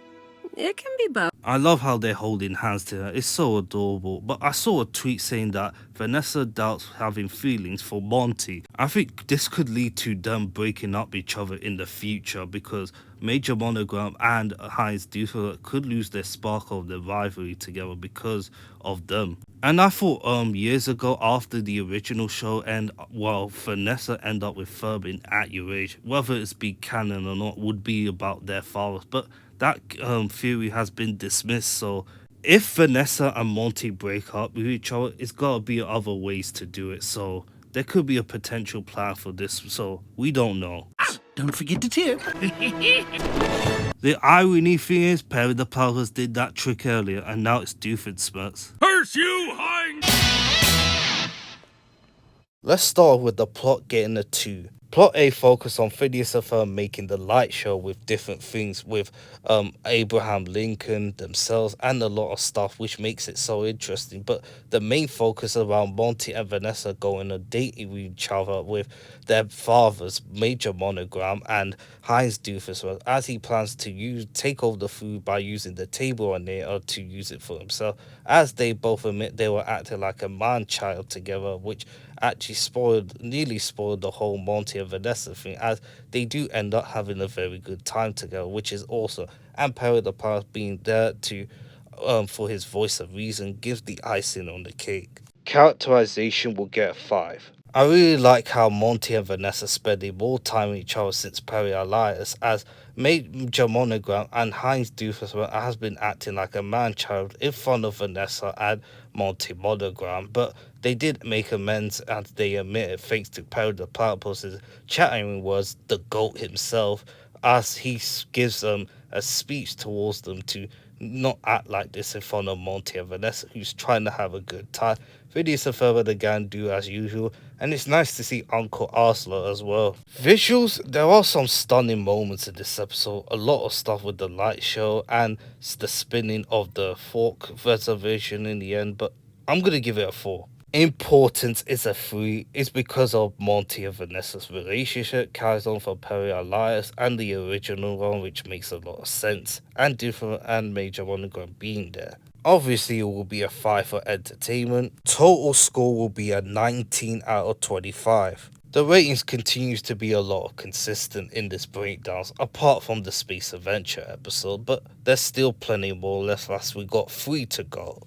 It can be both. I love how they're holding hands together. It's so adorable. But I saw a tweet saying that Vanessa doubts having feelings for Monty. I think this could lead to them breaking up each other in the future, because Major Monogram and Heinz Duffer could lose their spark of their rivalry together because of them. And I thought years ago, after the original show, and well, Vanessa end up with Ferb in At Your Age, whether it's be canon or not would be about their fathers. But that theory has been dismissed, so if Vanessa and Monty break up with each other, it's gotta be other ways to do it, so there could be a potential plan for this, so we don't know. Don't forget to tip. The irony thing is, Perry the Platypus did that trick earlier, and now it's Doofusmerz. Curse you, Heinz! Let's start with the plot getting a 2. Plot A focused on Phineas and Ferb making the light show with different things with Abraham Lincoln themselves and a lot of stuff, which makes it so interesting. But the main focus around Monty and Vanessa going on a date with each other with their fathers, Major Monogram and Heinz Doofus, as he plans to take over the food by using the table on there or to use it for himself, as they both admit they were acting like a man-child together, which actually nearly spoiled the whole Monty and Vanessa thing, as they do end up having a very good time together, which is awesome. And Perry the Platypus being there to for his voice of reason gives the icing on the cake. Characterization will get a 5. I really like how Monty and Vanessa spending more time with each other since Perry Elias, as Major Monogram and Heinz Doofus has been acting like a man-child in front of Vanessa and Monty Monogram, but they did make amends and they admitted, thanks to Perry the Platypus's chattering words, the GOAT himself, as he gives them a speech towards them to not act like this in front of Monty and Vanessa, who's trying to have a good time. Phineas and Ferb again do as usual, and it's nice to see Uncle Arslan as well. Visuals, there are some stunning moments in this episode, a lot of stuff with the light show and the spinning of the fork reservation in the end, but I'm gonna give it a 4. Importance is a 3. It's because of Monty and Vanessa's relationship carries on from Perry Elias and the original one, which makes a lot of sense, and different and Major Monogram being there. Obviously, it will be a 5 for entertainment. Total score will be a 19 out of 25. The ratings continues to be a lot consistent in this breakdowns, apart from the Space Adventure episode, but there's still plenty more left as we got 3 to go.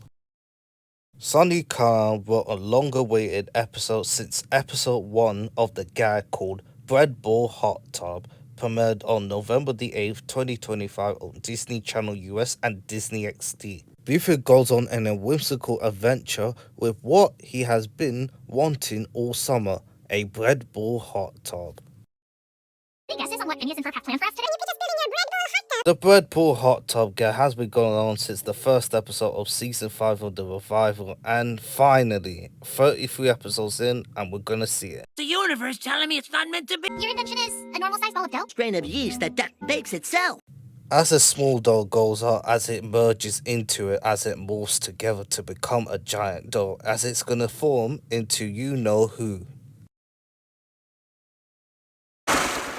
Sonny Khan wrote a longer waited episode since episode 1 of the gag called Bread Bowl Hot Tub, premiered on November the 8th, 2025 on Disney Channel US and Disney XD. Buford goes on a whimsical adventure with what he has been wanting all summer, a bread bowl hot tub. Any guesses on what Phineas and Ferb have planned for us today? The bread bowl hot tub gag has been going on since the first episode of season 5 of the revival, and finally, 33 episodes in, and we're gonna see it. The universe telling me it's not meant to be. Your invention is a normal-sized bowl of dough? Grain of yeast that bakes itself. As a small dough goes out, as it merges into it, as it morphs together to become a giant dough, as it's gonna form into you know who.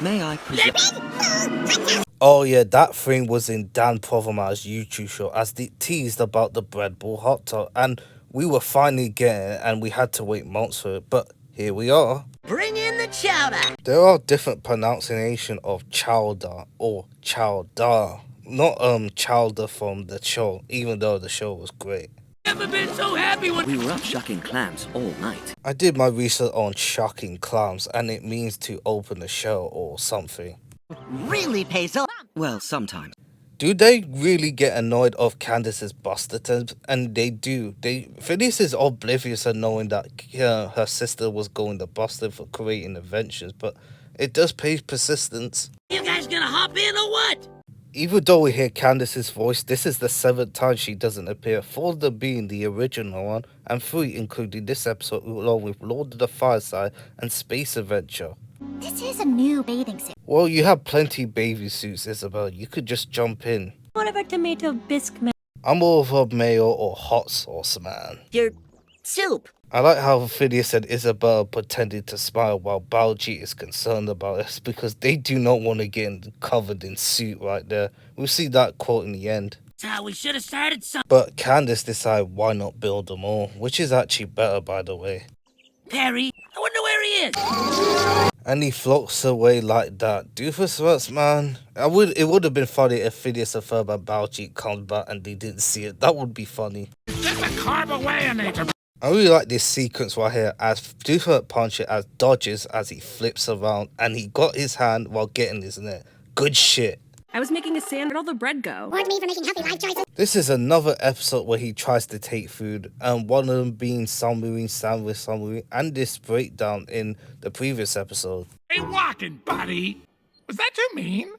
May I present? Oh yeah, that thing was in Dan Provomar's YouTube show as they teased about the bread bowl hot tub, and we were finally getting it and we had to wait months for it, but Here we are. Bring in the chowder. There are different pronunciation of chowder or chowder. Not chowder from the show, even though the show was great. Never been so happy when We were up shucking clams all night. I did my research on shucking clams, and it means to open a shell or something. really pays off. Well, sometimes. Do they really get annoyed of Candace's bust attempts? And they do. Phineas is oblivious of knowing that her sister was going to bust him for creating inventions, but it does pay persistence. You guys gonna hop in or what? Even though we hear Candace's voice, this is the 7th time she doesn't appear, 4 of them being the original one, and 3 including this episode along with Lord of the Fireside and Space Adventure. This is a new bathing suit. Well, you have plenty bathing suits, Isabel. You could just jump in. What about tomato bisque, man? I'm more of a mayo or hot sauce man. Your soup. I like how Phineas and Isabel pretended to smile while Baljeet is concerned about us because they do not want to get covered in soot right there. We'll see that quote in the end. That's how we should have started some. But Candace decided why not build them all, which is actually better, by the way. Perry, I wonder where he is. And he floats away like that. Doofus works, man. It would have been funny if Phineas and Ferb and Baljeet comes back and they didn't see it. That would be funny. Get the carb away, Anita. I really like this sequence right here as Doofus punches as dodges as he flips around and he got his hand while getting his net. Good shit. I was making a sandwich. Where'd all the bread go? Pardon me for making healthy life choices. This is another episode where he tries to take food, and one of them being submarine sandwich, and this breakdown in the previous episode. Hey, walking, buddy. Was that too mean?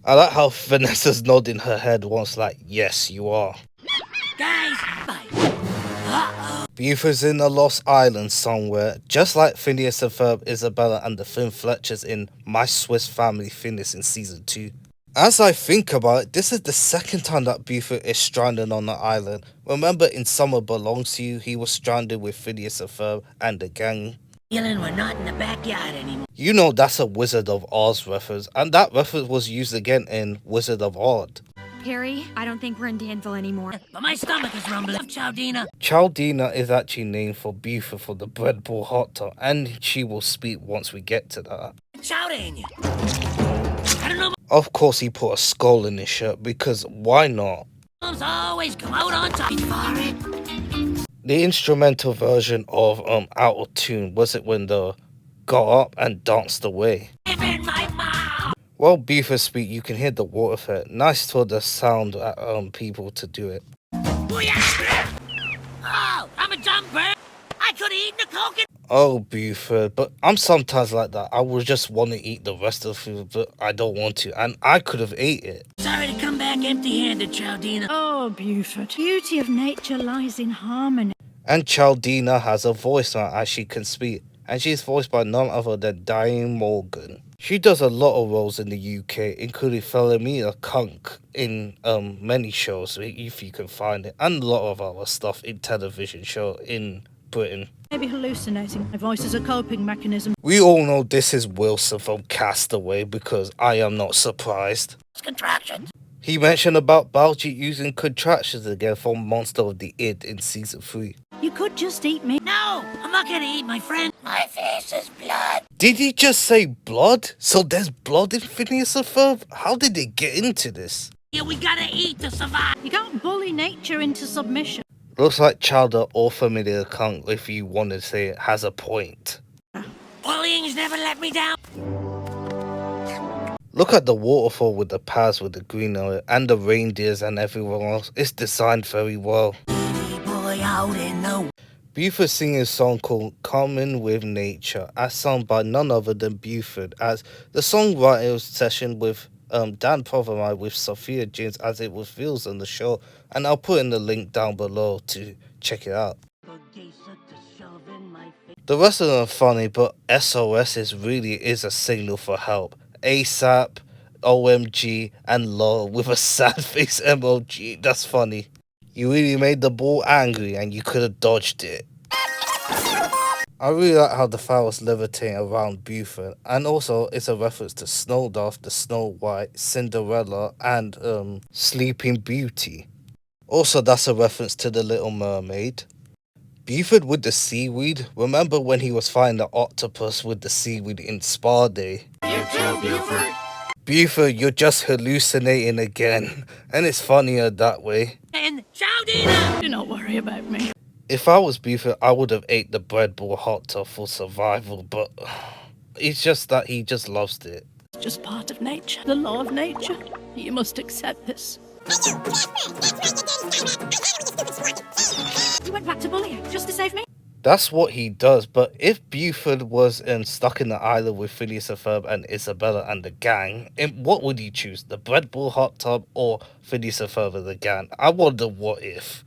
I like how Vanessa's nodding her head once like, yes, you are. Guys, bye. Buford's in a lost island somewhere, just like Phineas and Ferb, Isabella, and the Finn Fletchers in My Swiss Family Phineas in Season 2. As I think about it, this is the 2nd time that Buford is stranded on the island. Remember in Summer Belongs to You, he was stranded with Phineas and Ferb and the gang. Feeling we're not in the backyard anymore. You know that's a Wizard of Oz reference, and that reference was used again in Wizard of Oz. Perry, I don't think we're in Danville anymore. But my stomach is rumbling. Chowdina. Chowdina is actually named for Buford for the bread ball hot dog, and she will speak once we get to that. Chowder in you. I don't know. Of course he put a skull in his shirt, because why not? Moms always come out on top for it. The instrumental version of Out of Tune was it when they got up and danced away. In my mouth. While Buford speak, you can hear the water effect. Nice for the sound people to do it. Oh, I'm a jumper. I could have eaten a coconut. Oh, Buford, but I'm sometimes like that. I would just want to eat the rest of the food, but I don't want to, and I could have ate it. Sorry to come back empty-handed, Chowdina. Oh, Buford. Beauty of nature lies in harmony. And Chowdina has a voice now as she can speak, and she's voiced by none other than Diane Morgan. She does a lot of roles in the UK, including Philomena Kunk in many shows, if you can find it, and a lot of other stuff in television show in Britain. Maybe hallucinating. My voice is a coping mechanism. We all know this is Wilson from Castaway because I am not surprised. Contractions. He mentioned about Baljeet using contractions again from Monster of the Id in Season 3. You could just eat me. No, I'm not gonna eat my friend. My face is blood. Did he just say blood? So there's blood in Phineas and Ferb? How did they get into this? Yeah, we gotta eat to survive. You can't bully nature into submission. Looks like Chowder or Familiar Kunk, if you want to say it, has a point. Bullying's never let me down. Look at the waterfall with the paths with the green on it, and the reindeers and everyone else. It's designed very well. Boy out in the... Buford singing a song called Common with Nature, as sung by none other than Buford, as the songwriting session with Dan Pomeroy with Sophia James as it reveals on the show, and I'll put in the link down below to check it out. The rest of them are funny, but SOS really is a signal for help. ASAP, OMG, and LOL with a sad face emoji. That's funny. You really made the ball angry and you could have dodged it. I really like how the flowers levitate around Buford, and also it's a reference to Snowdrop, the Snow White, Cinderella, and Sleeping Beauty. Also, that's a reference to the Little Mermaid. Buford with the seaweed? Remember when he was fighting the octopus with the seaweed in Spa Day? You too, Buford. Buford, you're just hallucinating again. And it's funnier that way. And Chowdina! Do not worry about me. If I was Buford, I would have ate the bread ball hot tub for survival, but it's just that he just loves it. It's just part of nature. The law of nature. You must accept this. You went back to bullying just to save me? That's what he does, but if Buford was stuck in the island with Phineas and Ferb and Isabella and the gang, what would he choose? The bread ball hot tub or Phineas and Ferb and the gang? I wonder what if.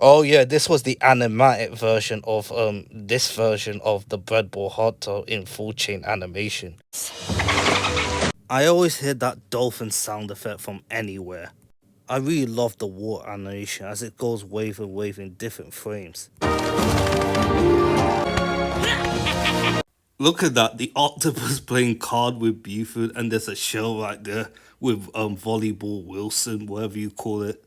Oh yeah, this was the animated version of this version of the bread ball hot tub in full chain animation. I always hear that dolphin sound effect from anywhere. I really love the water animation as it goes wave and wave in different frames. Look at that, the octopus playing card with Buford, and there's a shell right there with volleyball Wilson, whatever you call it.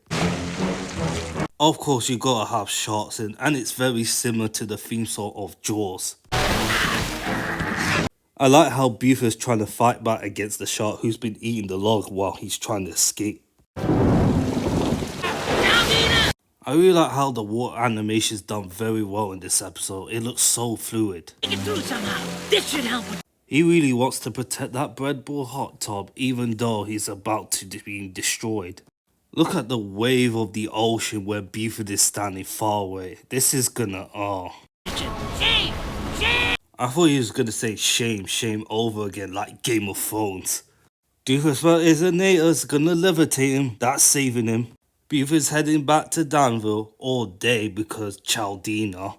Of course, you gotta have sharks in, and it's very similar to the theme song of Jaws. I like how Buford's trying to fight back against the shark who's been eating the log while he's trying to escape. I really like how the water animation is done very well in this episode. It looks so fluid. Make it through somehow. This should help. He really wants to protect that bread ball hot tub even though he's about to be destroyed. Look at the wave of the ocean where Buford is standing far away. This is gonna, Shame! Shame! I thought he was gonna say shame, shame over again like Game of Thrones. Doofus is a Nader's gonna levitate him, that's saving him. Buford's heading back to Danville all day because Chaldina.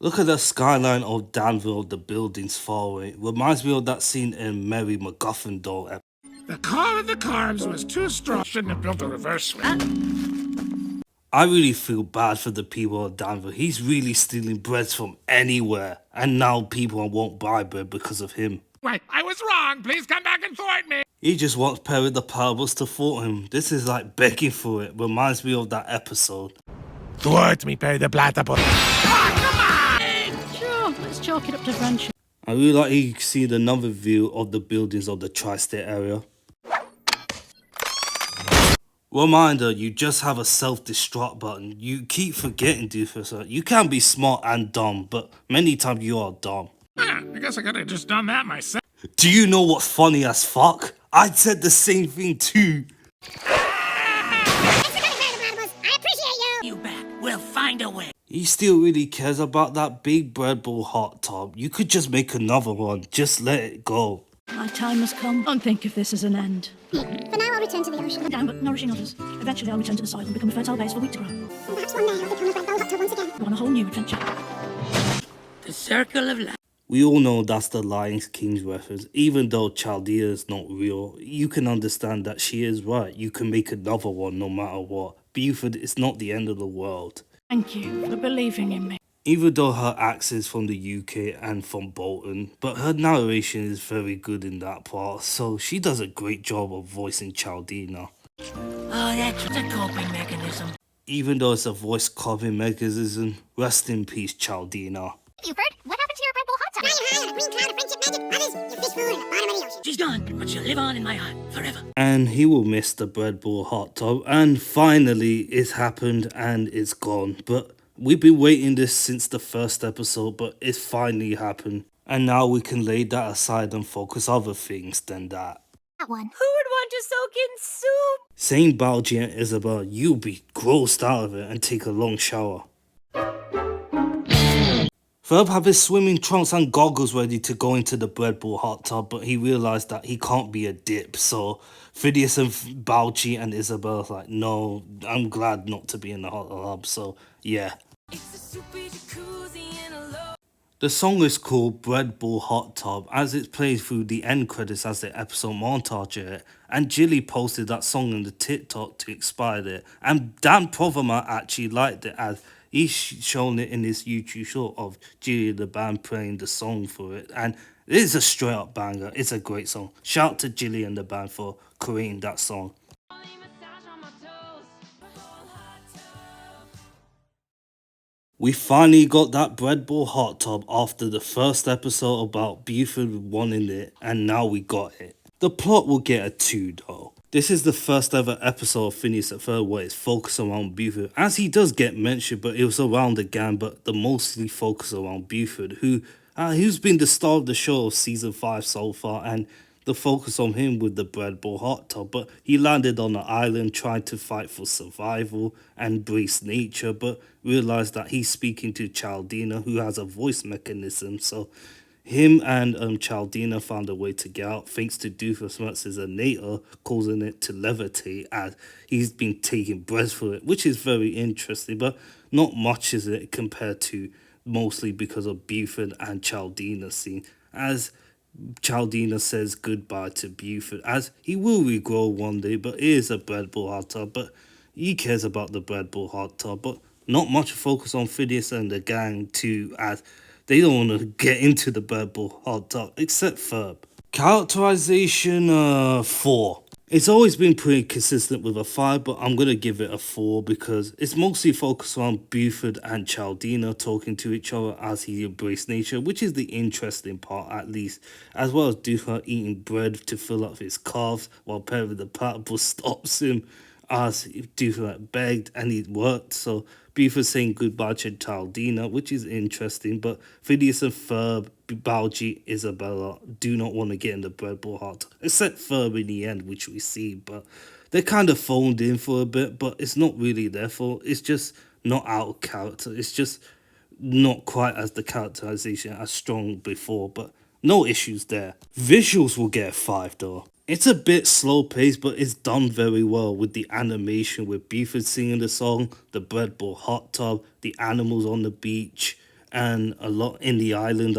Look at the skyline of Danville, the buildings far away. Reminds me of that scene in Mary MacGuffin doll episode. The call of the carbs was too strong. Shouldn't have built a reverse switch. I really feel bad for the people of Danville. He's really stealing breads from anywhere. And now people won't buy bread because of him. Wait, I was wrong. Please come back and thwart me. He just wants Perry the Platypus to thwart him. This is like begging for it. Reminds me of that episode. Thwart me, Perry the Platypus. Sure, let's chalk it up to friendship. I really like you can see another view of the buildings of the tri-state area. Reminder, you just have a self-destruct button. You keep forgetting, Doofus. You can be smart and dumb, but many times you are dumb. I guess I could have just done that myself. Do you know what's funny as fuck? I said the same thing too. I appreciate you. You back. We'll find a way. He still really cares about that big bread ball hot tub. You could just make another one. Just let it go. My time has come. Don't think of this as an end. For now, I'll return to the ocean. Down, but nourishing others. Eventually, I'll return to the soil and become a fertile base for wheat to grow. And perhaps one day I'll become a bread bowl hot tub once again. Go on a whole new adventure. The circle of life. We all know that's the Lion King's reference. Even though Chaldea is not real, you can understand that she is right. You can make another one no matter what. Buford is not the end of the world. Thank you for believing in me. Even though her accent is from the UK and from Bolton, but her narration is very good in that part, so she does a great job of voicing Chaldina. Oh, that's a coping mechanism. Even though it's a voice copying mechanism, rest in peace, Chaldina. Buford, what happened to your bread bowl hot tub? Flying high on a green cloud of friendship magic. Others, your fish food at the bottom of the ocean. She's gone, but she'll live on in my heart forever. And he will miss the bread ball hot tub, and finally it's happened and it's gone. But we've been waiting this since the first episode, but it's finally happened. And now we can lay that aside and focus other things than that. That one. Who would want to soak in soup? Saying Balji and Isabel, you'll be grossed out of it and take a long shower. Ferb have his swimming trunks and goggles ready to go into the bread ball hot tub, but he realized that he can't be a dip, so Phineas and Balji and Isabel's like, no, I'm glad not to be in the hot tub, so yeah. The song is called Bread Ball Hot Tub as it plays through the end credits as the episode montage it, and Jilly posted that song in the TikTok to inspire it, and Dan Proverma actually liked it as he's shown it in his YouTube short of Jilly the band playing the song for it, and it is a straight up banger. It's a great song. Shout out to Jilly and the band for creating that song. We finally got that bread ball hot tub after the first episode about Buford wanting it, and now we got it. The plot will get a 2 though. This is the first ever episode of Phineas and Ferb where it's focused around Buford, as he does get mentioned, but it was around the gang, but the mostly focus around Buford, who's been the star of the show of season 5 so far, and the focus on him with the bread ball hot tub. But he landed on an island trying to fight for survival and embrace nature, but realized that he's speaking to Chaldina, who has a voice mechanism. So him and Chaldina found a way to get out thanks to Doofus's Nater causing it to levitate as he's been taking breath for it, which is very interesting, but not much is it compared to mostly because of Buford and Chaldina scene, as Chaldina says goodbye to Buford, as he will regrow one day, but it is a bread ball hot tub, but he cares about the bread ball hot tub, but not much focus on Phineas and the gang too, as they don't want to get into the bread ball hot tub, except Ferb. Characterization, 4. It's always been pretty consistent with a 5, but I'm going to give it a 4 because it's mostly focused on Buford and Chaldina talking to each other as he embraced nature, which is the interesting part at least, as well as Buford eating bread to fill up his calves while Perry the Platypus stops him as Buford begged, and it worked. So Buford saying goodbye to Chaldina, which is interesting, but Phineas and Ferb, Balji, Isabella do not want to get in the bread ball hot, except Ferb in the end, which we see, but they kind of phoned in for a bit, but it's not really their fault. It's just not out of character. It's just not quite as the characterization as strong before, but no issues there. Visuals will get a 5 though. It's a bit slow paced, but it's done very well with the animation, with Buford singing the song, the bread ball hot tub, the animals on the beach, and a lot in the island.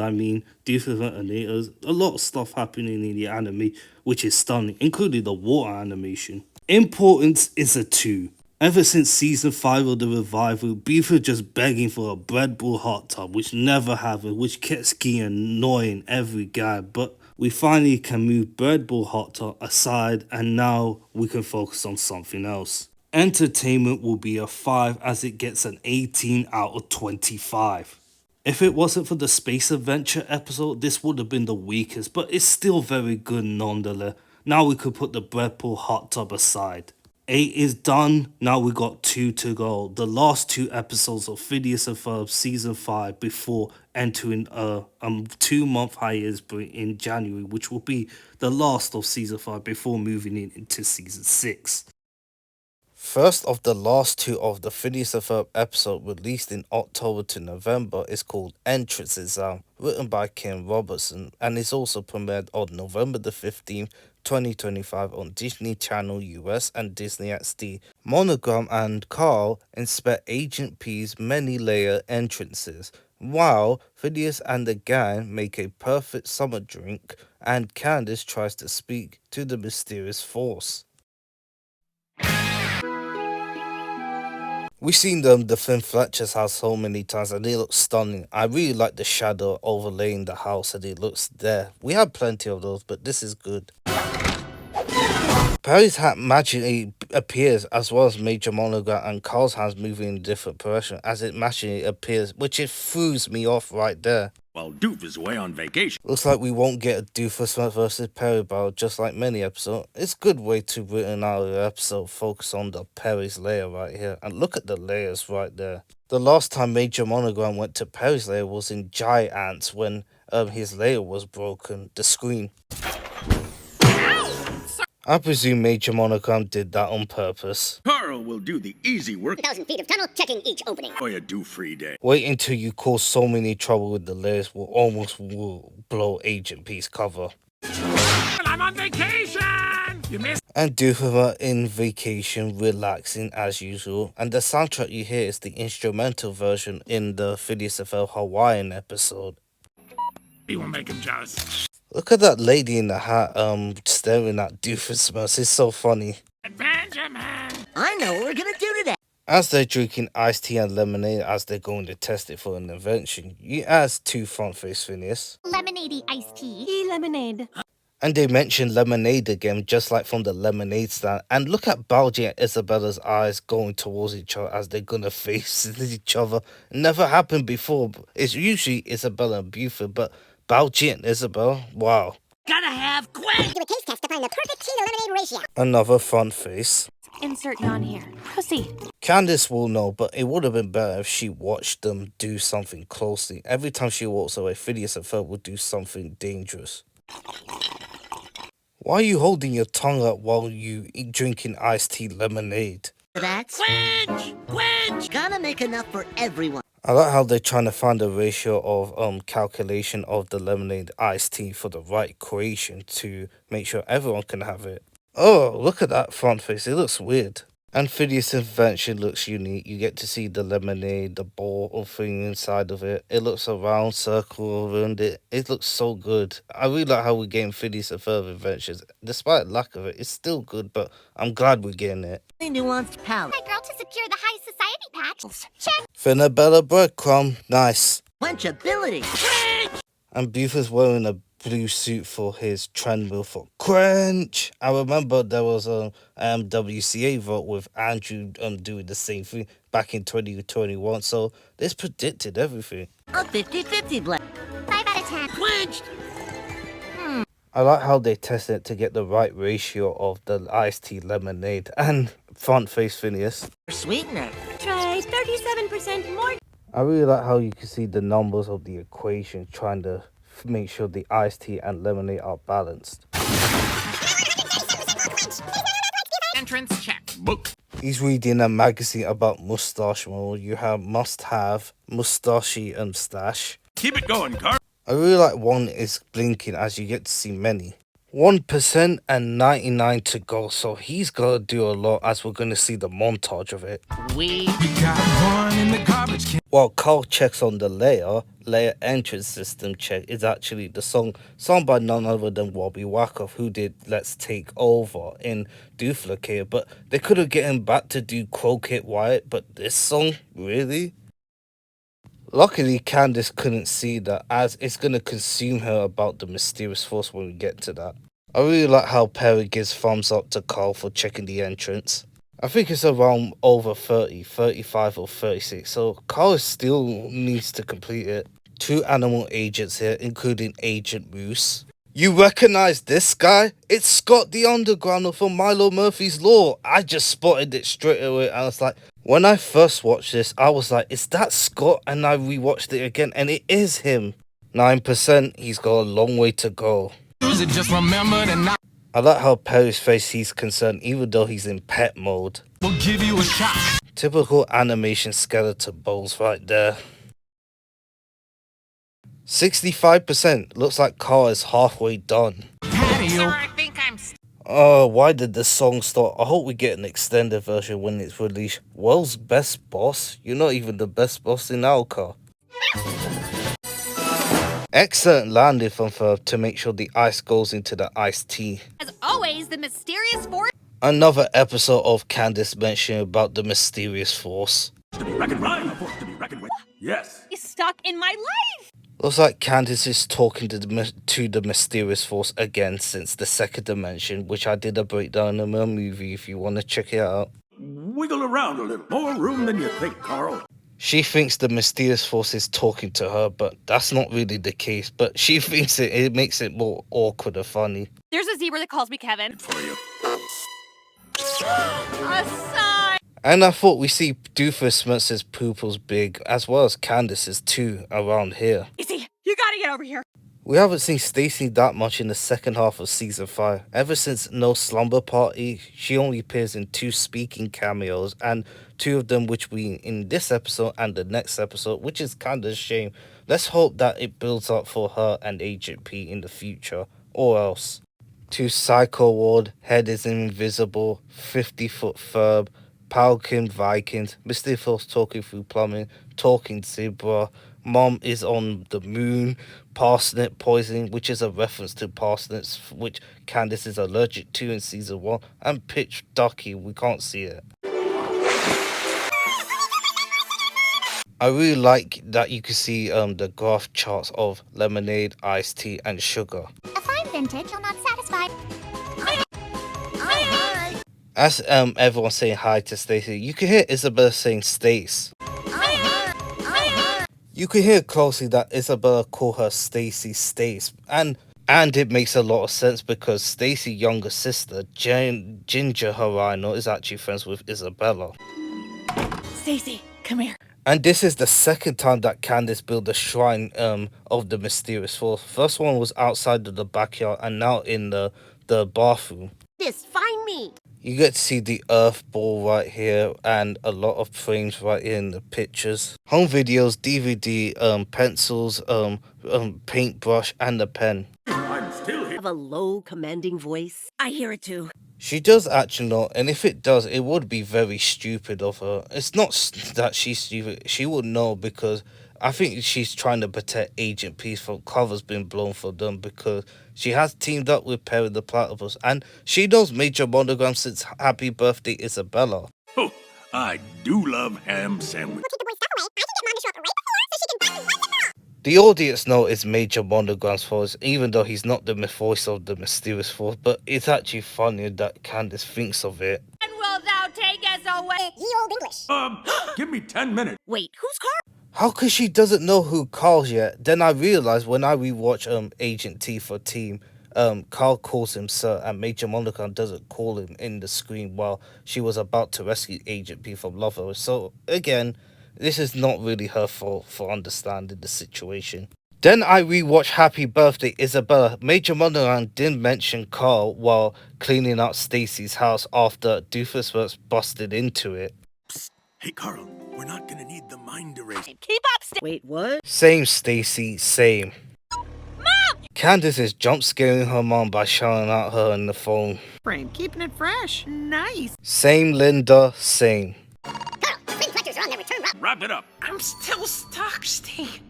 Different animators, a lot of stuff happening in the anime, which is stunning, including the water animation. Importance is a 2. Ever since season 5 of the revival, Buford just begging for a bread ball hot tub, which never happened, which kept getting annoying every guy, but we finally can move bread ball hot tub aside, and now we can focus on something else. Entertainment will be a 5 as it gets an 18 out of 25. If it wasn't for the space adventure episode, this would have been the weakest, but it's still very good nonetheless. Now we could put the bread ball hot tub aside. 8 is done, now we got 2 to go. The last 2 episodes of Phineas and Ferb season 5 before entering a 2-month hiatus break in January, which will be the last of season 5 before moving into season 6. First of the last 2 of the Phineas and Ferb episode released in October to November is called Entrance Exam, written by Kim Robertson, and is also premiered on November the 15th, 2025 on Disney Channel US and Disney XD. Monogram and Carl inspect Agent P's many-layer entrances, while Phineas and the gang make a perfect summer drink, and Candace tries to speak to the mysterious force. We've seen the Finn Fletcher's house so many times and they look stunning. I really like the shadow overlaying the house and it looks there. We have plenty of those, but this is good. Perry's hat magically appears, as well as Major Monogram and Carl's hands moving in a different direction as it magically appears, which it throws me off right there. While Doof is away on vacation. Looks like we won't get a Doofus versus Perry battle, just like many episodes. It's a good way to written out an episode, focus on the Perry's lair right here. And look at the layers right there. The last time Major Monogram went to Perry's lair was in Giant Ants when his lair was broken, the screen. I presume Major Monogram did that on purpose. Carl will do the easy work. 1,000 feet of tunnel, checking each opening. Boy, a do-free day. Wait until you cause so many trouble with the layers will almost blow Agent P's cover. I'm on vacation! You missed. And Doofus in vacation, relaxing as usual. And the soundtrack you hear is the instrumental version in the Phineas and Ferb Hawaiian episode. We will make him jealous. Look at that lady in the hat staring at Doofus. It's so funny. Benjamin! I know what we're gonna do today. As they're drinking iced tea and lemonade as they're going to test it for an invention, you ask to front-face Phineas. Lemonade iced tea. Lemonade. And they mention lemonade again, just like from the lemonade stand. And look at Balji and Isabella's eyes going towards each other as they're gonna face each other. It never happened before. It's usually Isabella and Buford, but Balji and Isabel, wow. Gotta have Gwen! Do a taste test to find the perfect tea to lemonade ratio. Another front face. Insert yawn here. Proceed. Candace will know, but it would have been better if she watched them do something closely. Every time she walks away, Phineas and Ferb would do something dangerous. Why are you holding your tongue up while you drinking iced tea lemonade? That's Quench! Quench! Gotta make enough for everyone. I like how they're trying to find a ratio of calculation of the lemonade iced tea for the right equation to make sure everyone can have it. Oh, look at that front face. It looks weird. And Phineas' invention looks unique. You get to see the lemonade, the ball thing inside of it. It looks a round circle around it. It looks so good. I really like how we're getting Phineas and Ferb inventions. Despite lack of it, it's still good, but I'm glad we're getting it. Nuanced palette. My girl to secure the high society patch. Check. Finabella breadcrumb. Nice. Quenchability. And Buford's wearing a blue suit for his treadmill for Crunch. I remember there was a WCA vote with Andrew doing the same thing back in 2021, so this predicted everything. A 50-50 blend. 5 out of 10. Quenched! I like how they tested it to get the right ratio of the iced tea lemonade and front face Phineas. Sweetener. Try 37% more. I really like how you can see the numbers of the equation trying to make sure the iced tea and lemonade are balanced. Entrance check. Book. He's reading a magazine about mustache mode. You have must-have, mustachey and stash. Keep it going, Carl. I really like one is blinking as you get to see many. 1% and 99 to go, so he's got to do a lot as we're going to see the montage of it. We got one in the garbage can. While Carl checks on the layer entrance system check is actually the song by none other than Robbie Wacoff, who did Let's Take Over in Duplicate, but they could have get him back to do Croquet Wyatt, but this song, really? Luckily, Candace couldn't see that, as it's going to consume her about the mysterious force when we get to that. I really like how Perry gives thumbs up to Carl for checking the entrance. I think it's around over 30, 35 or 36, so Carl still needs to complete it. 2 animal agents here, including Agent Moose. You recognize this guy? It's Scott the Undergrounder from Milo Murphy's Law. I just spotted it straight away and I was like, when I first watched this, I was like, is that Scott? And I rewatched it again and it is him. 9%, he's got a long way to go. Just remember to not. I like how Perry's face he's concerned even though he's in pet mode. We'll give you a shot. Typical animation skeleton bones right there. 65%. Looks like Carl is halfway done. Sir, I think I'm... Why did the song stop? I hope we get an extended version when it's released. World's best boss? You're not even the best boss in our car. Excellent landing from Ferb to make sure the ice goes into the iced tea. As always, the mysterious force. Another episode of Candace mentioning about the mysterious force. To be reckoned with, a force to be reckoned with. Yes. Is stuck in my life. Looks like Candace is talking to the mysterious force again since the second dimension, which I did a breakdown in my movie if you want to check it out. Wiggle around a little. More room than you think, Carl. She thinks the mysterious force is talking to her, but that's not really the case. But she thinks it makes it more awkward and funny. There's a zebra that calls me Kevin. For you. A sign. And I thought we see Doofus's pupils big, as well as Candace's too, around here. Izzy, you gotta get over here. We haven't seen Stacy that much in the second half of season 5. Ever since No Slumber Party, she only appears in 2 speaking cameos, and 2 of them which we in this episode and the next episode, which is kind of a shame. Let's hope that it builds up for her and Agent P in the future, or else. To Psycho Ward, Head is Invisible, 50-Foot Ferb, Palkin Vikings, Mr. Force talking through plumbing, Talking Zebra, Mom is on the moon, Parsnip poisoning, which is a reference to parsnips, which Candace is allergic to in season 1, and Pitch Ducky, we can't see it. I really like that you can see the graph charts of lemonade, iced tea, and sugar. A fine vintage, you'll not satisfy. Bye. As everyone's saying hi to Stacy, you can hear Isabella saying Stace. You can hear closely that Isabella call her Stacy Stace, and it makes a lot of sense because Stacy's younger sister, Ginger Harino, is actually friends with Isabella. Stacy, come here. And this is the second time that Candace built the shrine of the mysterious force. First one was outside of the backyard, and now in the bathroom. This, find me. You get to see the earth ball right here and a lot of frames right here in the pictures. Home videos, DVD, pencils, paintbrush, and the pen. I'm still here. Have a low, commanding voice. I hear it too. She does actually not, and if it does, it would be very stupid of her. It's not that she's stupid. She would know because I think she's trying to protect Agent Peace from covers being blown for them because she has teamed up with Perry the Platypus, and she knows Major Monogram since Happy Birthday Isabella. Oh, I do love ham sandwich. The audience know it's Major Monogram's voice, even though he's not the voice of the mysterious force, but it's actually funny that Candace thinks of it. And will thou take us away? Ye old English. Give me 10 minutes. Wait, who's Carl? How could she doesn't know who Carl's yet? Then I realized when I rewatch Agent T for Team, Carl calls him Sir, and Major Monogram doesn't call him in the screen while she was about to rescue Agent P from Lover. So again, this is not really her fault for understanding the situation. Then I rewatched Happy Birthday Isabella. Major Monogram didn't mention Carl while cleaning out Stacy's house after Doofenshmirtz busted into it. Psst. Hey Carl, we're not gonna need the mind erase. Keep up, Wait, what? Same Stacy, same. Mom! Candace is jump scaring her mom by shouting at her on the phone. Frame, keeping it fresh. Nice. Same Linda, same. Wrap it up. I'm still stuck, Steve.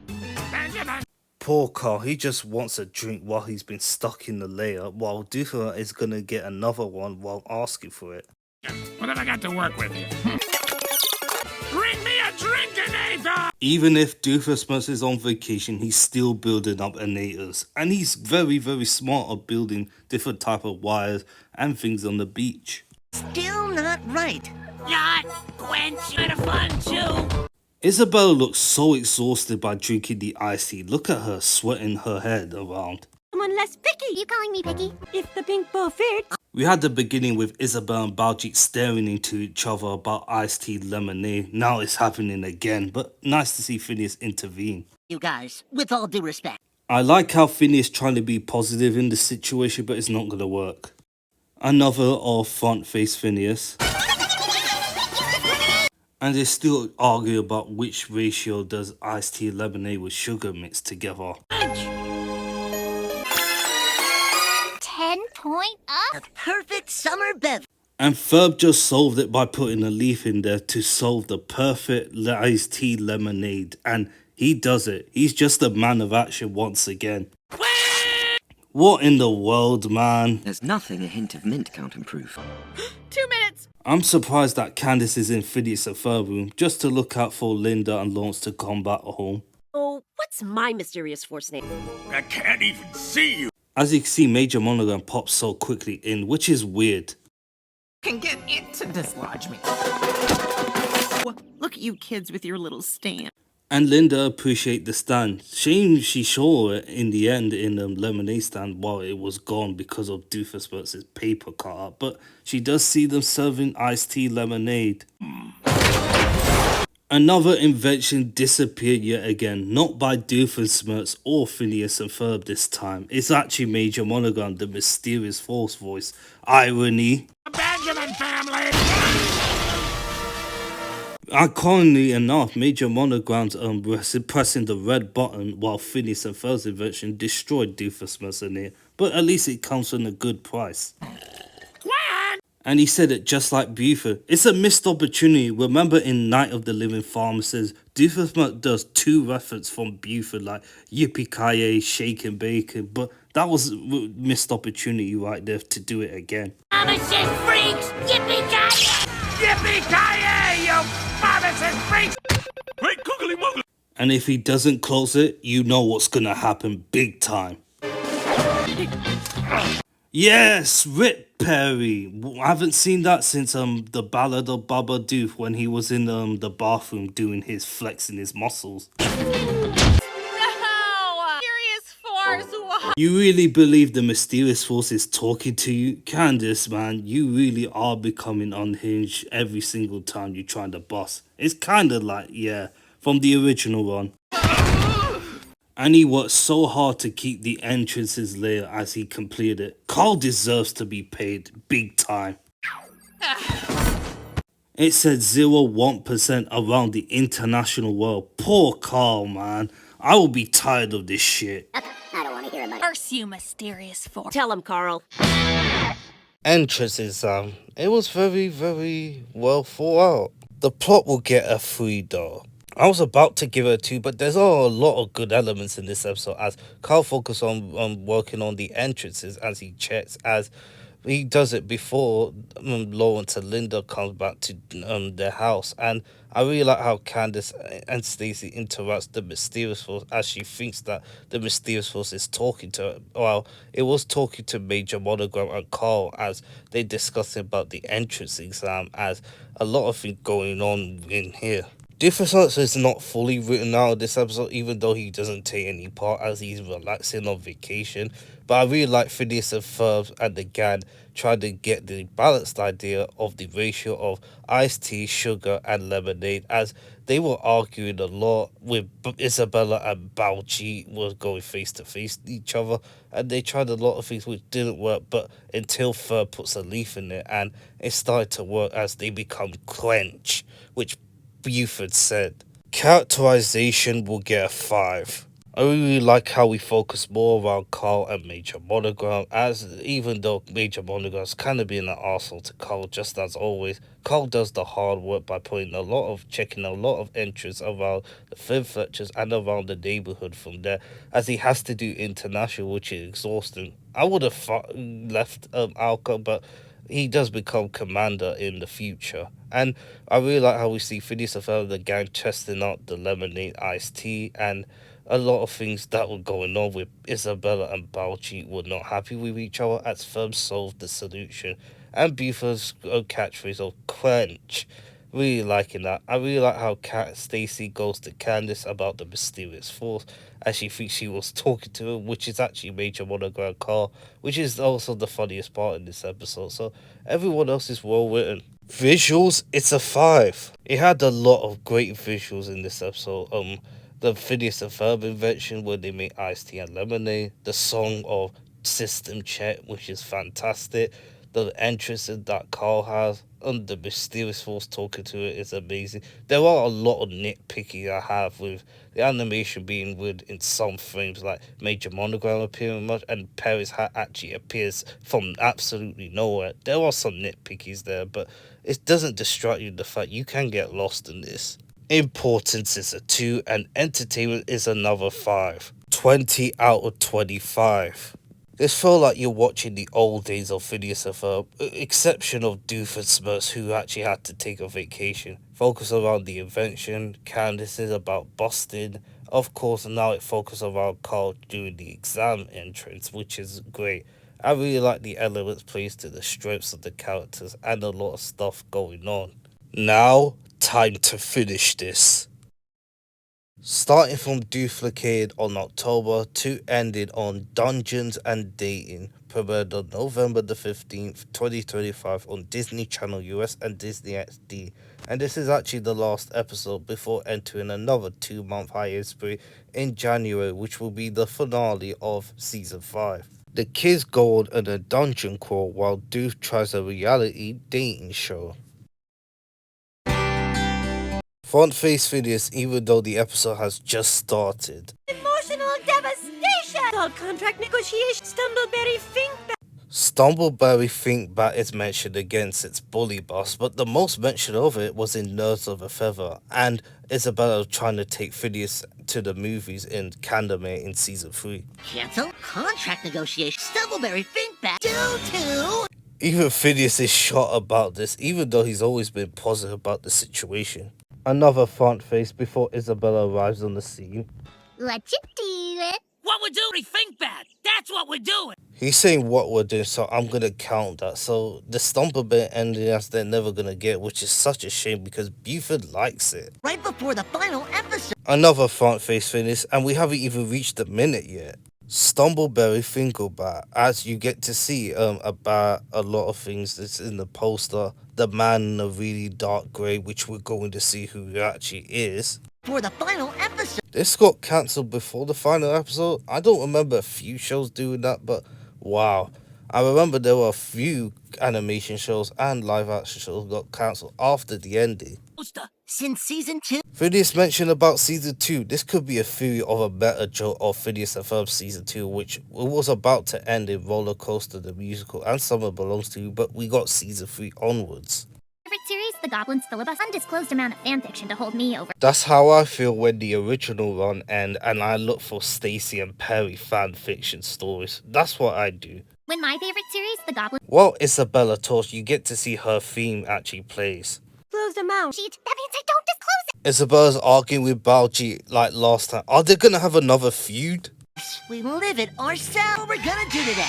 Benjamin! Poor Carl, he just wants a drink while he's been stuck in the layer, while Doofenshmirtz is gonna get another one while asking for it. What have I got to work with here? Bring me a drinkinator! Even if Doofenshmirtz is on vacation, he's still building up innators, and he's very, very smart at building different type of wires and things on the beach. Still not right. Not quench. Kind of fun, too. Isabella looks so exhausted by drinking the iced tea. Look at her sweating her head around. Someone less picky. You calling me picky? If the pink ball fits. We had the beginning with Isabel and Baljeet staring into each other about iced tea lemonade. Now it's happening again, but nice to see Phineas intervene. You guys, with all due respect. I like how Phineas trying to be positive in the situation, but it's not going to work. Another of front-face Phineas. And they still argue about which ratio does iced tea lemonade with sugar mixed together. 10-point up? A perfect summer bev. And Ferb just solved it by putting a leaf in there to solve the perfect iced tea lemonade. And he does it. He's just a man of action once again. What in the world, man? There's nothing a hint of mint can't improve. 2 minutes. I'm surprised that Candace is in Phineas and Ferb room just to look out for Linda and Lawrence to come back home. Oh, what's my mysterious force name? I can't even see you. As you can see, Major Monogram pops so quickly in, which is weird. Can get it to dislodge me. Look at you kids with your little stand. And Linda appreciate the stand. Shame she saw it in the end in the lemonade stand while it was gone because of Doofenshmirtz's paper cutout. But she does see them serving iced tea lemonade. Another invention disappeared yet again. Not by Doofenshmirtz or Phineas and Ferb this time. It's actually Major Monogram, the mysterious force voice. Irony. Benjamin family! Ironically enough, Major Monogram's pressing the red button while Phineas and Ferb's invention destroyed Doofenshmirtz in it, but at least it comes from a good price. And he said it just like Buford. It's a missed opportunity. Remember in Night of the Living Pharmacist, Doofenshmirtz does 2 references from Buford like Yippee-ki-yay, shake and bacon, but that was a missed opportunity right there to do it again. Pharmacist freaks! Yippee-ki-yay! Yippee-ki-yay, you pharmacist freaks! Hey, googly moogly! And if he doesn't close it, you know what's gonna happen big time. Yes, Rip Perry. I haven't seen that since the Ballad of Baba Doof when he was in the bathroom doing his flexing his muscles. No! Serious Force, what? You really believe the mysterious force is talking to you? Candace, man, you really are becoming unhinged every single time you're trying to boss. It's kinda like, yeah, from the original one. And he worked so hard to keep the entrances layer as he completed it. Carl deserves to be paid big time. It said 0.1% around the international world. Poor Carl, man. I will be tired of this shit. I don't want to hear about it. Curse you, Mysterious Force. Tell him, Carl. Entrances, it was very, very well thought out. The plot will get a 3 though. I was about to give it a 2, but there's a lot of good elements in this episode as Carl focuses on working on the entrances as he checks, as he does it before Lawrence and Linda comes back to their house. And I really like how Candace and Stacy interacts the mysterious force as she thinks that the mysterious force is talking to her. Well, it was talking to Major Monogram and Carl as they discussing about the entrance exam, as a lot of things going on in here. Difference is not fully written out of this episode, even though he doesn't take any part as he's relaxing on vacation. But I really like Phineas and Ferb and the gang trying to get the balanced idea of the ratio of iced tea, sugar, and lemonade, as they were arguing a lot with Isabella and Baljeet was going face to face with each other, and they tried a lot of things which didn't work, but until Ferb puts a leaf in it, and it started to work as they become quench, which Buford said. Characterization will get a 5. I really like how we focus more around Carl and Major Monogram, as even though Major Monogram's kind of being an arsehole to Carl, just as always, Carl does the hard work by checking a lot of entries around the film fletchers and around the neighborhood from there, as he has to do international, which is exhausting. I would have left Alka, but he does become commander in the future. And I really like how we see Phineas and Ferb, the gang, testing out the lemonade iced tea, and a lot of things that were going on with Isabella and Baljeet were not happy with each other as Ferb solved the solution. And Buford's catchphrase of quench, really liking that. I really like how Stacy goes to Candace about the mysterious force as she thinks she was talking to her, which is actually Major Monogram Carl, which is also the funniest part in this episode. So everyone else is well written. Visuals, it's a 5. It had a lot of great visuals in this episode. The Phineas and Ferb invention where they make iced tea and lemonade, the song of System Check, which is fantastic, the entrances that Carl has, and the mysterious force talking to it is amazing. There are a lot of nitpicky I have with the animation being weird in some frames, like Major Monogram appearing much, and Perry's hat actually appears from absolutely nowhere. There are some nitpickies there, but it doesn't distract you the fact you can get lost in this. Importance is a 2, and entertainment is another 5. 20 out of 25. This felt like you're watching the old days of Phineas and Ferb, exception of Doof and Smurfs, who actually had to take a vacation. Focus around the invention, Candace is about busting. Of course, now it focuses around Carl doing the exam entrance, which is great. I really like the elements placed to the strengths of the characters and a lot of stuff going on. Now, time to finish this. Starting from Duplicated on October to ending on Dungeons and Dating, premiered on November the 15th, 2025 on Disney Channel US and Disney XD. And this is actually the last episode before entering another 2-month hiatus period in January, which will be the finale of Season 5. The kids go on a dungeon crawl while Doof tries a reality dating show. Front face Phineas, even though the episode has just started. Emotional devastation! All contract negotiation. Stumbleberry Finkbat. Stumbleberry Finkbat is mentioned again since Bully Boss, but the most mention of it was in Nerds of a Feather, and Isabella trying to take Phineas to the movies in Candemare in Season 3. Cancel contract negotiation. Stumbleberry Finkbat. Due to... Even Phineas is shocked about this, even though he's always been positive about the situation. Another front face before Isabella arrives on the scene. What you doing? What we're doing, Finkbat. That's what we're doing. He's saying what we're doing, so I'm gonna count that. So the Stomper Bear ending as they're never gonna get, which is such a shame because Buford likes it. Right before the final episode. Another front face finish, and we haven't even reached the minute yet. Stumbleberry Finkelbat, as you get to see about a lot of things that's in the poster. The man in a really dark grey, which we're going to see who he actually is. For the final episode. This got cancelled before the final episode. I don't remember a few shows doing that, but wow. I remember there were a few animation shows and live action shows got cancelled after the ending. Since season 2. Phineas mentioned about season 2. This could be a theory of a better joke of Phineas and Ferb season 2, which was about to end in Roller Coaster the musical and Summer Belongs to You, but we got season 3 onwards. Favorite series, The Goblin's Filibuster. Undisclosed amount of fanfiction to hold me over. That's how I feel when the original run ends and I look for Stacy and Perry fanfiction stories. That's what I do. When my favorite series, The Goblin. Well, Isabella Torch, you get to see her theme actually plays. Close them out. Cheat. That means I don't disclose it. Isabella's arguing with Balji like last time. Are they gonna have another feud? We live it ourselves. What we're gonna do today?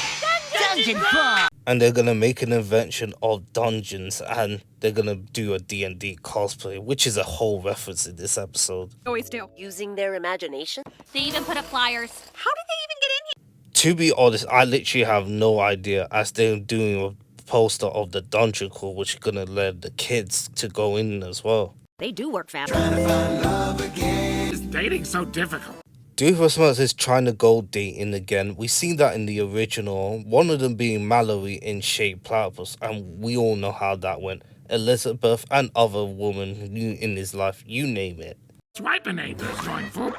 Dungeon Crawl. And they're gonna make an invention of dungeons and they're gonna do a D&D cosplay, which is a whole reference in this episode. Always do. Using their imagination. They even put up flyers. How did they even get in here? To be honest, I literally have no idea as they're doing a poster of the dungeon crawl, which is gonna let the kids to go in as well. They do work fast. Is dating so difficult? Doofus is trying to go dating again. We've seen that in the original, one of them being Mallory in Shade Platypus, and we all know how that went. Elizabeth and other women in his life, you name it. Swiping ain't this going for.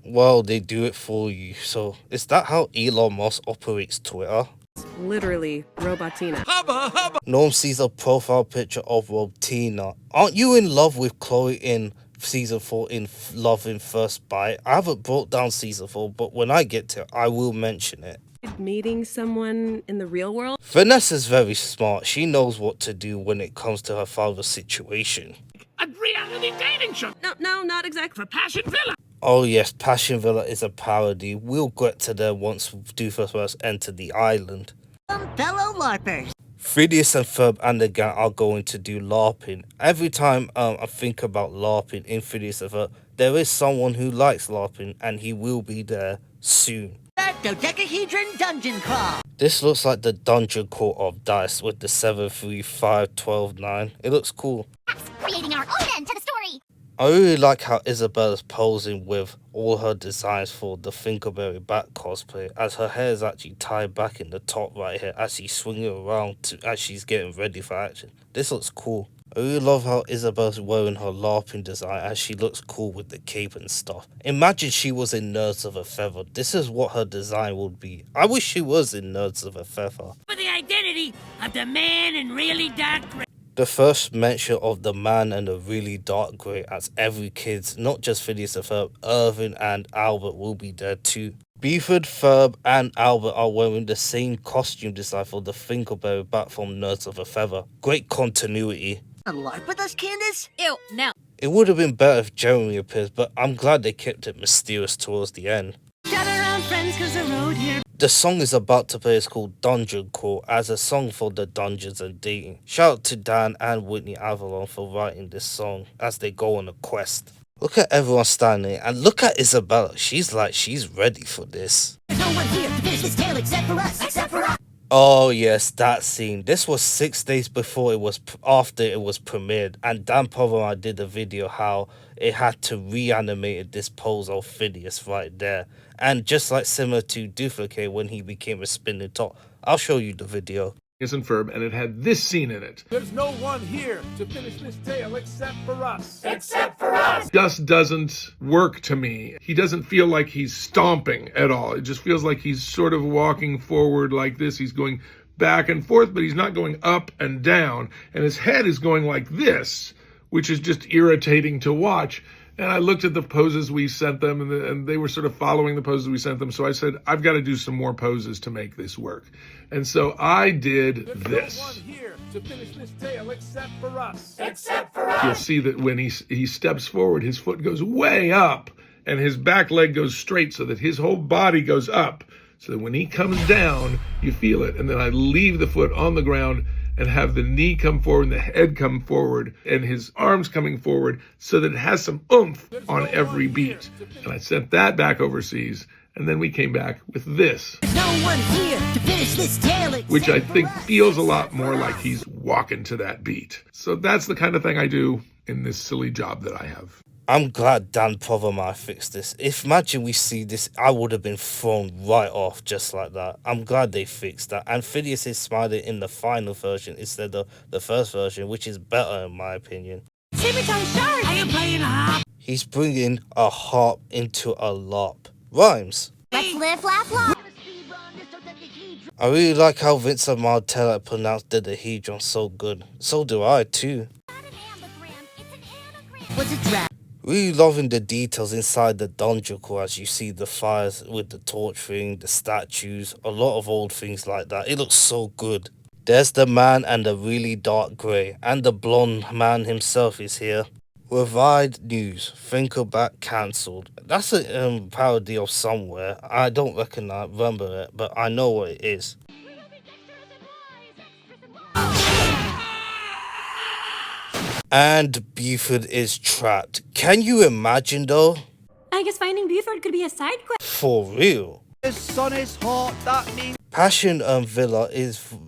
Well, they do it for you. So, is that how Elon Musk operates Twitter? Literally, Robotina. Hubba, hubba. Norm sees a profile picture of Robotina. Aren't you in love with Chloe in season 4 in Love in First Bite? I haven't brought down season 4, but when I get to it, I will mention it. Meeting someone in the real world? Vanessa's very smart. She knows what to do when it comes to her father's situation. A reality dating show. No, not exactly. For Passion Villa. Oh yes, Passion Villa is a parody. We'll get to there once Doofus enter the island. Some fellow LARPers. Phineas and Ferb and the gang are going to do LARPing. Every time I think about LARPing in Phineas and Ferb, there is someone who likes LARPing and he will be there soon. Dodecahedron Dungeon Crawl. This looks like the dungeon crawl of Dice with the 7, 3, 5, 12, 9. It looks cool. Creating our own end to the story. I really like how Isabella's posing with all her designs for the Finkelberry Bat cosplay, as her hair is actually tied back in the top right here as she's swinging around as she's getting ready for action. This looks cool. I really love how Isabella's wearing her LARPing design as she looks cool with the cape and stuff. Imagine she was in Nerds of a Feather. This is what her design would be. I wish she was in Nerds of a Feather. For the identity of the man in really dark gray. The first mention of the man and the really dark grey as every kid's, not just Phineas and Ferb, Irvin and Albert will be there too. Buford, Ferb and Albert are wearing the same costume design for the Finkelberry Bat from Nerds of a Feather. Great continuity. A LARP with us, Candace? Ew, no. It would have been better if Jeremy appears, but I'm glad they kept it mysterious towards the end. Gather around, friends, cause the road here. The song is about to play is called Dungeon Crawl as a song for the dungeons and dating. Shout out to Dan and Whitney Avalon for writing this song as they go on a quest. Look at everyone standing and look at Isabella. She's like she's ready for this. There's no one here to finish this tale except for us. Except for us. Oh yes, that scene. This was 6 days before it was after it was premiered, and Dan Pomeroy did a video how it had to reanimate this pose of Phineas right there, and just like similar to Duplicate when he became a spinning top. I'll show you the video. Phineas and Ferb, and it had this scene in it. There's no one here to finish this tale except for us. Except for us. Just doesn't work to me. He doesn't feel like he's stomping at all. It just feels like he's sort of walking forward like this. He's going back and forth, but he's not going up and down. And his head is going like this, which is just irritating to watch. And I looked at the poses we sent them, and they were sort of following the poses we sent them. So I said, I've got to do some more poses to make this work. And so I did this. There's no one here to finish this tale except for us. Except for us. You'll see that when he steps forward, his foot goes way up, and his back leg goes straight so that his whole body goes up. So that when he comes down, you feel it. And then I leave the foot on the ground and have the knee come forward and the head come forward and his arms coming forward so that it has some oomph on every beat. And I sent that back overseas. And then we came back with this, No one here to finish this tale, which I think feels a lot more like he's walking to that beat. So that's the kind of thing I do in this silly job that I have. I'm glad Dan Provermeyer fixed this. If imagine we see this, I would have been thrown right off just like that. I'm glad they fixed that. And Phineas is smiling in the final version instead of the first version, which is better in my opinion. Are you playing a harp? He's bringing a harp into a LARP. Rhymes. Let's live, laugh, love. I really like how Vincent Martella pronounced dodecahedron so good. So do I too. What's a trap? Really loving the details inside the dungeon as you see the fires with the torch thing, the statues, a lot of old things like that. It looks so good. There's the man and the really dark grey, and the blonde man himself is here. Revived news, Thinkerback cancelled. That's a parody of somewhere. I don't remember it, but I know what it is. And Buford is trapped. Can you imagine though? I guess finding Buford could be a side quest. For real. The sun is hot, that means... Passion Villa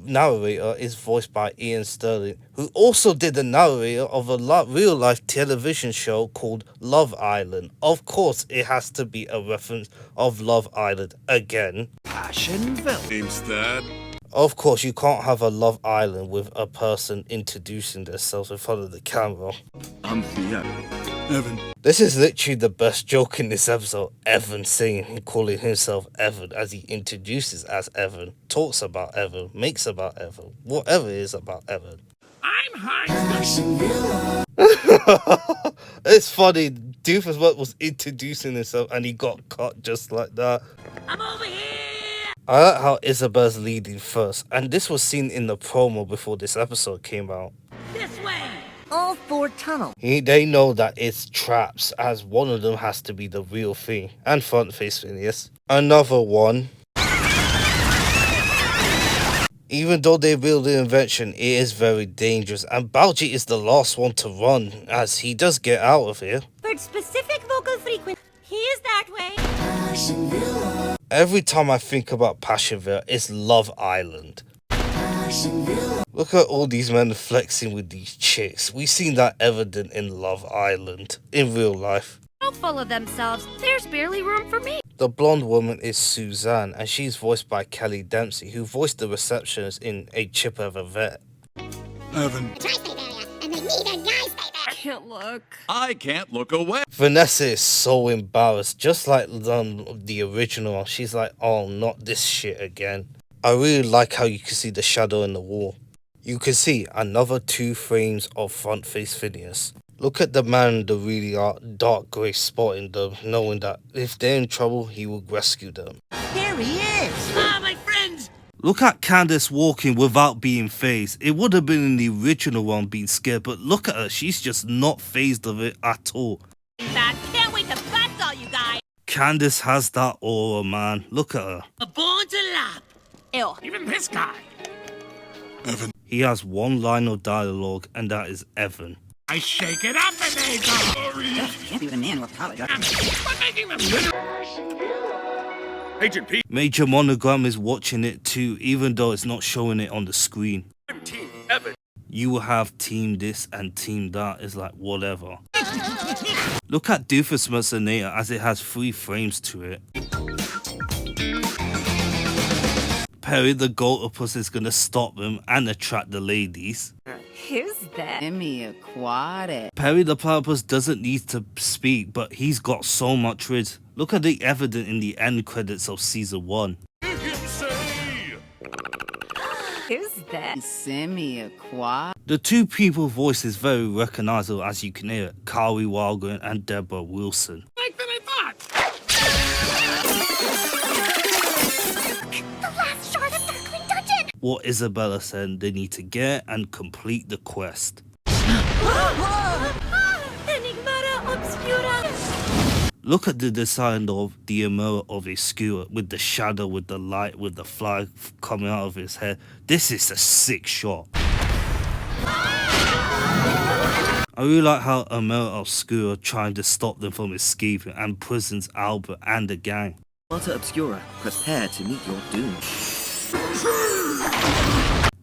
narrator is voiced by Ian Sterling, who also did the narrator of a real-life television show called Love Island. Of course, it has to be a reference of Love Island again. Passion Villa. Name's that. Of course, you can't have a Love Island with a person introducing themselves in front of the camera. I'm Theo. Evan. This is literally the best joke in this episode. Evan saying and calling himself Evan as he introduces as Evan, talks about Evan, makes about Evan, whatever it is about Evan. I'm high. It's funny. Doofus was introducing himself and he got cut just like that. I'm over here. I like how Isabel's leading first, and this was seen in the promo before this episode came out. This way. All 4 tunnels. They know that it's traps, as one of them has to be the real thing. And front face Phineas. Another one. Even though they build the invention, it is very dangerous, and Balji is the last one to run, as he does get out of here. For specific vocal frequency, he is that way. Every time I think about Passionville, it's Love Island. Look at all these men flexing with these chicks. We've seen that evident in Love Island, in real life. So full of themselves, there's barely room for me. The blonde woman is Suzanne, and she's voiced by Kelly Dempsey, who voiced the receptionist in A Chip of a Vet. Evan. I can't look. I can't look away. Vanessa is so embarrassed, just like the original. She's like, oh, not this shit again. I really like how you can see the shadow in the wall. You can see another 2 frames of front face Phineas. Look at the man, the really dark grey spot in them, knowing that if they're in trouble, he will rescue them. There he is. Ah, my friends. Look at Candace walking without being phased. It would have been in the original one being scared, but look at her, she's just not phased of it at all. That can't wait to battle all you guys. Candace has that aura, man. Look at her. A born to lap. Ew. Even this guy. Evan. He has one line of dialogue, and that is Evan. I shake it up and they go. Can't be with a man who apologizes. But making them literal. Agent P. Major Monogram is watching it too, even though it's not showing it on the screen. I'm Team Evan. You will have team this and team that. It's like whatever. Look at Doofus Mercenator as it has 3 frames to it. Perry the Goltopus is gonna stop them and attract the ladies. Who's that? Semi-aquatic. Perry the Platypus doesn't need to speak, but he's got so much rid. Look at the evidence in the end credits of season 1. Who's that? Semi-aquatic. The 2 people voice is very recognizable, as you can hear it. Kari Walgren and Deborah Wilson. Like than I thought. The last shard of Darkling Dungeon! What Isabella said they need to get and complete the quest. Enigmata Obscura. Look at the design of the mirror of his skewer, with the shadow, with the light, with the fly coming out of his head. This is a sick shot. I really like how Amira Obscura trying to stop them from escaping and prisons Albert and the gang. Malta Obscura, prepare to meet your doom.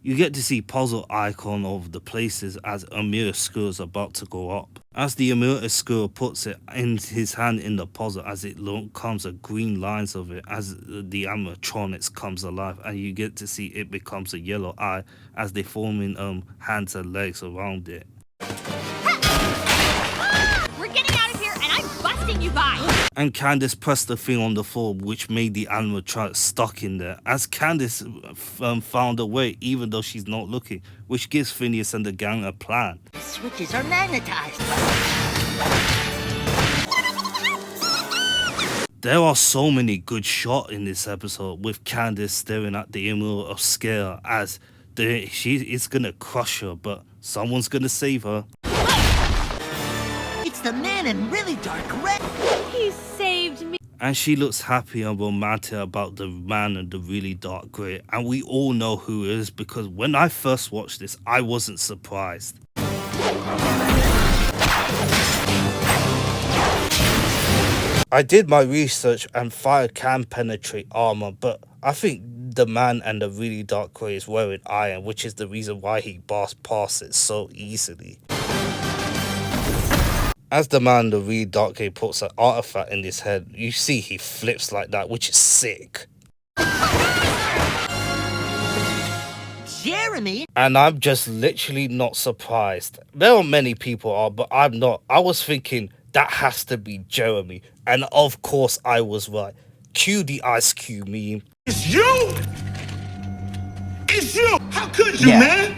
You get to see puzzle icon of the places as Amir Obscura is about to go up. As the Amir Obscura puts it in his hand in the puzzle, as it comes a green lines of it, as the animatronics comes alive, and you get to see it becomes a yellow eye as they form in hands and legs around it. We're getting out of here, and I'm busting you by. And Candace pressed the thing on the floor, which made the animatronic stuck in there. As Candace found a way, even though she's not looking, which gives Phineas and the gang a plan. The switches are magnetized. There are so many good shots in this episode, with Candace staring at the Emerald of Scale as she is gonna crush her, but someone's gonna save her. It's the man in really dark red. He saved me. And she looks happy and romantic about the man in the really dark grey, and we all know who it is, because when I first watched this, I wasn't surprised. I did my research, and fire can penetrate armor, but I think the man and the really dark grey is wearing iron, which is the reason why he barred past it so easily. As the man in the really dark grey puts an artifact in his head, you see he flips like that, which is sick. Jeremy? And I'm just literally not surprised. There are many people are, but I'm not. I was thinking that has to be Jeremy, and of course I was right. Cue the Ice Cube meme. It's you! It's you! How could you, man?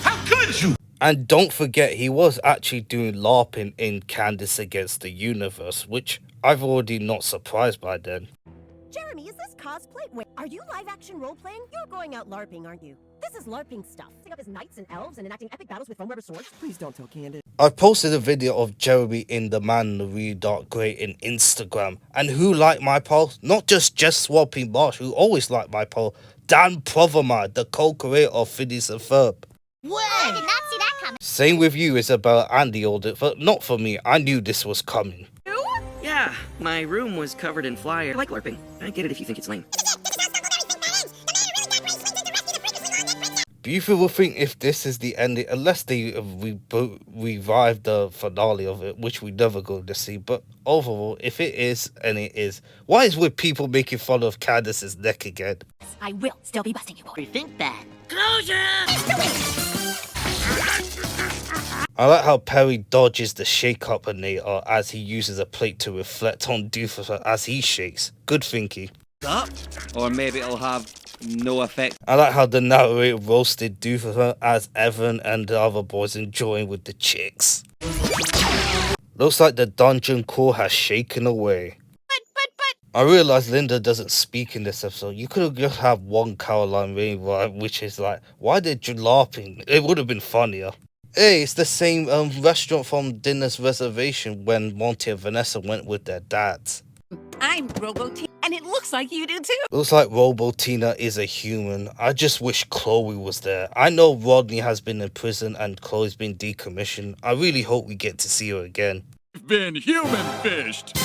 How could you? And don't forget, he was actually doing LARPing in Candace Against the Universe, which I've already not surprised by then. Jeremy, is this cosplay? Wait, are you live-action role-playing? You're going out LARPing, aren't you? This is LARPing stuff. Setting up as knights and elves and enacting epic battles with foam rubber swords. Please don't tell Candace. I posted a video of Jeremy in the man in the really dark grey in Instagram, and who liked my post? Not just Swapping Marsh, who always liked my post. Dan Provermine, the co-creator of Phineas and Ferb. What? I did not see that coming. Same with you, Isabel and the audit, but not for me. I knew this was coming. Yeah, my room was covered in fly. I like LARPing. I get it if you think it's lame. People will think if this is the ending, unless they revive the finale of it, which we never going to see. But overall, if it is, and it is, why is with people making fun of Candace's neck again? I will still be busting you, boy. Rethink that. Closure! I like how Perry dodges the shake-up-inator as he uses a plate to reflect on Doofus as he shakes. Good thinking. Up? Or maybe it'll have no effect. I like how the narrator roasted Doofus as Evan and the other boys enjoying with the chicks. Looks like the dungeon core has shaken away. I realized Linda doesn't speak in this episode. You could have just had one Caroline Rainbow, which is like, why did you laughing? It would have been funnier. Hey, it's the same restaurant from Dinner's Reservation when Monty and Vanessa went with their dads. I'm Robotina, and it looks like you do too. Looks like Robotina is a human. I just wish Chloe was there. I know Rodney has been in prison and Chloe's been decommissioned. I really hope we get to see her again. Been human fished.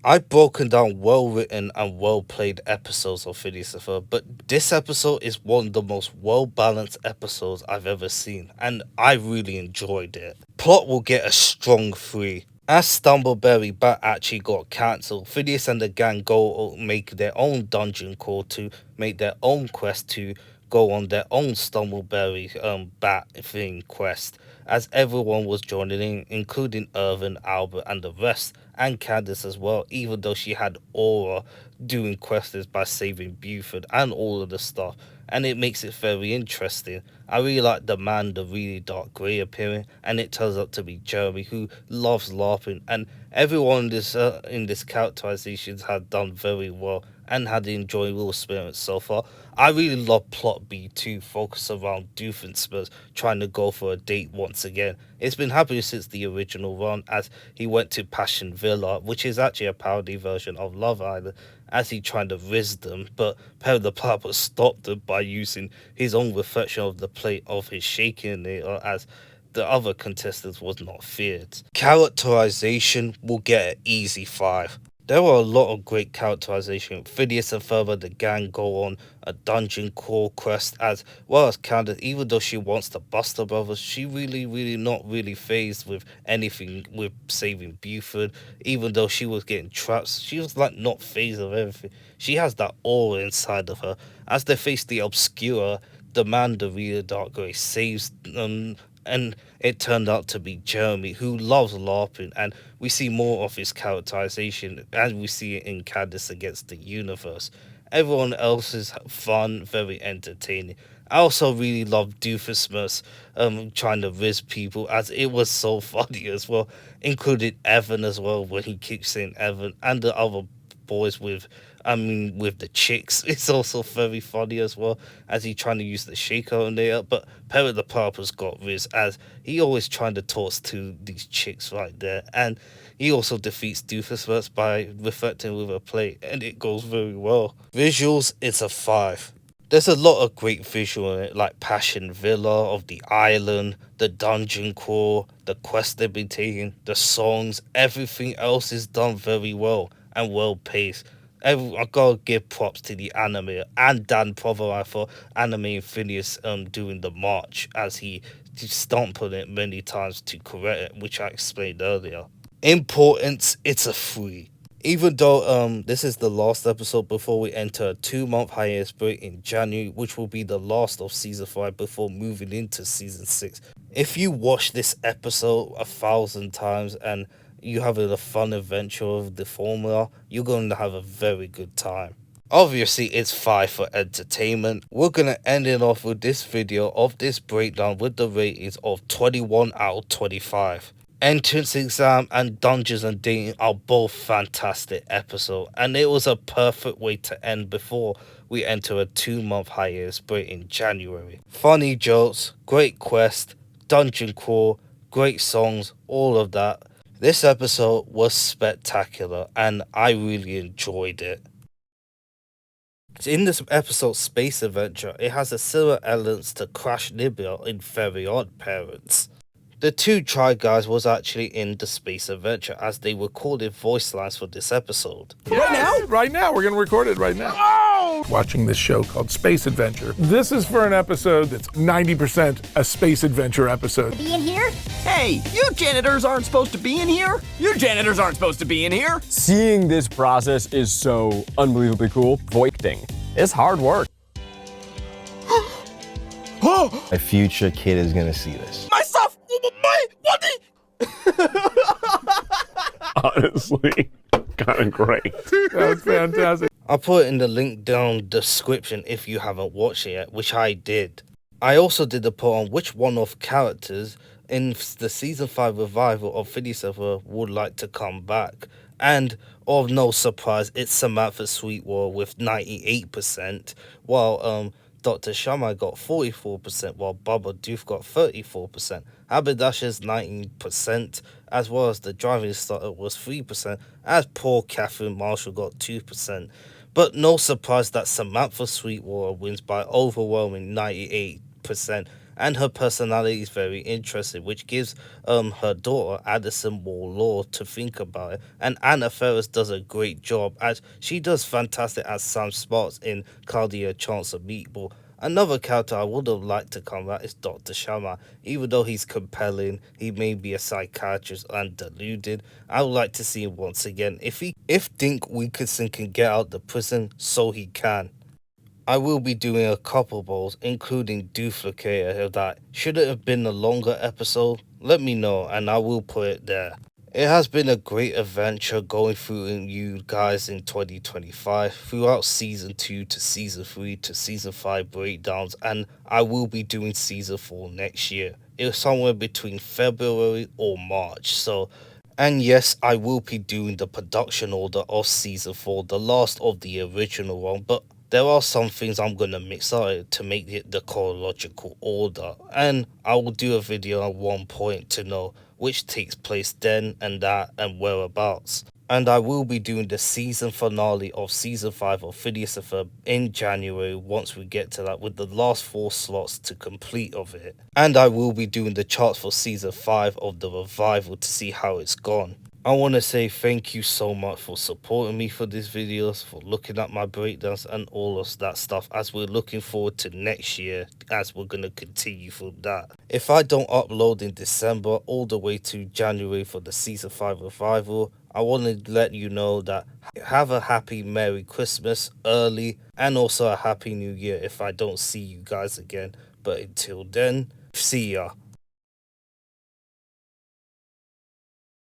I've broken down well-written and well-played episodes of Phineas and Ferb, but this episode is one of the most well-balanced episodes I've ever seen, and I really enjoyed it. Plot will get a strong 3. As Stumbleberry Bat actually got cancelled, Phineas and the gang go make their own dungeon crawl to make their own quest to go on their own Stumbleberry Bat thing quest, as everyone was joining in, including Irvin, Albert, and the rest, and Candace as well, even though she had Aura doing quests by saving Buford and all of the stuff, and it makes it very interesting. I really like the man, the really dark grey appearing, and it turns out to be Jeremy, who loves LARPing, and everyone in this characterizations had done very well. and had an enjoyable experience so far. I really love Plot B2, focused around Doofenshmirtz trying to go for a date once again. It's been happening since the original run, as he went to Passion Villa, which is actually a parody version of Love Island, as he tried to riz them, but Perry the Platypus stopped him by using his own reflection of the plate of his shaking it, as the other contestants was not feared. Characterization will get an easy 5. There are a lot of great characterization. Phineas and Ferb, the gang, go on a dungeon crawl quest, as well as Candace. Even though she wants to bust her brothers, she really not really phased with anything with saving Buford. Even though she was getting trapped, she was like not phased of everything. She has that aura inside of her. As they face the Obscura, the man, the real Dark Grace, saves them, and it turned out to be Jeremy, who loves LARPing, and we see more of his characterization as we see it in Candace Against the Universe. Everyone else is fun, very entertaining. I also really love Doofenshmirtz trying to riz people, as it was so funny as well, including Evan as well, when he keeps saying Evan, and the other boys with the chicks. It's also very funny as well, as he trying to use the shaker on there, but Perry the Platypus got riz, as he always trying to toss to these chicks right there, and he also defeats Doofenshmirtz by reflecting with a plate, and it goes very well. Visuals, it's a 5. There's a lot of great visual in it, like Passion Villa of the island, the dungeon crawl, the quest they've been taking, the songs, everything else is done very well and well paced. I gotta give props to the animator and Dan Provorov for animating Phineas doing the march, as he stomped on it many times to correct it, which I explained earlier. Importance, it's a 3. Even though this is the last episode before we enter a 2-month hiatus break in January, which will be the last of season 5 before moving into season 6. If you watch this episode 1,000 times and you having a fun adventure of the formula, you're going to have a very good time. Obviously, it's 5 for entertainment. We're going to end it off with this video of this breakdown with the ratings of 21 out of 25. Entrance Exam and Dungeons and Dating are both fantastic episodes, and it was a perfect way to end before we enter a 2-month hiatus break in January. Funny jokes, great quest, dungeon crawl, great songs, all of that. This episode was spectacular, and I really enjoyed it. In this episode, Space Adventure, it has a similar elements to Crash Nibble in Very Odd Parents. The 2 Try Guys was actually in the Space Adventure, as they recorded voice lines for this episode. Right now? Right now. We're going to record it right now. Oh! Watching this show called Space Adventure. This is for an episode that's 90% a space adventure episode. Be in here? Hey, you janitors aren't supposed to be in here. You janitors aren't supposed to be in here. Seeing this process is so unbelievably cool. Voicing is hard work. A future kid is going to see this. My stuff! Honestly, kind of great. That's fantastic. I'll put in the link down description if you haven't watched it yet, which I did. I also did a poll on which one-off characters in the season 5 revival of Phineas and Ferb would like to come back. And of no surprise, it's Samantha Sweetwater with 98%, while Dr. Shammai got 44%, while Bubba Doof got 34%. Haberdasher's 19%, as well as the driving starter was 3%, as poor Catherine Marshall got 2%. But no surprise that Samantha Sweetwater wins by overwhelming 98%, and her personality is very interesting, which gives her daughter Addison more lore to think about it. And Anna Ferris does a great job, as she does fantastic as Sam Sparks in Claudia Chance of Meatball. Another character I would have liked to come back is Dr. Shammai. Even though he's compelling, he may be a psychiatrist and deluded, I would like to see him once again. If Dink Wilkinson can get out the prison, so he can. I will be doing a couple polls, including Duplicator, that should it have been a longer episode? Let me know and I will put it there. It has been a great adventure going through you guys in 2025 throughout season 2 to season 3 to season 5 breakdowns, and I will be doing season 4 next year. It's somewhere between February or March, so And yes, I will be doing the production order of season 4, the last of the original one, but there are some things I'm gonna mix out to make it the chronological order, and I will do a video at one point to know which takes place then and that and whereabouts. And I will be doing the season finale of season 5 of Phineas and Ferb in January once we get to that, with the last 4 slots to complete of it. And I will be doing the charts for season 5 of the revival to see how it's gone. I want to say thank you so much for supporting me for these videos, for looking at my breakdowns and all of that stuff, as we're looking forward to next year as we're going to continue from that. If I don't upload in December all the way to January for the season 5 revival, I want to let you know that have a happy Merry Christmas early, and also a Happy New Year if I don't see you guys again. But until then, see ya.